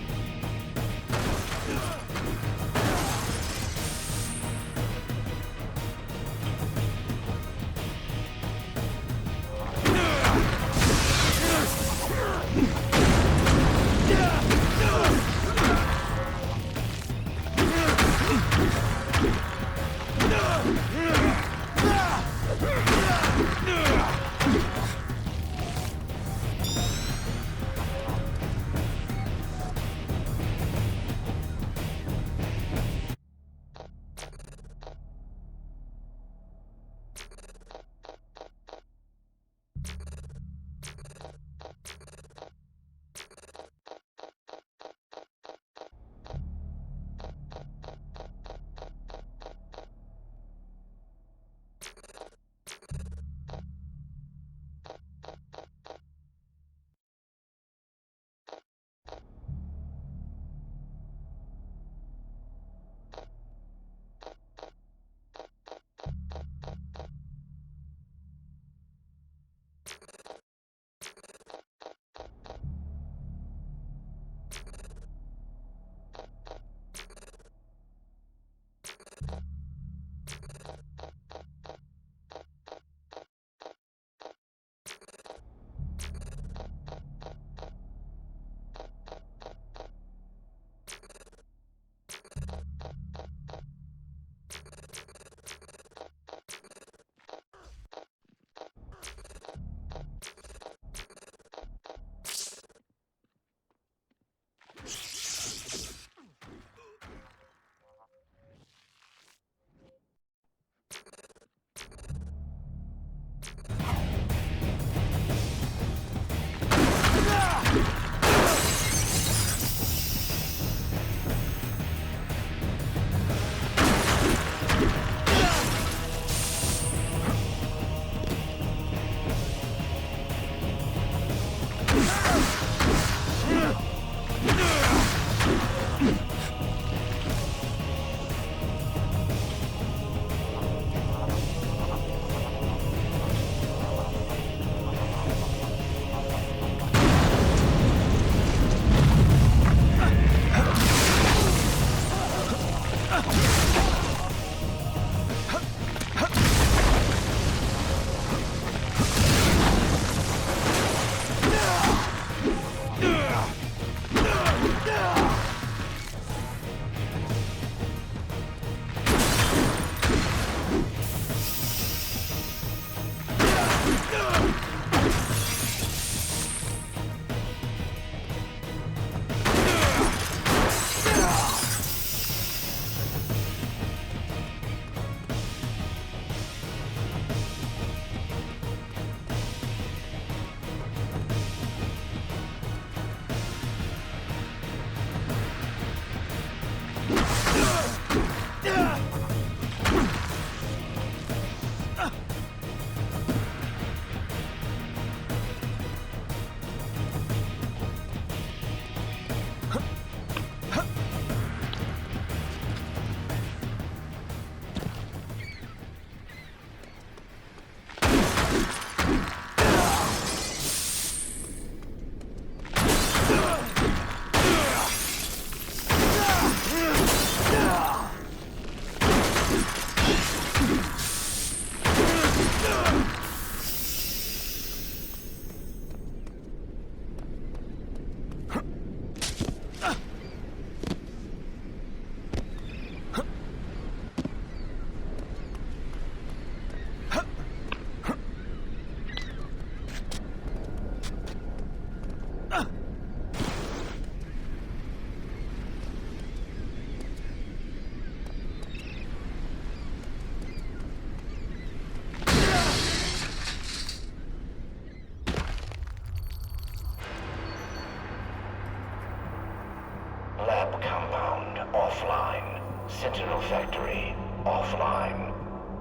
N: Lab compound offline. Sentinel factory offline.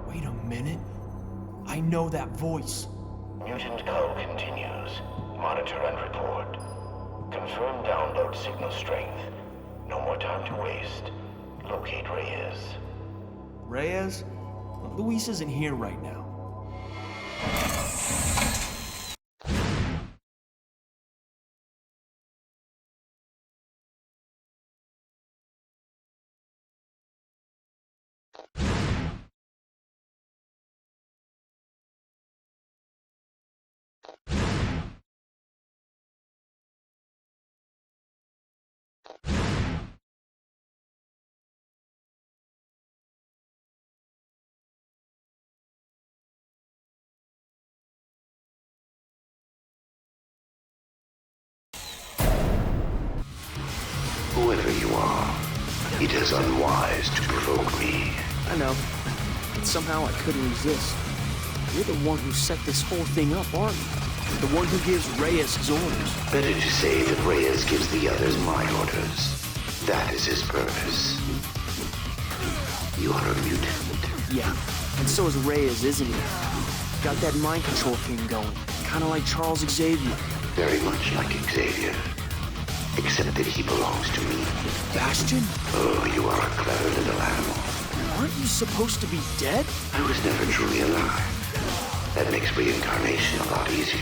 K: Wait a minute. I know that voice.
N: Mutant Co. continues. Monitor and report. Confirm download signal strength. No more time to waste. Locate Reyes.
K: Reyes? Luis isn't here right now.
N: Whoever you are, it is unwise to provoke me.
P: I know, but somehow I couldn't resist. You're the one who set this whole thing up, aren't you? The one who gives Reyes his orders.
N: Better to say that Reyes gives the others my orders. That is his purpose. You are a mutant.
P: Yeah, and so is Reyes, isn't he? Got that mind control thing going, kind of like Charles Xavier.
N: Very much like Xavier. Except that he belongs to me.
P: Bastion?
N: Oh, you are a clever little animal.
P: Aren't you supposed to be dead?
N: I was never truly alive. That makes reincarnation a lot easier.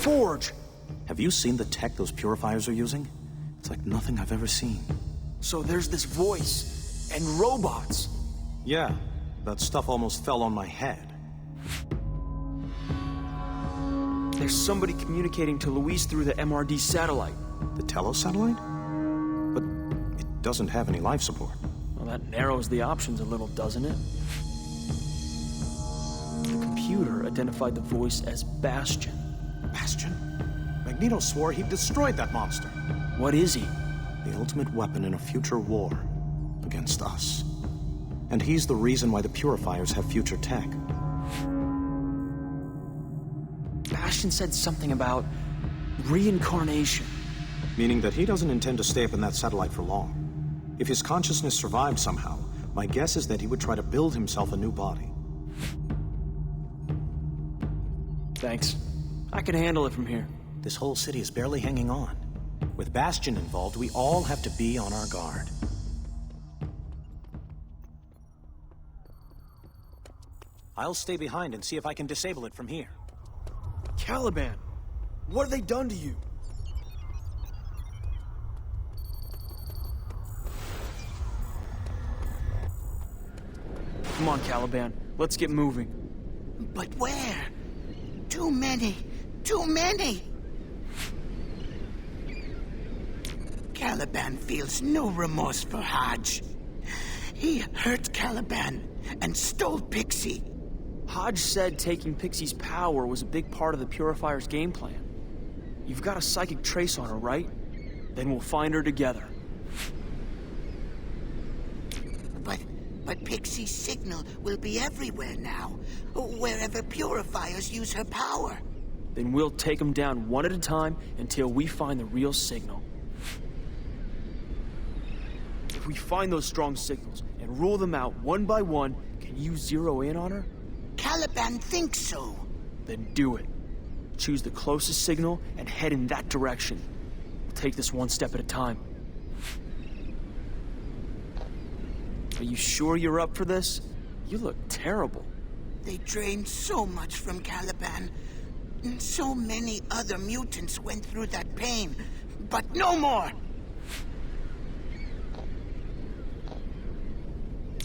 P: Forge!
L: Have you seen the tech those purifiers are using? It's like nothing I've ever seen.
P: So there's this voice, and robots.
L: Yeah, that stuff almost fell on my head.
P: There's somebody communicating to Luis through the MRD satellite.
L: The telesatellite? But it doesn't have any life support.
P: Well, that narrows the options a little, doesn't it? The computer identified the voice as Bastion.
L: Bastion? Magneto swore he'd destroyed that monster.
P: What is he?
L: The ultimate weapon in a future war against us. And he's the reason why the purifiers have future tech.
P: Bastion said something about reincarnation.
L: Meaning that he doesn't intend to stay up in that satellite for long. If his consciousness survived somehow, my guess is that he would try to build himself a new body.
P: Thanks. I can handle it from here.
L: This whole city is barely hanging on. With Bastion involved, we all have to be on our guard. I'll stay behind and see if I can disable it from here.
P: Caliban, what have they done to you? Come on, Caliban. Let's get moving.
M: But where? Too many. Too many! Caliban feels no remorse for Hodge. He hurt Caliban and stole Pixie.
P: Hodge said taking Pixie's power was a big part of the Purifier's game plan. You've got a psychic trace on her, right? Then we'll find her together.
M: But Pixie's signal will be everywhere now, wherever Purifiers use her power.
P: Then we'll take them down one at a time until we find the real signal. If we find those strong signals and rule them out one by one, can you zero in on her?
M: Caliban thinks so.
P: Then do it. Choose the closest signal and head in that direction. We'll take this one step at a time. Are you sure you're up for this? You look terrible.
M: They drained so much from Caliban. So many other mutants went through that pain, but no more!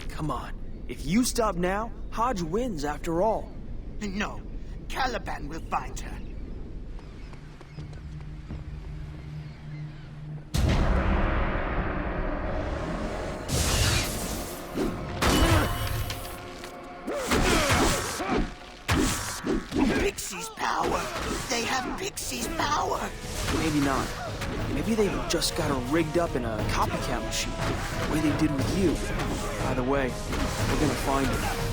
P: Come on. If you stop now, Hodge wins after all.
M: No. Caliban will find her. Pixie's power. They have Pixie's power.
P: Maybe not. Maybe they've just got her rigged up in a copycat machine, the way they did with you. Either way, we're gonna find her.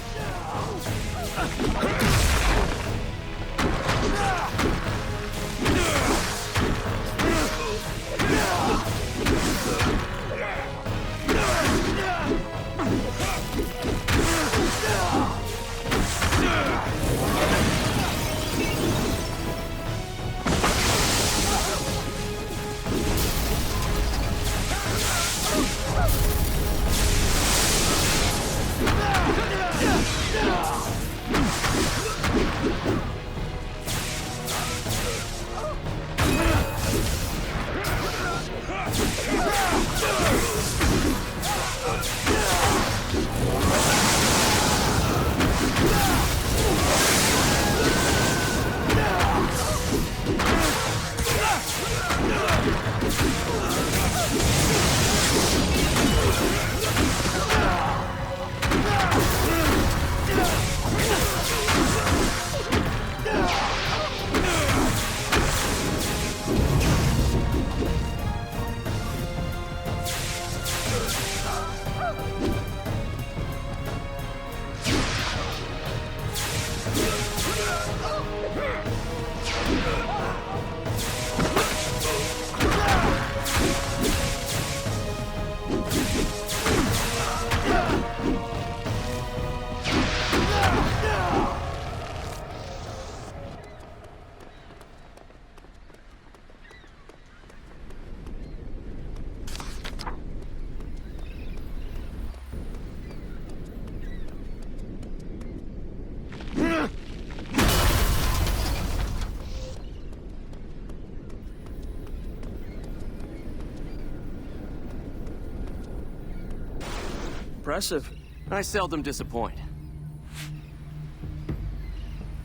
P: Impressive.
T: I seldom disappoint.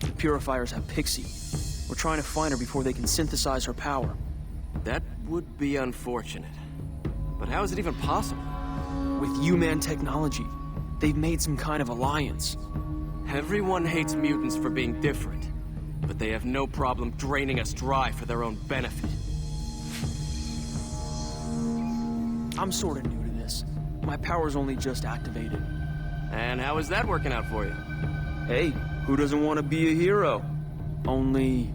P: The Purifiers have Pixie. We're trying to find her before they can synthesize her power.
T: That would be unfortunate. But how is it even possible?
P: With human technology, they've made some kind of alliance.
T: Everyone hates mutants for being different, but they have no problem draining us dry for their own benefit.
P: I'm sort of new to this. My power's only just activated.
T: And how is that working out for you?
P: Hey, who doesn't want to be a hero? Only...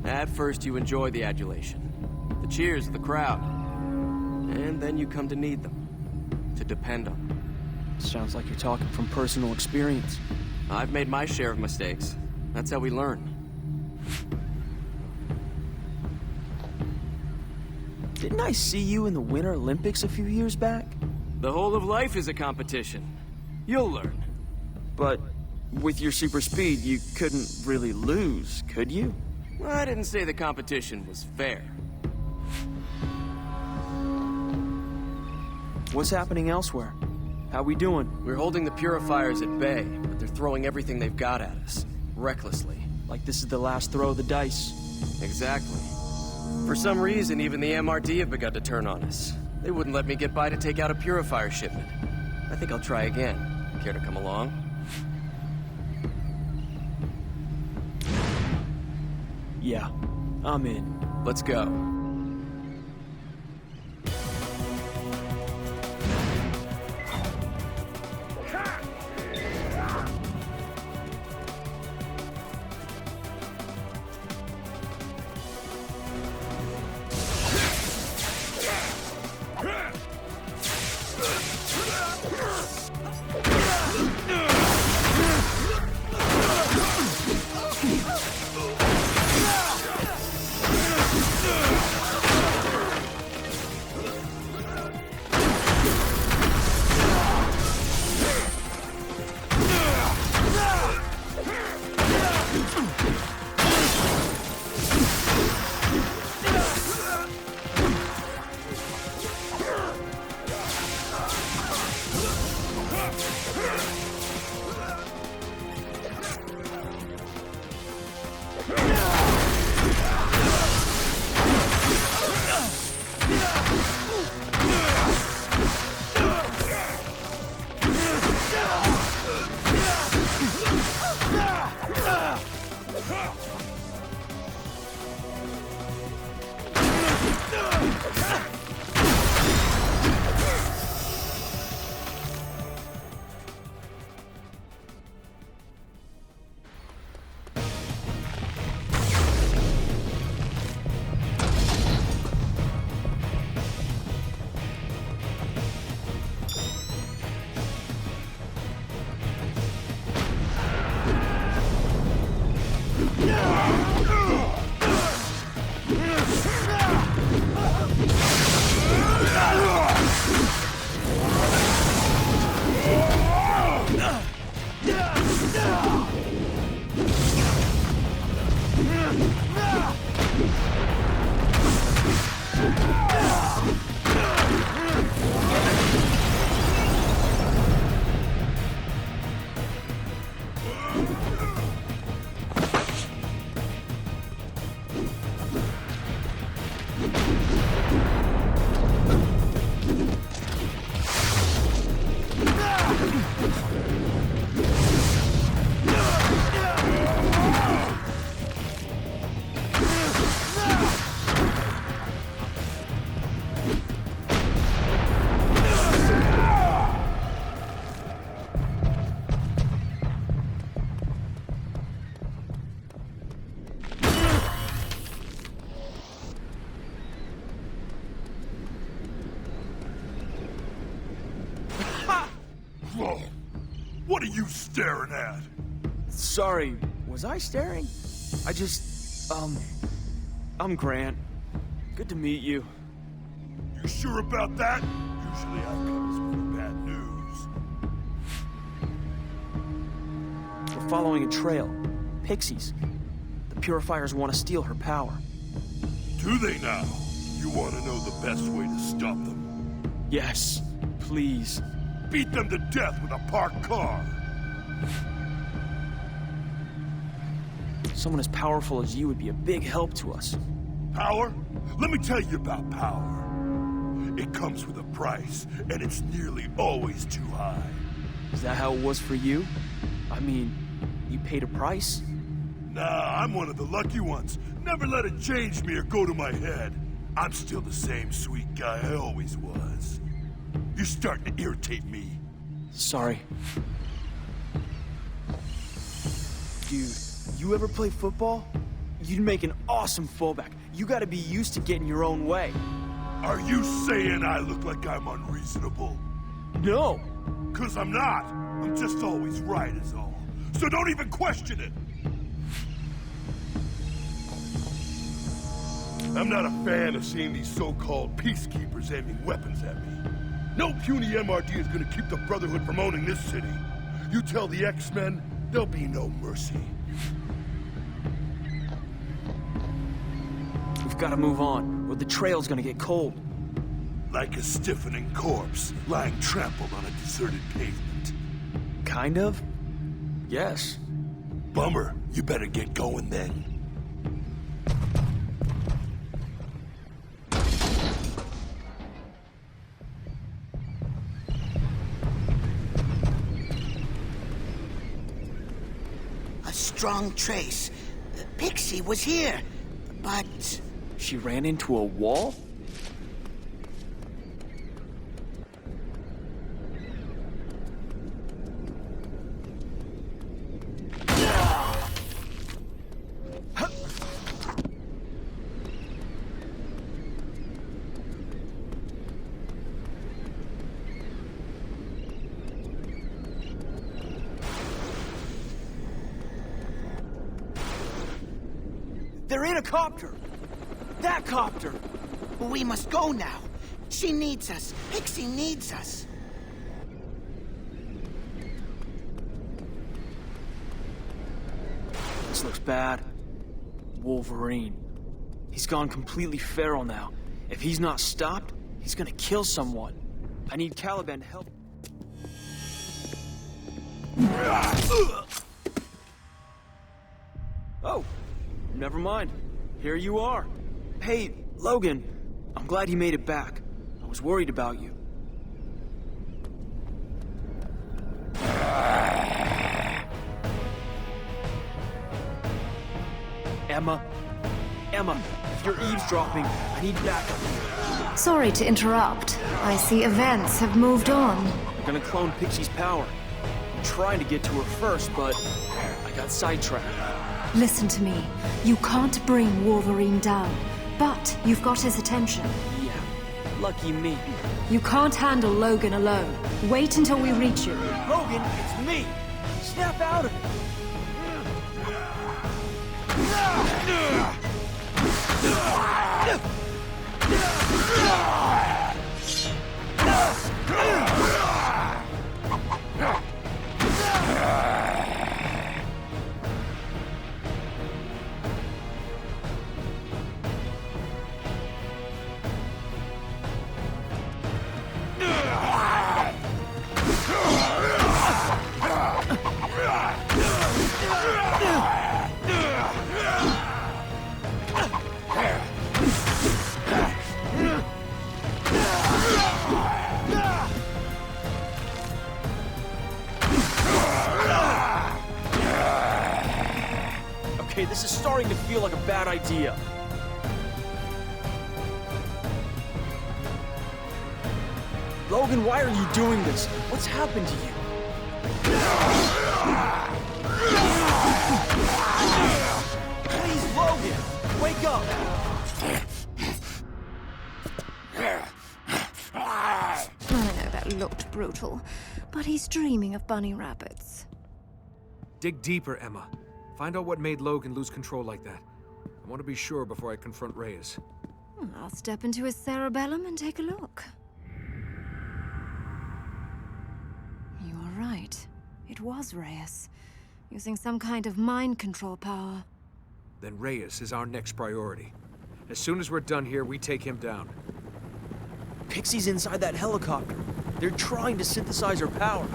T: At first you enjoy the adulation, the cheers of the crowd. And then you come to need them, to depend on them.
P: Sounds like you're talking from personal experience.
T: I've made my share of mistakes. That's how we learn.
P: Didn't I see you in the Winter Olympics a few years back?
T: The whole of life is a competition. You'll learn.
P: But with your super speed, you couldn't really lose, could you?
T: Well, I didn't say the competition was fair.
P: What's happening elsewhere? How we doing?
T: We're holding the Purifiers at bay, but they're throwing everything they've got at us, recklessly.
P: Like this is the last throw of the dice.
T: Exactly. For some reason, even the MRD have begun to turn on us. They wouldn't let me get by to take out a Purifier shipment. I think I'll try again. Care to come along?
P: Yeah, I'm in.
T: Let's go.
O: staring at?
P: Sorry, was I staring? I just, I'm Grant. Good to meet you.
O: You sure about that? Usually I come with bad news.
P: We're following a trail. Pixies. The Purifiers want to steal her power.
O: Do they now? You want to know the best way to stop them?
P: Yes, please.
O: Beat them to death with a parked car.
P: Someone as powerful as you would be a big help to us.
O: Power? Let me tell you about power. It comes with a price, and it's nearly always too high.
P: Is that how it was for you? I mean, you paid a price?
O: Nah, I'm one of the lucky ones. Never let it change me or go to my head. I'm still the same sweet guy I always was. You're starting to irritate me.
P: Sorry. Dude, you ever play football? You'd make an awesome fullback. You gotta be used to getting your own way.
O: Are you saying I look like I'm unreasonable?
P: No!
O: 'Cause I'm not. I'm just always right is all. So don't even question it! I'm not a fan of seeing these so-called peacekeepers aiming weapons at me. No puny MRD is gonna keep the Brotherhood from owning this city. You tell the X-Men, there'll be no mercy.
P: We've gotta move on, or the trail's gonna get cold.
O: Like a stiffening corpse, lying trampled on a deserted pavement.
P: Kind of? Yes.
O: Bummer. You better get going then.
M: A strong trace. Pixie was here, but...
P: She ran into a wall? They're in a copter! That copter!
M: We must go now. She needs us. Pixie needs us.
P: This looks bad. Wolverine. He's gone completely feral now. If he's not stopped, he's gonna kill someone. I need Caliban to help. Oh, never mind. Here you are. Hey, Logan. I'm glad you made it back. I was worried about you. Emma, if you're eavesdropping, I need backup.
C: Sorry to interrupt. I see events have moved on.
P: I'm gonna clone Pixie's power. I'm trying to get to her first, but I got sidetracked.
C: Listen to me. You can't bring Wolverine down, but you've got his attention.
P: Yeah, lucky me.
C: You can't handle Logan alone. Wait until we reach you.
P: Logan, it's me! Snap out of it! Okay, this is starting to feel like a bad idea. Logan, why are you doing this? What's happened to you? Please, Logan, wake up!
C: I know that looked brutal, but he's dreaming of bunny rabbits.
F: Dig deeper, Emma. Find out what made Logan lose control like that. I want to be sure before I confront Reyes.
C: I'll step into his cerebellum and take a look. You are right. It was Reyes, using some kind of mind control power.
F: Then Reyes is our next priority. As soon as we're done here, we take him down.
K: Pixie's inside that helicopter. They're trying to synthesize her power.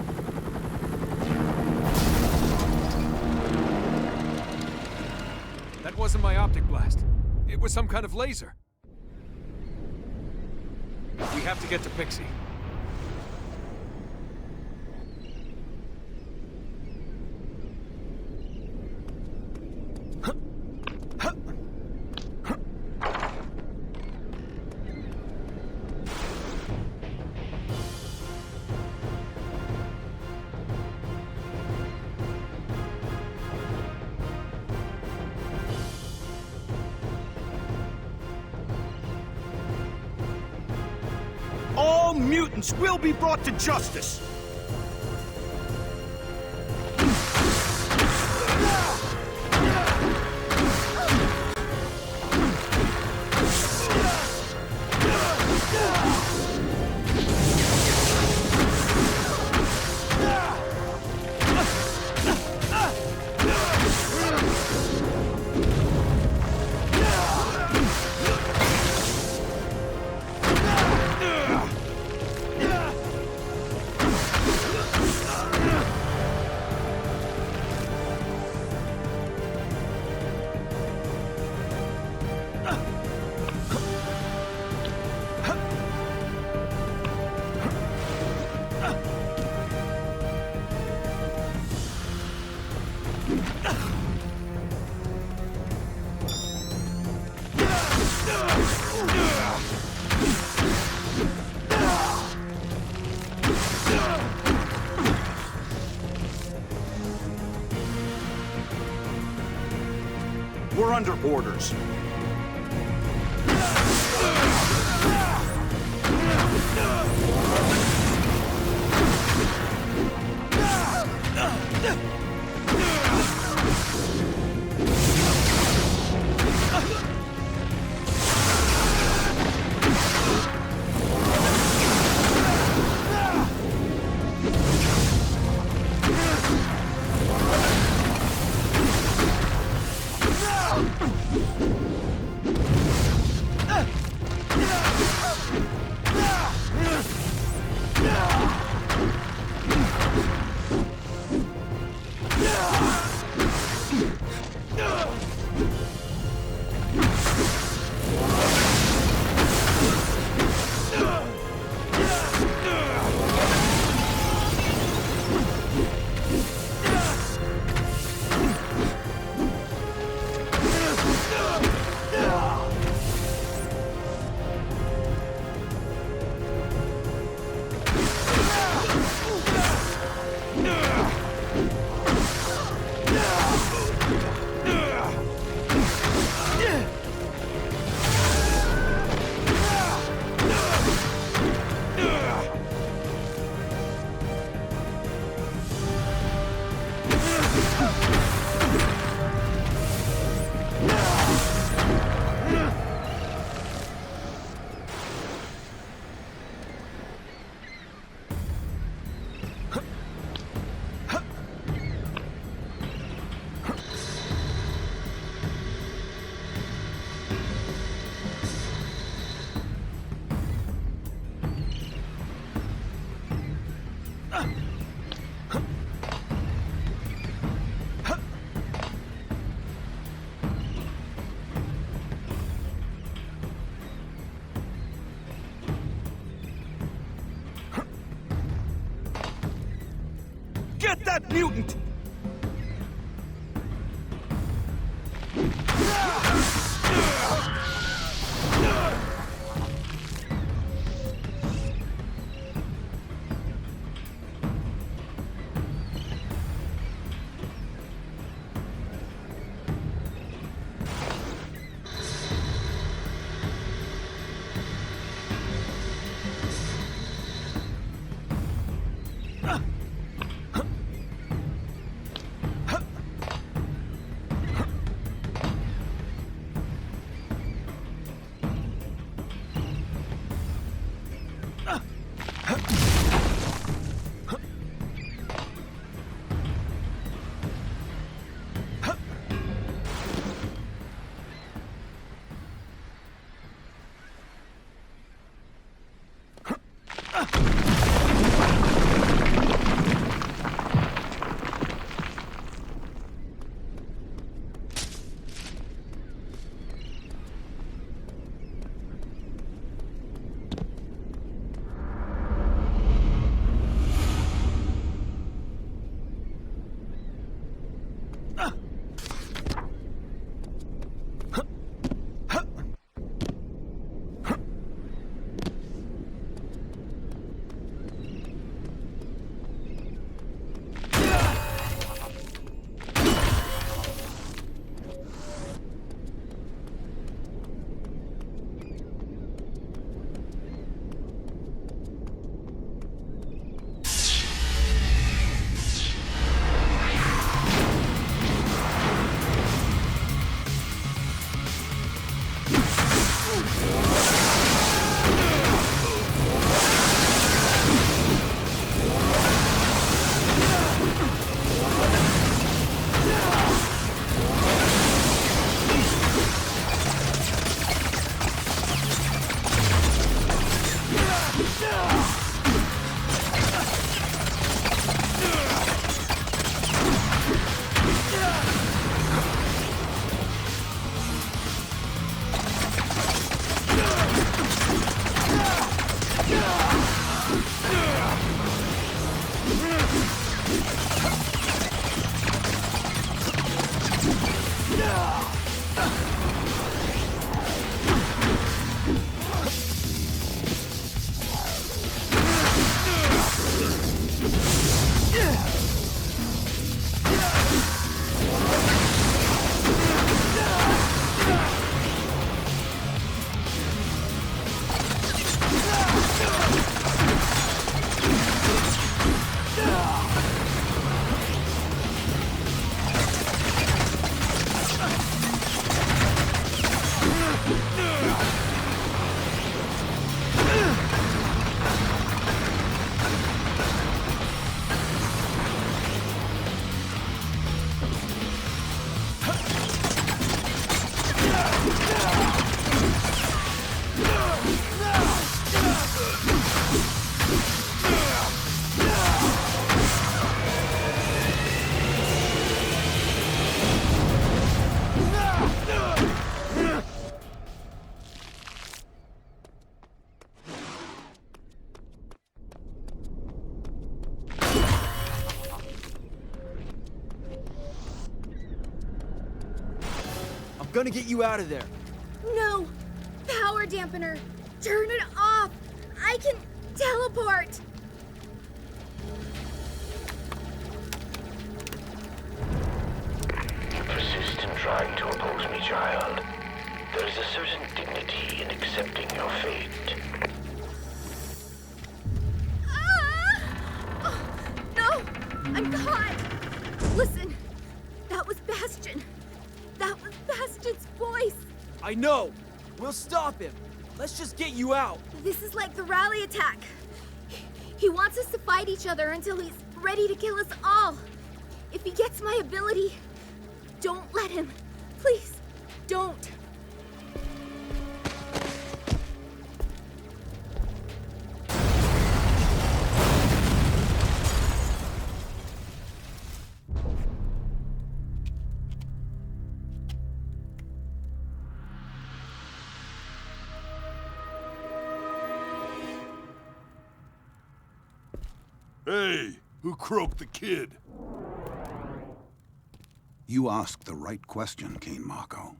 F: That wasn't my optic blast. It was some kind of laser. We have to get to Pixie.
A: All mutants will be brought to justice!
J: We're under orders.
A: Get that mutant!
K: Gonna get you out of there.
E: No! Power dampener! Turn it off! I can teleport!
N: You persist in trying to oppose me, child. There is a certain dignity in accepting your fate.
E: Ah! Oh, no! I'm caught! Listen, that was Bastion. That was Bastion's voice!
K: I know! We'll stop him! Let's just get you out!
E: This is like the rally attack. He wants us to fight each other until he's ready to kill us all. If he gets my ability, don't let him. Please, don't.
J: Hey, who croaked the kid?
Q: You asked the right question, Kane Marco.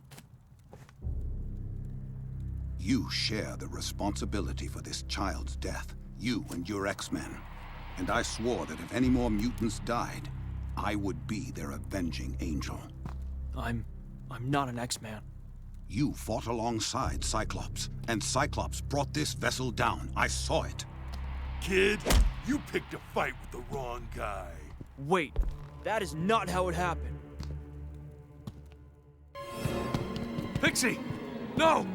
Q: You share the responsibility for this child's death, you and your X-Men. And I swore that if any more mutants died, I would be their avenging angel.
K: I'm not an X-Man.
Q: You fought alongside Cyclops, and Cyclops brought this vessel down. I saw it.
J: Kid, you picked a fight with the wrong guy.
K: Wait, that is not how it happened.
J: Pixie! No!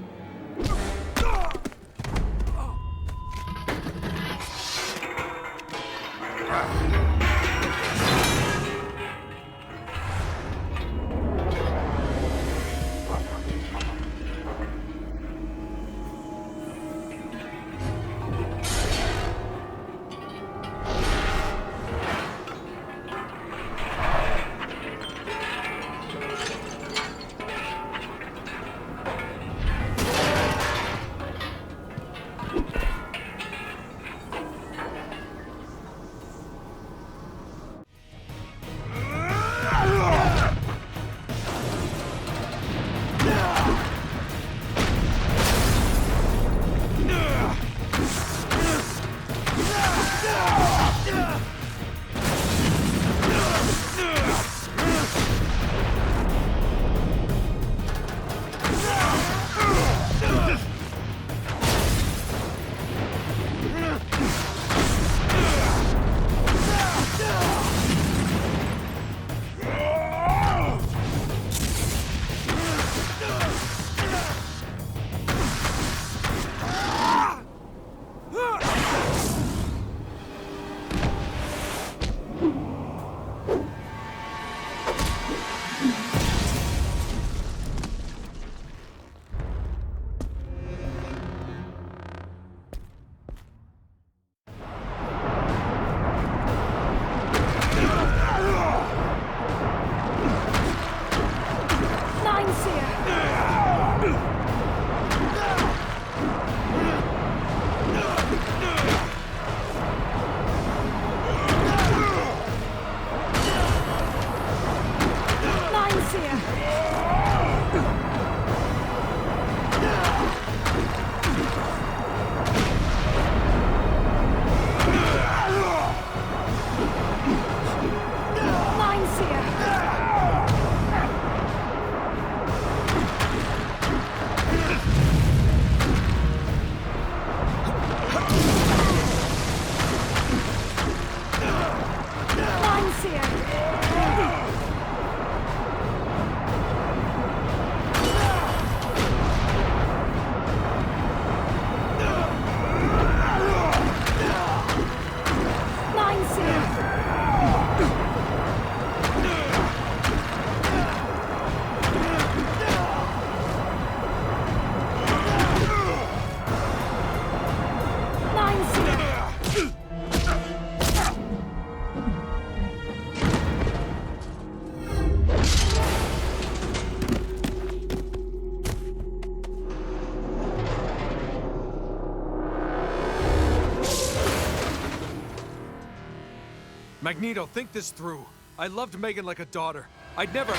F: Magneto, think this through. I loved Megan like a daughter. I'd never...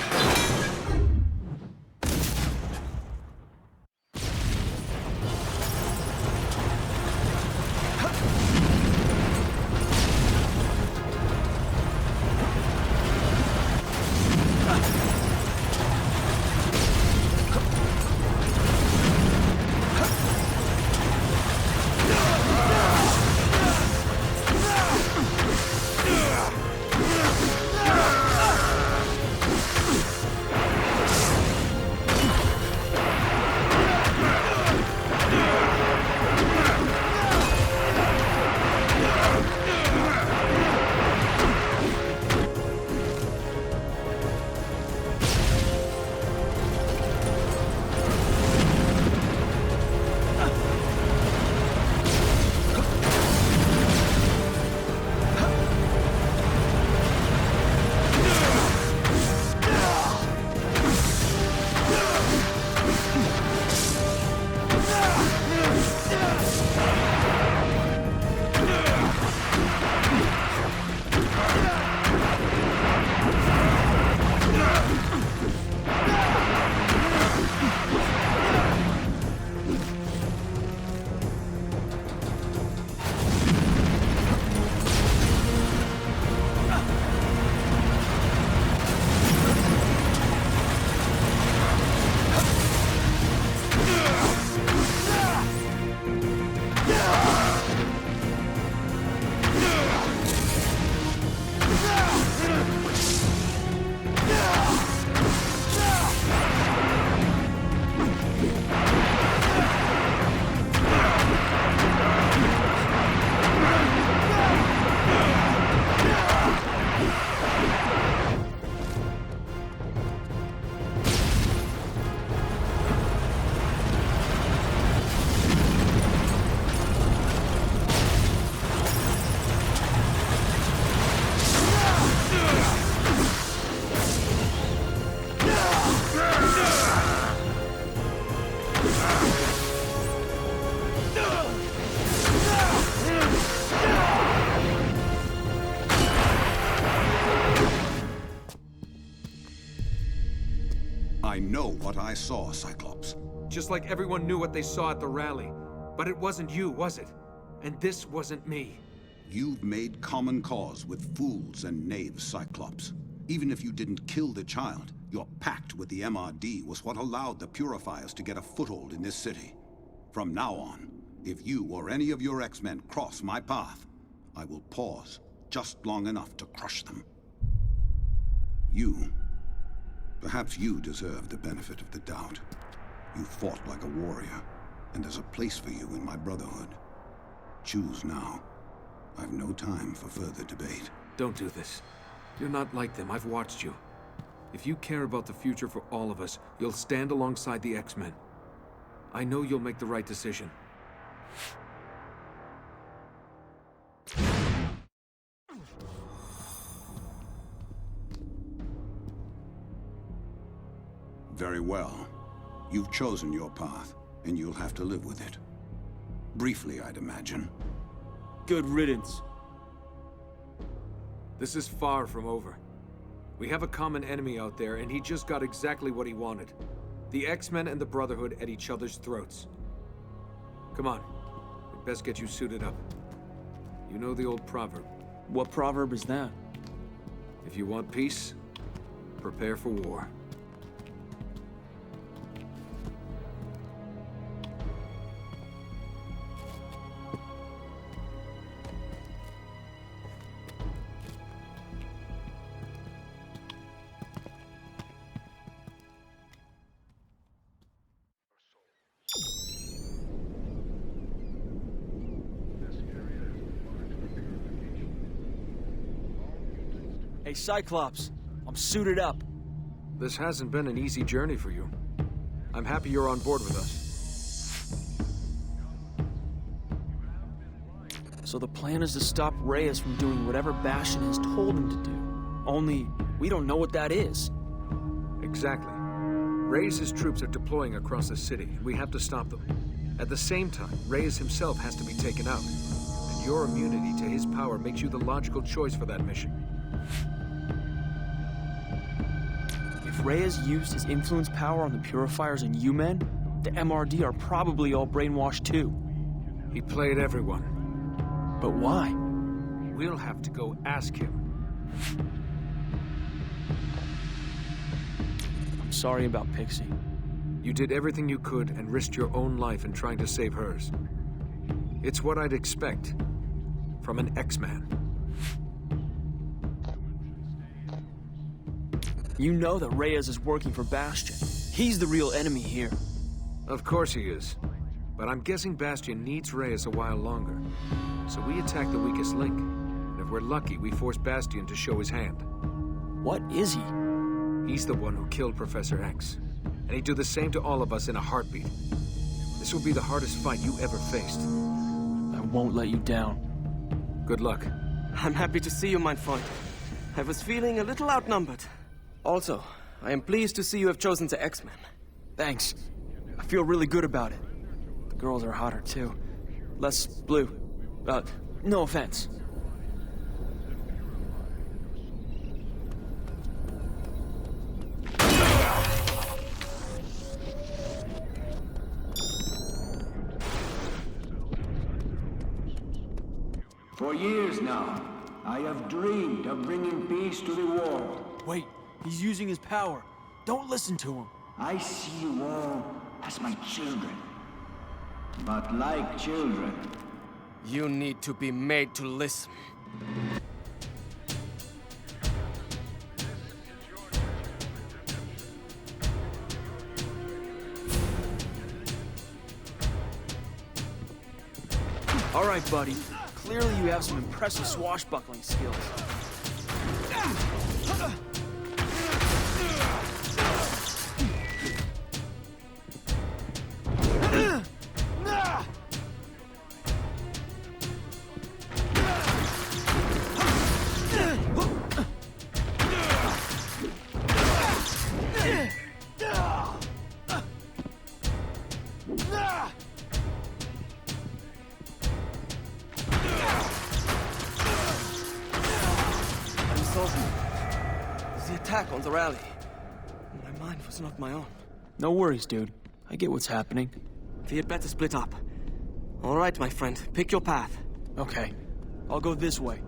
Q: I know what I saw, Cyclops.
F: Just like everyone knew what they saw at the rally. But it wasn't you, was it? And this wasn't me.
Q: You've made common cause with fools and knaves, Cyclops. Even if you didn't kill the child, your pact with the MRD was what allowed the Purifiers to get a foothold in this city. From now on, if you or any of your X-Men cross my path, I will pause just long enough to crush them. Perhaps you deserve the benefit of the doubt. You fought like a warrior, and there's a place for you in my Brotherhood. Choose now. I've no time for further debate.
F: Don't do this. You're not like them. I've watched you. If you care about the future for all of us, you'll stand alongside the X-Men. I know you'll make the right decision.
Q: Very well. You've chosen your path, and you'll have to live with it. Briefly, I'd imagine.
P: Good riddance.
F: This is far from over. We have a common enemy out there, and he just got exactly what he wanted. The X-Men and the Brotherhood at each other's throats. Come on. We'd best get you suited up. You know the old proverb.
P: What proverb is that?
F: If you want peace, prepare for war.
P: Hey, Cyclops, I'm suited up.
F: This hasn't been an easy journey for you. I'm happy you're on board with us.
P: So the plan is to stop Reyes from doing whatever Bastion has told him to do. Only, we don't know what that is.
F: Exactly. Reyes' troops are deploying across the city. We have to stop them. At the same time, Reyes himself has to be taken out. And Your immunity to his power makes you the logical choice for that mission.
P: If Reyes used his influence power on the Purifiers and you men, the MRD are probably all brainwashed too.
F: He played everyone.
P: But why?
F: We'll have to go ask him.
P: I'm sorry about Pixie.
F: You did everything you could and risked your own life in trying to save hers. It's what I'd expect from an X-Man.
P: You know that Reyes is working for Bastion. He's the real enemy here.
F: Of course he is. But I'm guessing Bastion needs Reyes a while longer. So we attack the weakest link. And if we're lucky, we force Bastion to show his hand.
P: What is he?
F: He's the one who killed Professor X. And he'd do the same to all of us in a heartbeat. This will be the hardest fight you ever faced.
P: I won't let you down.
F: Good luck.
T: I'm happy to see you, my friend. I was feeling a little outnumbered. Also, I am pleased to see you have chosen the X-Men.
P: Thanks. I feel really good about it. The girls are hotter, too. Less blue. No offense.
G: For years now, I have dreamed of bringing peace to the world.
P: Wait, he's using his power. Don't listen to him.
G: I see you all as my children. But like children...
T: You need to be made to listen.
P: All right, buddy. Clearly you have some impressive swashbuckling skills.
T: The attack on the rally. My mind was not my own.
P: No worries, dude. I get what's happening.
T: We had better split up. All right, my friend. Pick your path.
P: Okay. I'll go this way.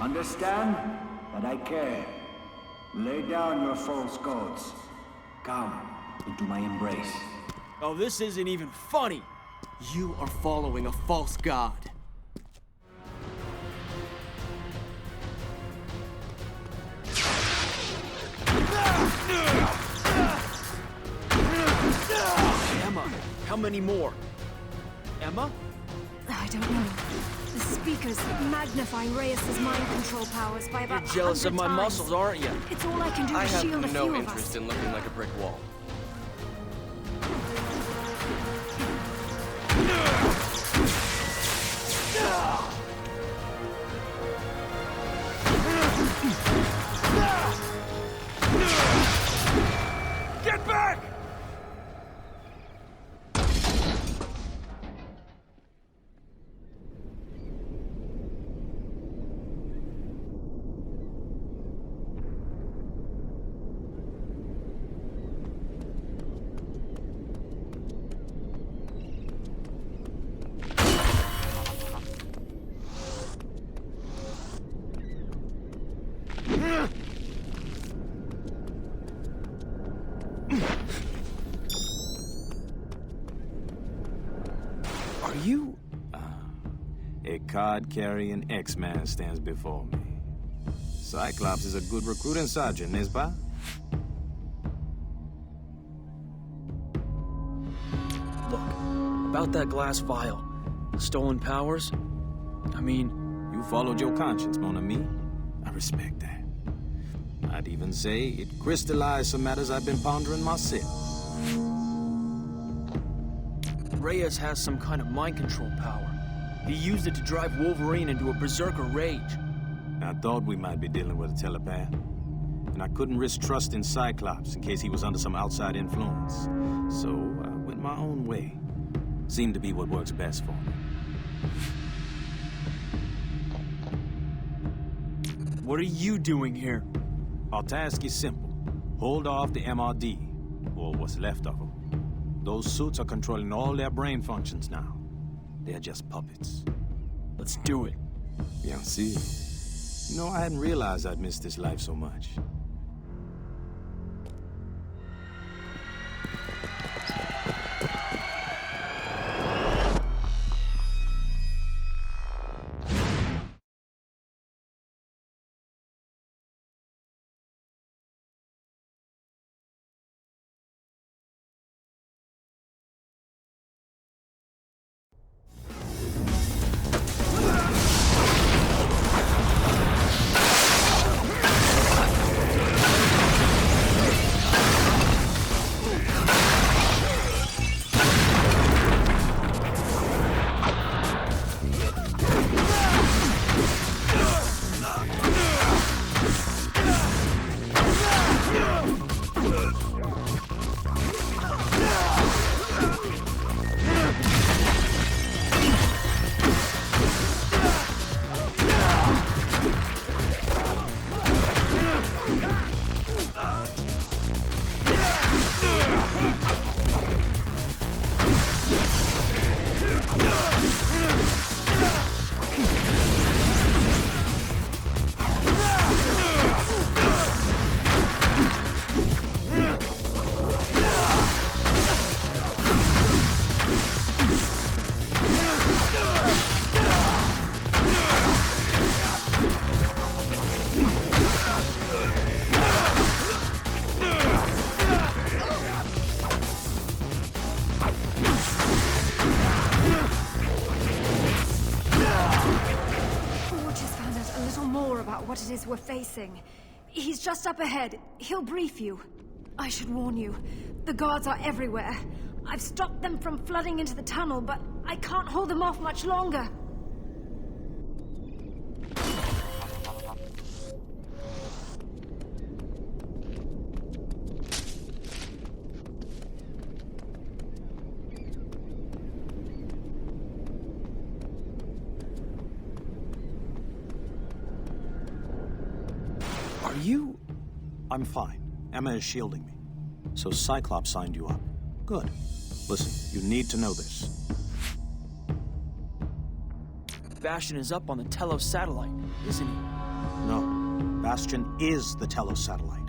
G: Understand that I care. Lay down your false gods. Come into my embrace.
P: Oh, this isn't even funny.
T: You are following a false god.
P: How many more? Emma?
C: I don't know. The speakers magnify Reyes' mind control powers by about
P: You're jealous of
C: 100
P: my
C: times.
P: muscles, aren't you?
C: It's all I can do
T: I
C: to
T: have
C: shield a
T: no
C: few of
T: interest
C: us.
T: in looking like a brick wall.
A: Get back!
K: Are you...
V: A card-carrying X-Man stands before me. Cyclops is a good recruiting sergeant, n'est-ce pas?
P: Look, about that glass vial. Stolen powers? I mean...
V: You followed your conscience, mon ami. I respect that. I'd even say it crystallized some matters I've been pondering myself.
P: Reyes has some kind of mind control power. He used it to drive Wolverine into a berserker rage.
V: I thought we might be dealing with a telepath. And I couldn't risk trusting Cyclops in case he was under some outside influence. So I went my own way. Seemed to be what works best for me.
P: What are you doing here?
V: Our task is simple. Hold off the MRD, or what's left of them. Those suits are controlling all their brain functions now. They're just puppets.
P: Let's do it.
V: Bien sûr. You know, I hadn't realized I'd missed this life so much.
C: What it is we're facing. He's just up ahead. He'll brief you. I should warn you, the guards are everywhere. I've stopped them from flooding into the tunnel, but I can't hold them off much longer.
K: Are you...
L: I'm fine. Emma is shielding me. So Cyclops signed you up. Good. Listen, you need to know this.
P: Bastion is up on the Telos satellite, isn't he?
L: No. Bastion is the Telos satellite.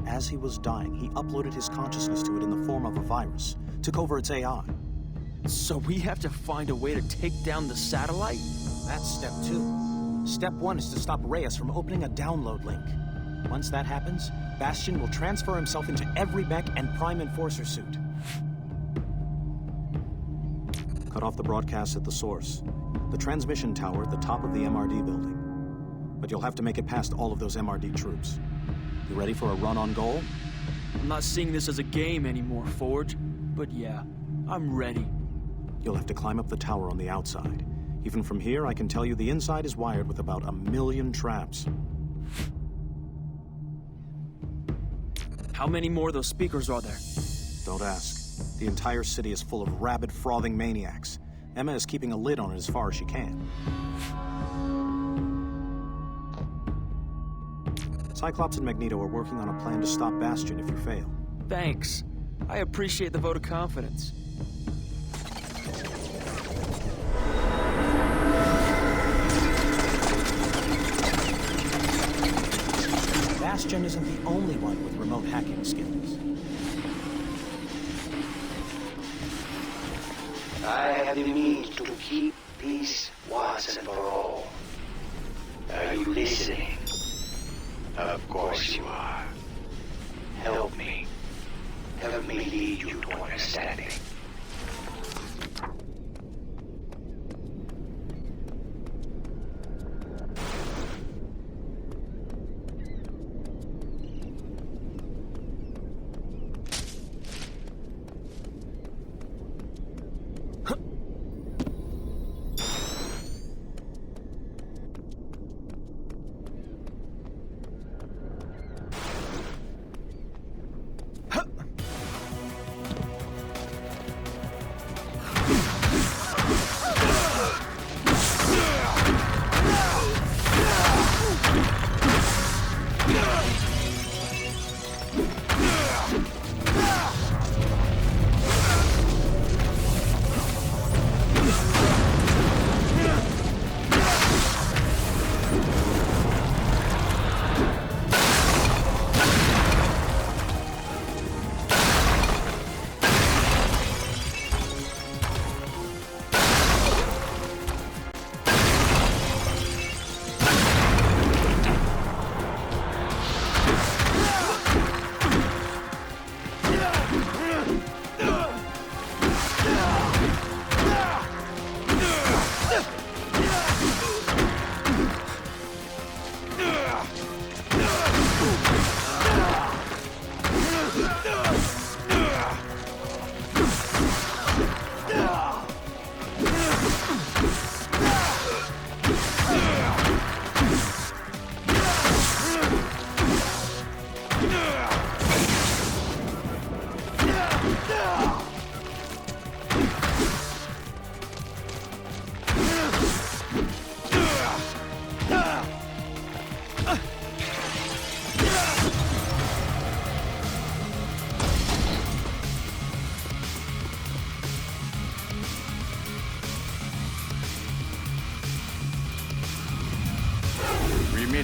L: As he was dying, he uploaded his consciousness to it in the form of a virus. Took over its AI.
P: So we have to find a way to take down the satellite?
L: That's step 2. Step 1 is to stop Reyes from opening a download link. Once that happens, Bastion will transfer himself into every mech and Prime Enforcer suit. cut off the broadcast at the source. The transmission tower at the top of the MRD building. But you'll have to make it past all of those MRD troops. You ready for a run on goal?
P: I'm not seeing this as a game anymore, Forge. But yeah, I'm ready.
L: You'll have to climb up the tower on the outside. Even from here, I can tell you the inside is wired with about 1 million traps.
P: How many more of those speakers are there?
L: Don't ask. The entire city is full of rabid, frothing maniacs. Emma is keeping a lid on it as far as she can. Cyclops and Magneto are working on a plan to stop Bastion if you fail.
P: Thanks. I appreciate the vote of confidence.
L: Bastion isn't the only one with remote hacking skills.
N: I have the means to keep peace once and for all. Are you listening? Of course you are. Help me. Help me lead you to understanding.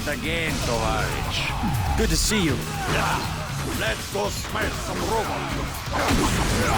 B: Again, Tovarich.
P: Good to see you.
B: Let's go smash some robots.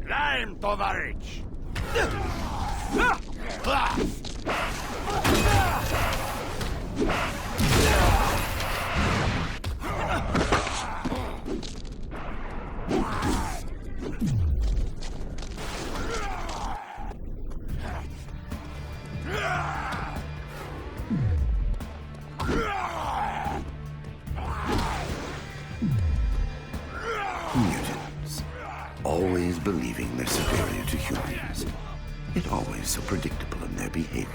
B: Climb, Tovarich!
N: Mutants. Always believing they're superior to humans. Yet always so predictable in their behavior.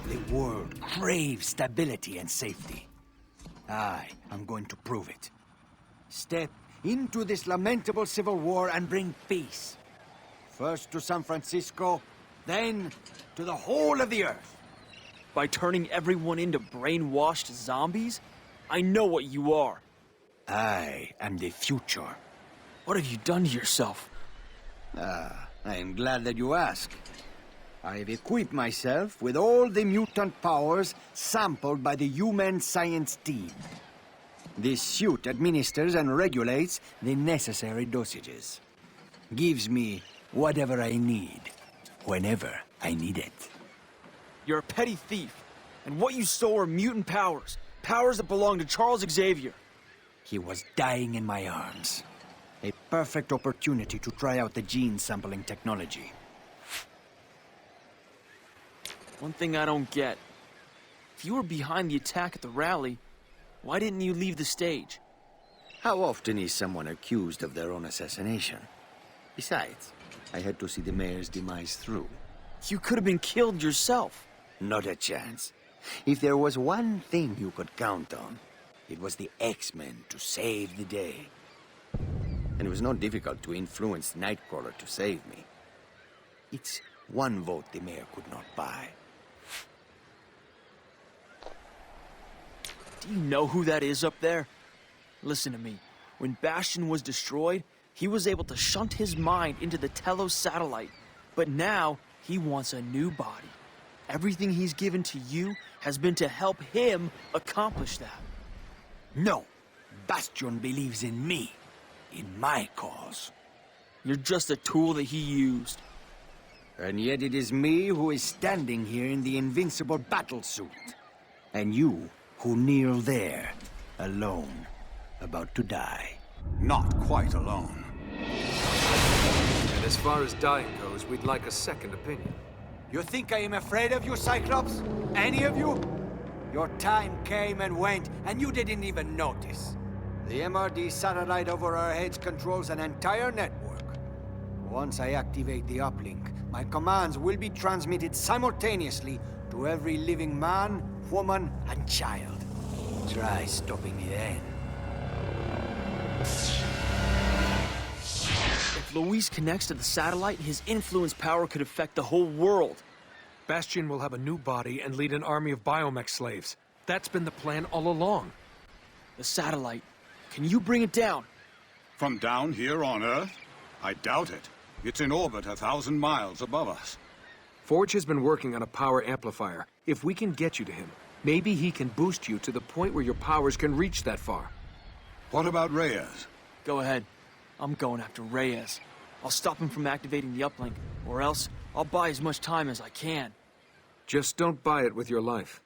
H: The world craves stability and safety. I am going to prove it. Step into this lamentable civil war and bring peace. First to San Francisco, then to the whole of the Earth.
P: By turning everyone into brainwashed zombies? I know what you are.
H: I am the future.
P: What have you done to yourself?
H: I am glad that you ask. I have equipped myself with all the mutant powers sampled by the human science team. This suit administers and regulates the necessary dosages. Gives me whatever I need, whenever I need it.
P: You're a petty thief, and what you stole are mutant powers. Powers that belong to Charles Xavier.
H: He was dying in my arms. A perfect opportunity to try out the gene sampling technology.
P: One thing I don't get. If you were behind the attack at the rally, Why didn't you leave the stage?
H: How often is someone accused of their own assassination? Besides, I had to see the mayor's demise through.
P: You could have been killed yourself.
H: Not a chance. If there was one thing you could count on, it was the X-Men to save the day. And it was not difficult to influence Nightcrawler to save me. It's one vote the mayor could not buy.
P: Do you know who that is up there? Listen to me. When Bastion was destroyed, he was able to shunt his mind into the Telos satellite. But now, he wants a new body. Everything he's given to you has been to help him accomplish that.
H: No. Bastion believes in me. In my cause.
P: You're just a tool that he used.
H: And yet it is me who is standing here in the invincible battlesuit. And you who kneel there, alone, about to die.
Q: Not quite alone.
F: And as far as dying goes, we'd like a second opinion.
H: You think I am afraid of you, Cyclops? Any of you? Your time came and went, and you didn't even notice. The MRD satellite over our heads controls an entire network. Once I activate the uplink, my commands will be transmitted simultaneously to every living man, woman, and child. Try stopping me then.
P: If Luis connects to the satellite, his influence power could affect the whole world.
F: Bastion will have a new body and lead an army of biomech slaves. That's been the plan all along.
P: The satellite. Can you bring it down?
Q: From down here on Earth? I doubt it. It's in orbit 1,000 miles above us.
F: Forge has been working on a power amplifier. If we can get you to him, maybe he can boost you to the point where your powers can reach that far.
Q: What about Reyes?
P: Go ahead. I'm going after Reyes. I'll stop him from activating the uplink, or else I'll buy as much time as I can.
F: Just don't buy it with your life.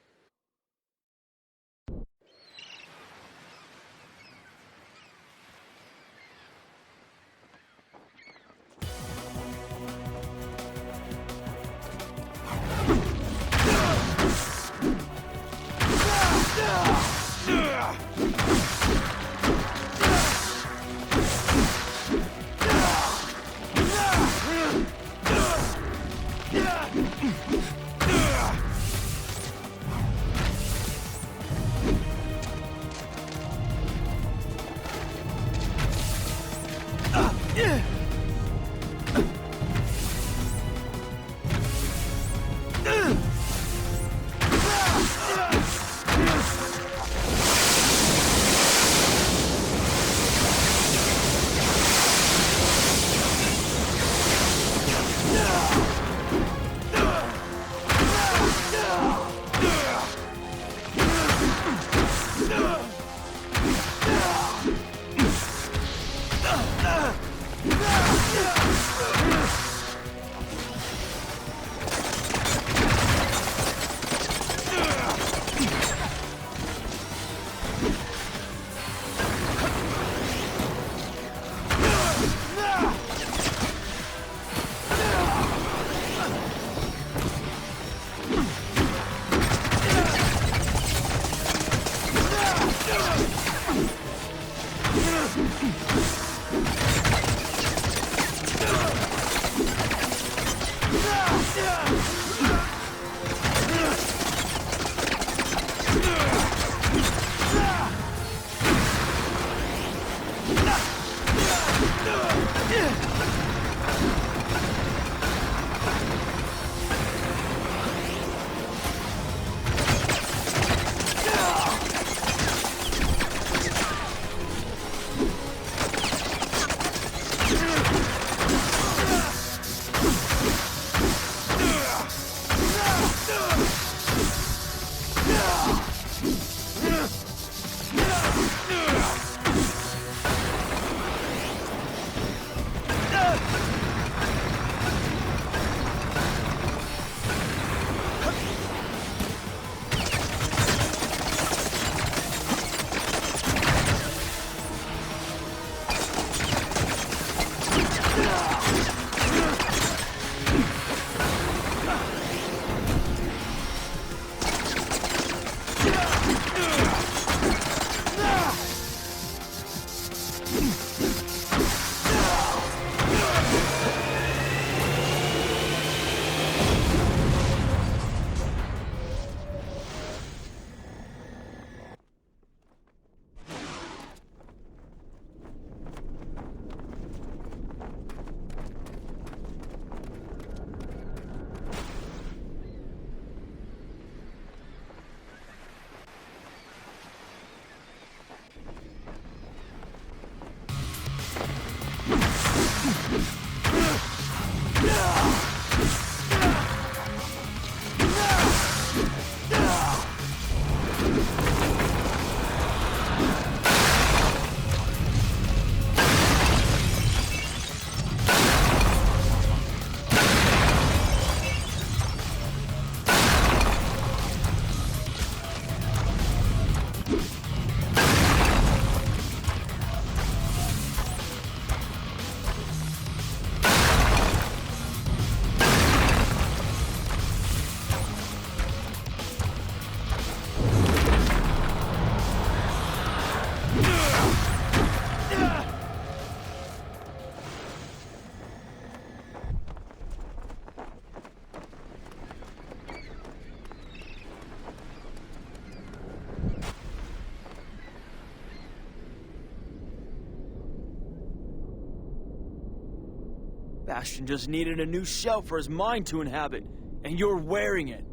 P: Bastion just needed a new shell for his mind to inhabit, and you're wearing it.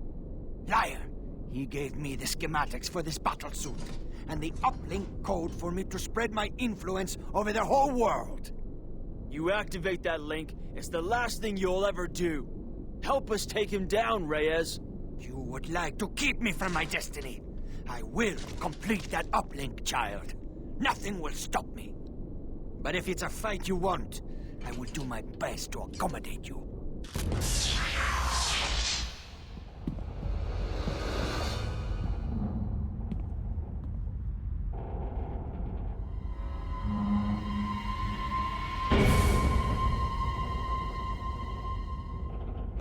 M: Liar! He gave me the schematics for this battle suit, and the uplink code for me to spread my influence over the whole world.
P: You activate that link, it's the last thing you'll ever do. Help us take him down, Reyes.
M: You would like to keep me from my destiny. I will complete that uplink, child. Nothing will stop me. But if it's a fight you want, I will do my best to accommodate you.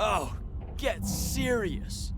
P: Oh, get serious.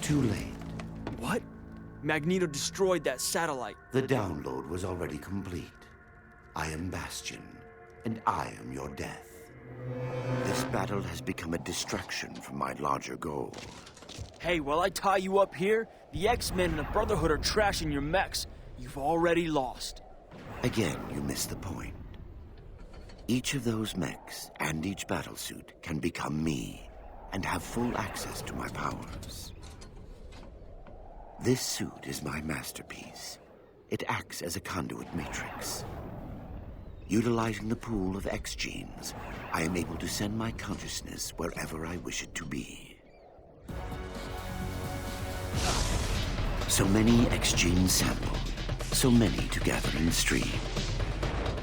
R: Too late.
P: What? Magneto destroyed that satellite.
R: The download was already complete. I am Bastion, and I am your death. This battle has become a distraction from my larger goal.
P: Hey, while I tie you up here, the X-Men and the Brotherhood are trashing your mechs. You've already lost.
R: Again, you miss the point. Each of those mechs and each battlesuit can become me and have full access to my powers. This suit is my masterpiece. It acts as a conduit matrix. Utilizing the pool of X genes, I am able to send my consciousness wherever I wish it to be. So many X genes sampled, so many to gather and stream.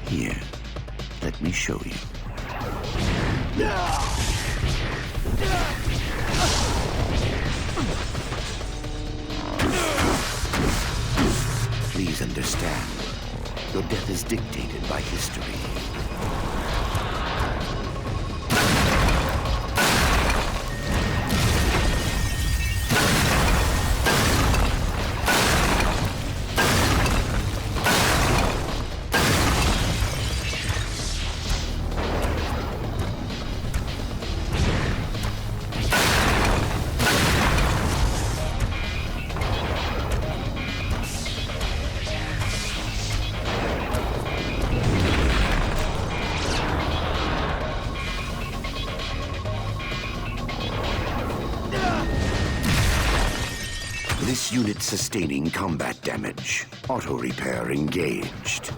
R: Here, let me show you. Please understand, your death is dictated by history. This unit sustaining combat damage. Auto repair engaged.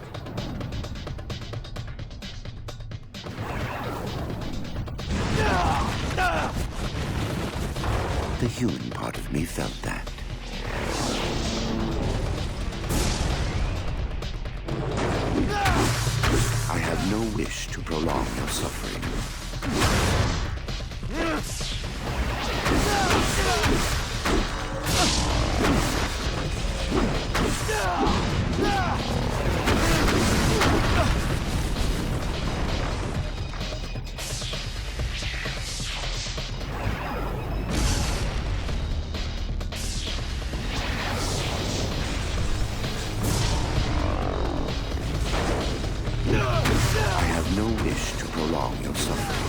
R: The human part of me felt that. I have no wish to prolong your suffering. I have no wish to prolong your suffering.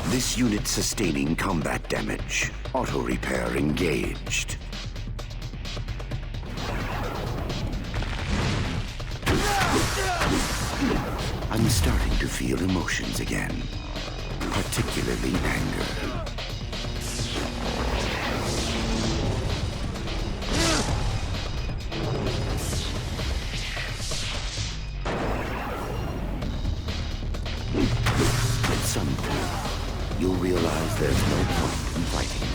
R: This unit sustaining combat damage. Auto repair engaged. I'm starting to feel emotions again, particularly anger. At some point, you'll realize there's no point in fighting this.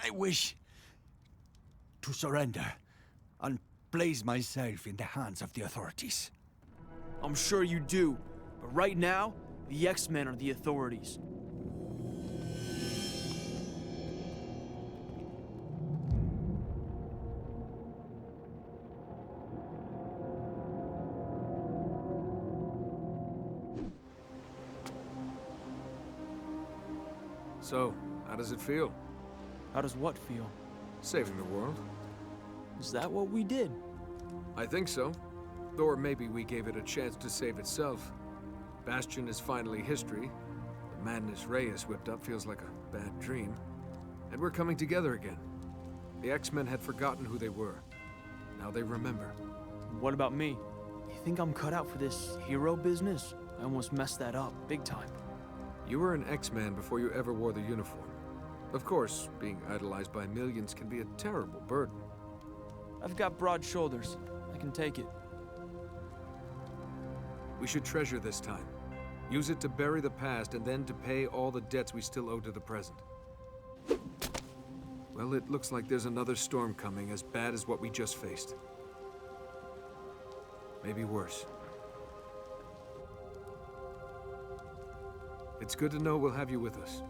M: I wish to surrender and place myself in the hands of the authorities.
K: I'm sure you do, but right now, the X-Men are the authorities.
F: So, how does it feel?
K: How does what feel?
F: Saving the world.
K: Is that what we did?
F: I think so. Or maybe we gave it a chance to save itself. Bastion is finally history. The madness Reyes whipped up feels like a bad dream. And we're coming together again. The X-Men had forgotten who they were. Now they remember.
K: What about me? You think I'm cut out for this hero business? I almost messed that up, big time.
F: You were an X-Man before you ever wore the uniform. Of course, being idolized by millions can be a terrible burden.
K: I've got broad shoulders. I can take it.
F: We should treasure this time. Use it to bury the past and then to pay all the debts we still owe to the present. Well, it looks like there's another storm coming as bad as what we just faced. Maybe worse. It's good to know we'll have you with us.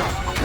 O: Ugh!